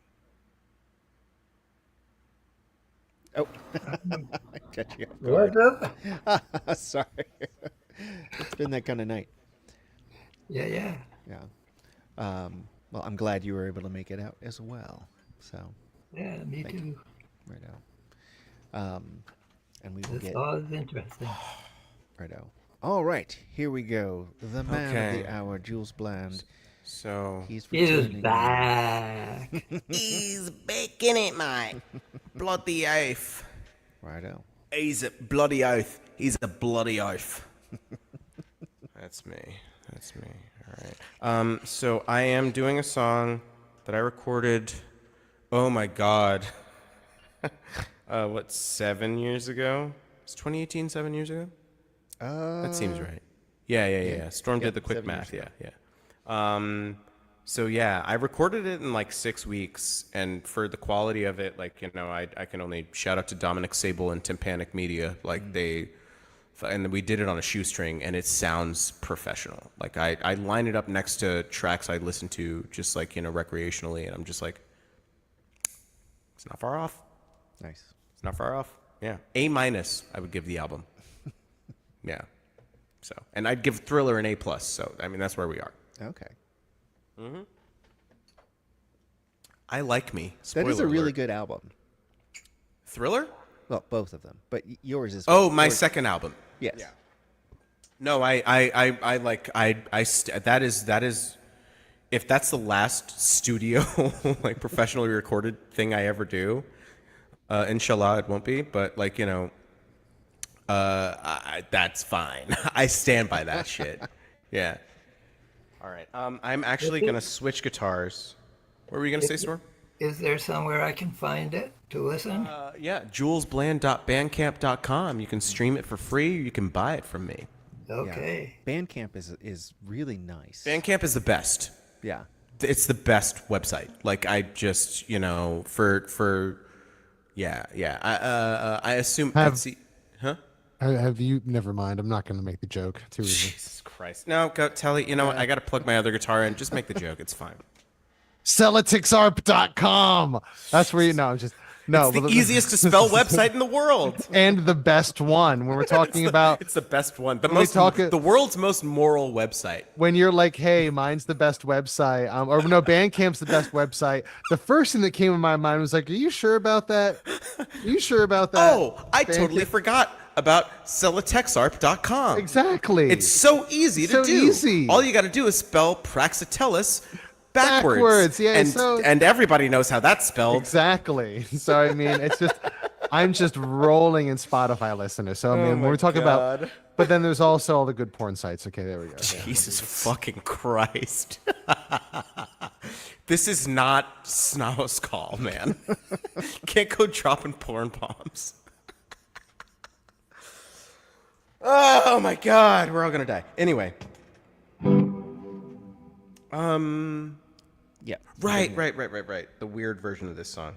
Oh, I got you off guard. What's up? Sorry. It's been that kind of night. Yeah. Yeah. Well, I'm glad you were able to make it out as well. So, Yeah, me Thank too. right out. And we will This get all is interesting. right out. All right, here we go. The man of Okay. the hour, Jules Bland. So He's Is returning. back. he's baking it, mate. Bloody oath. Right out. He's a bloody oath. He's a bloody oath. That's me. All right. So I am doing a song that I recorded. Oh my God. 7 years ago? It's 2018, 7 years ago? That seems right. Yeah. Storm did the quick 7 math. years Yeah. So yeah, I recorded it in like 6 weeks, and for the quality of it, like, you know, I can only shout out to Dominic Sable and Tympanic Media. Like and we did it on a shoestring, and it sounds professional. Like I line it up next to tracks I listen to just like, you know, recreationally, and I'm just like, it's not far off. Nice. It's not far off. Yeah. A-, I would give the album. Yeah. So, and I'd give Thriller an A+. So, I mean, that's where we are. Okay. I Like Me. That is a Spoiler really alert. good album. Thriller? Well, both of them, but yours is. Oh, my yours- second album. Yes. No, that is, if that's the last studio, like, professionally recorded thing I ever do, inshallah it won't be, but, like, you know, that's fine. I stand by that shit. Yeah. All right. I'm actually going to switch guitars. What were you going to say, Storm? Is there somewhere I can find it to listen? Yeah, julesbland.bandcamp.com. You can stream it for free, or you can buy it from me. Okay. Bandcamp is really nice. Bandcamp is the best. Yeah. It's the best website. Like, I just, you know, I assume Have- Etsy. Huh? Have you? Never mind. I'm not going to make the joke. Too easy. Jesus Christ. No, go tell it. You know what? I got to plug my other guitar in. Just make the joke. It's fine. Celticsarp.com. That's where you know. Just No, It's but the easiest to spell website in the world. and the best one when we're talking about It's the best one. The When we talk- the world's most moral website. when you're like, hey, mine's the best website, or no, Bandcamp's the best website. The first thing that came in my mind was like, are you sure about that? Are you sure about that? Oh, I totally forgot about celatexarp.com. Exactly. It's so easy to So do. easy. All you got to do is spell Praxiteles backwards. Backwards, yeah, And, so- and everybody knows how that's spelled. Exactly. So I mean, it's just I'm just rolling in Spotify listeners. So I mean, Oh when my we're talking God. about, but then there's also all the good porn sites. Okay, there we go. Yeah. Jesus fucking Christ. This is not Snow's call, man. Can't go dropping porn bombs. Oh my God, we're all gonna die. Anyway. Yeah. Right. The weird version of this song.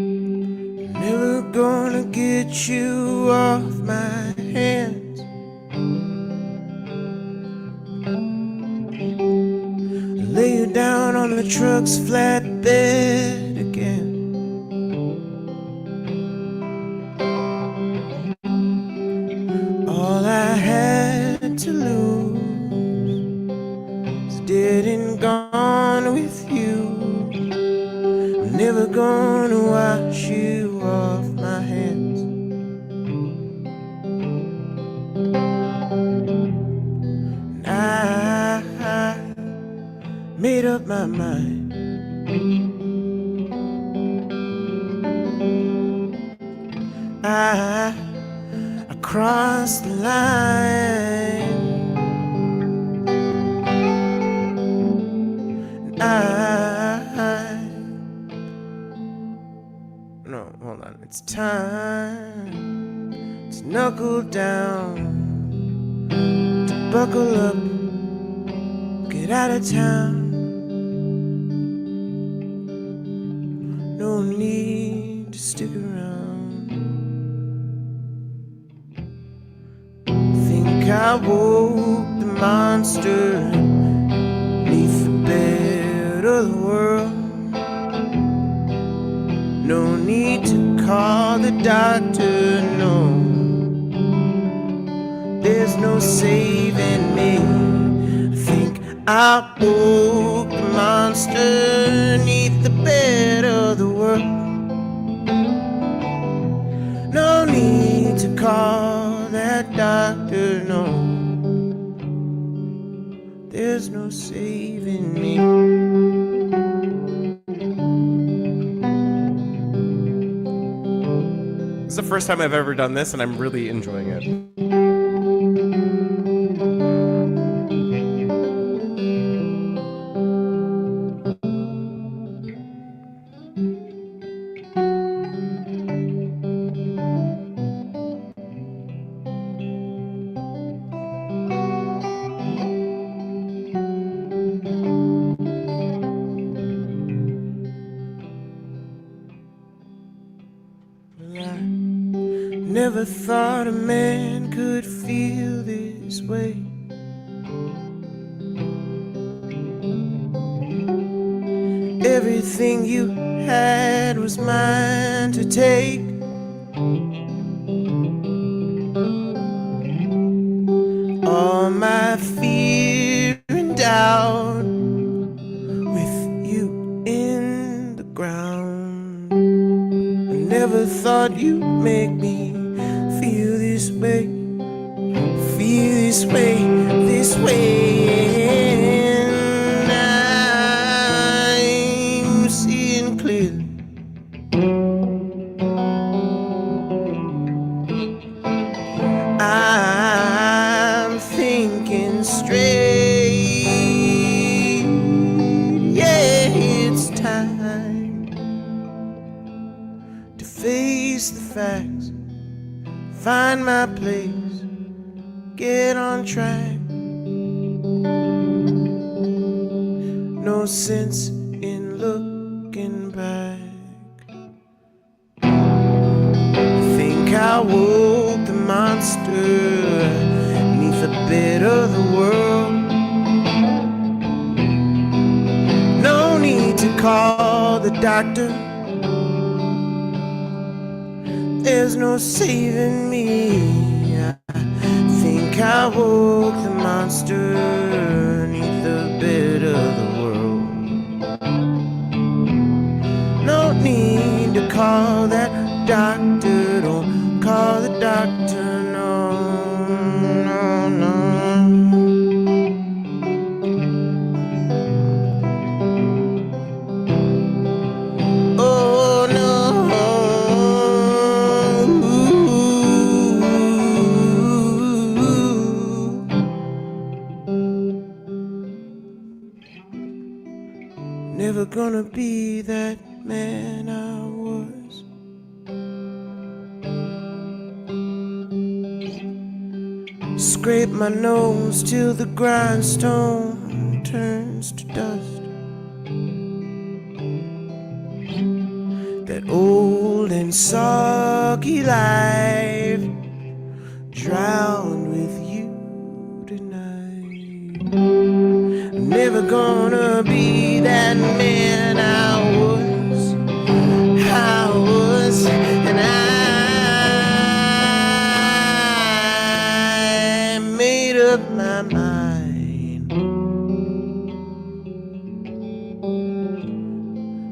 Never gonna get you off my hands. Lay you down on the truck's flatbed again. All I had to lose is dead and gone with you. I'm never gonna wash you off my hands. And I made up my mind. I crossed the line. No, hold on. It's time to knuckle down, to buckle up, get out of town. No need to stick around. Think I woke the monster beneath the bed of the world. No need to call the doctor, no. There's no saving me. I think I woke the monster beneath the bed of the world. No need to call that doctor, no. There's no saving me. This is the first time I've ever done this, and I'm really enjoying it. Never thought a man could feel this way. Everything you had was mine to take. All my fear and doubt with you in the ground. I never thought you'd make me feel this way, feel this way, this way. And I'm seeing clearly. I'm thinking straight. Yeah, it's time to face the facts, find my place, get on track. No sense in monster neath the bed of the world. No need to call the doctor. There's no saving me. I think I woke the monster neath the bed of the world. No need to call that doctor. Don't call the doctor. No, no, no. Oh no. Never gonna be that man I was. Scrape my nose till the grindstone turns to dust. That old and soggy life drowned with you tonight. I'm never gonna be that man I was, and I made up my mind.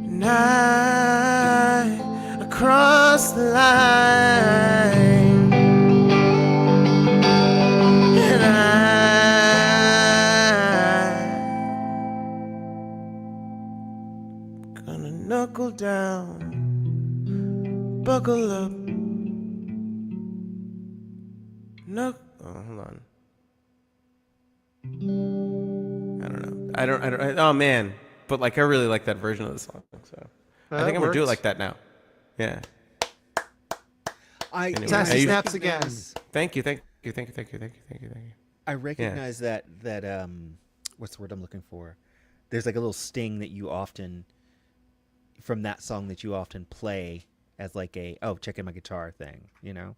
And I crossed the line, and I'm gonna knuckle down, buckle up, hold on. I don't know. Oh man, but like I really like that version of the song, so I think I'm gonna do it like that now. Yeah. Anyway, Sassy snaps again. Thank you. I recognize that what's the word I'm looking for? There's like a little sting that you often from that song that you often play as like a check in my guitar thing, you know?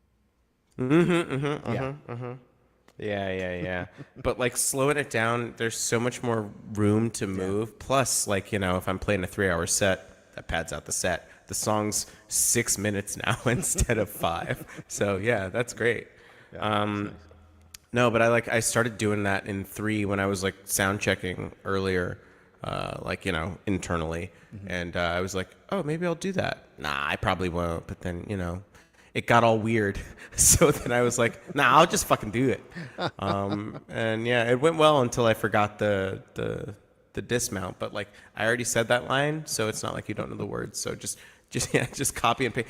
Yeah. But like slowing it down, there's so much more room to move. Yeah. Plus, like, you know, if I'm playing a 3-hour set, that pads out the set. The song's 6 minutes now instead of 5. So yeah, that's great. Yeah, nice. No, but I started doing that in 3 when I was like sound checking earlier, like, you know, internally. Mm-hmm. And I was like, oh, maybe I'll do that. Nah, I probably won't. But then, you know, it got all weird. So then I was like, nah, I'll just fucking do it. And yeah, it went well until I forgot the dismount. But like, I already said that line, so it's not like you don't know the words. So just copy and paste.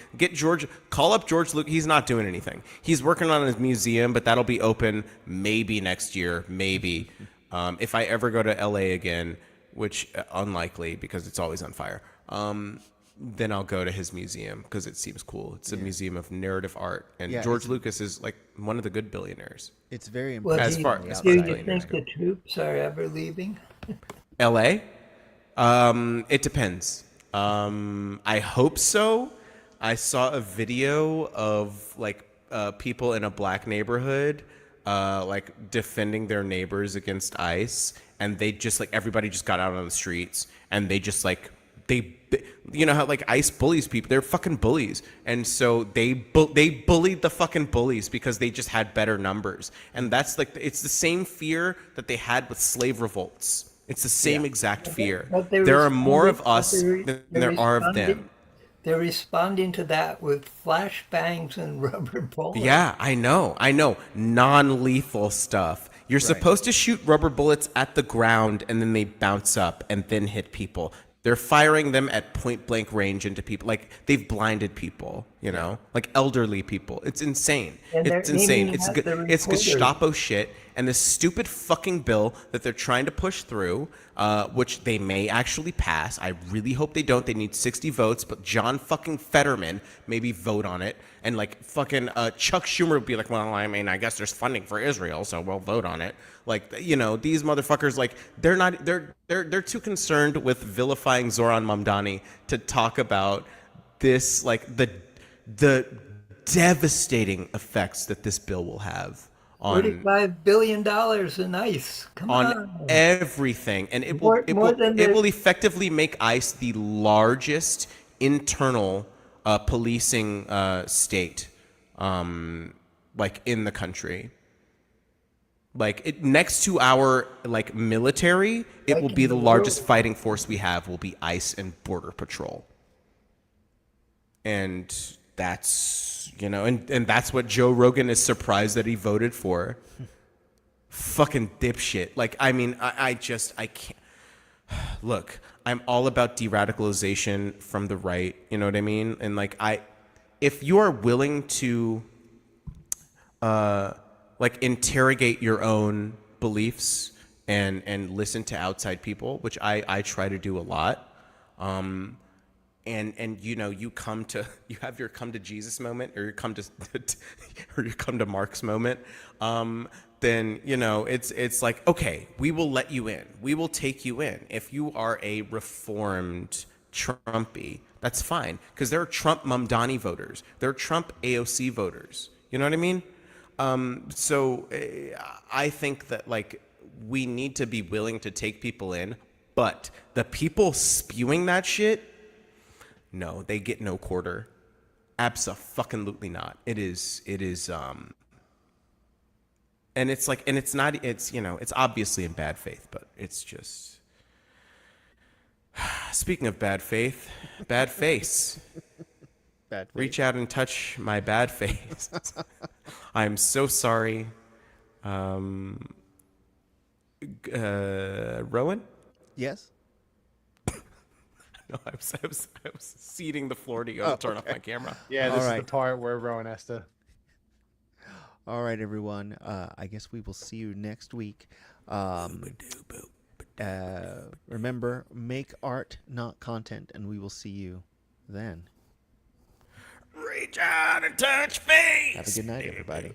Call up George Lucas. He's not doing anything. He's working on his museum, but that'll be open maybe next year, maybe. If I ever go to LA again, which unlikely because it's always on fire. Then I'll go to his museum because it seems cool. It's a museum of narrative art, and George Lucas is like one of the good billionaires. It's very important. Well, do you think the troops are ever leaving? LA? It depends. I hope so. I saw a video of like people in a black neighborhood like defending their neighbors against ICE, and they just like everybody just got out on the streets and they just like you know how like ICE bullies people. They're fucking bullies, and so they bullied the fucking bullies because they just had better numbers. And that's like it's the same fear that they had with slave revolts. It's the same exact fear. There are more of us than there are of them. They're responding to that with flashbangs and rubber bullets. Yeah, I know. Non-lethal stuff. You're supposed to shoot rubber bullets at the ground and then they bounce up and then hit people. They're firing them at point blank range into people. Like they've blinded people, you know, like elderly people. It's insane. It's insane. It's Gestapo shit. And this stupid fucking bill that they're trying to push through, which they may actually pass. I really hope they don't. They need 60 votes, but John fucking Fetterman maybe vote on it. And like fucking Chuck Schumer would be like, well, I mean, I guess there's funding for Israel, so we'll vote on it. Like, you know, these motherfuckers, like, they're too concerned with vilifying Zoran Mamdani to talk about this, like, the devastating effects that this bill will have on $45 billion in ICE. Come on. everything, and it More than will the- effectively make ICE the largest internal policing state, like in the country. Like next to our like military, it Like will in be the the largest world. fighting force we have. Will be ICE and Border Patrol, and that's and that's what Joe Rogan is surprised that he voted for. Fucking dipshit. Like, I mean, I can't. Look, I'm all about de-radicalization from the right. You know what I mean? And like, if you are willing to, like, interrogate your own beliefs and listen to outside people, which I try to do a lot. And you have your come to Jesus moment, or you come to Mark's moment, then it's like, okay, we will let you in, we will take you in if you are a reformed Trumpy. That's fine, because there are Trump Mamdani voters, there are Trump AOC voters. You know what I mean? So I think that like we need to be willing to take people in, but the people spewing that shit, no, they get no quarter. Abso-fucking-lutely not. It is and it's like, and it's not, it's it's obviously in bad faith, but it's just speaking of bad faith, bad face. Bad faith. Reach out and touch my bad face. I'm so sorry. Rowan? Yes. No, I was ceding the floor to you to turn off my camera. Yeah, this is Alright. the part where Rowan has to. All right, everyone. I guess we will see you next week. Remember, make art, not content, and we will see you then. Reach out and touch face. Have a good night, everybody.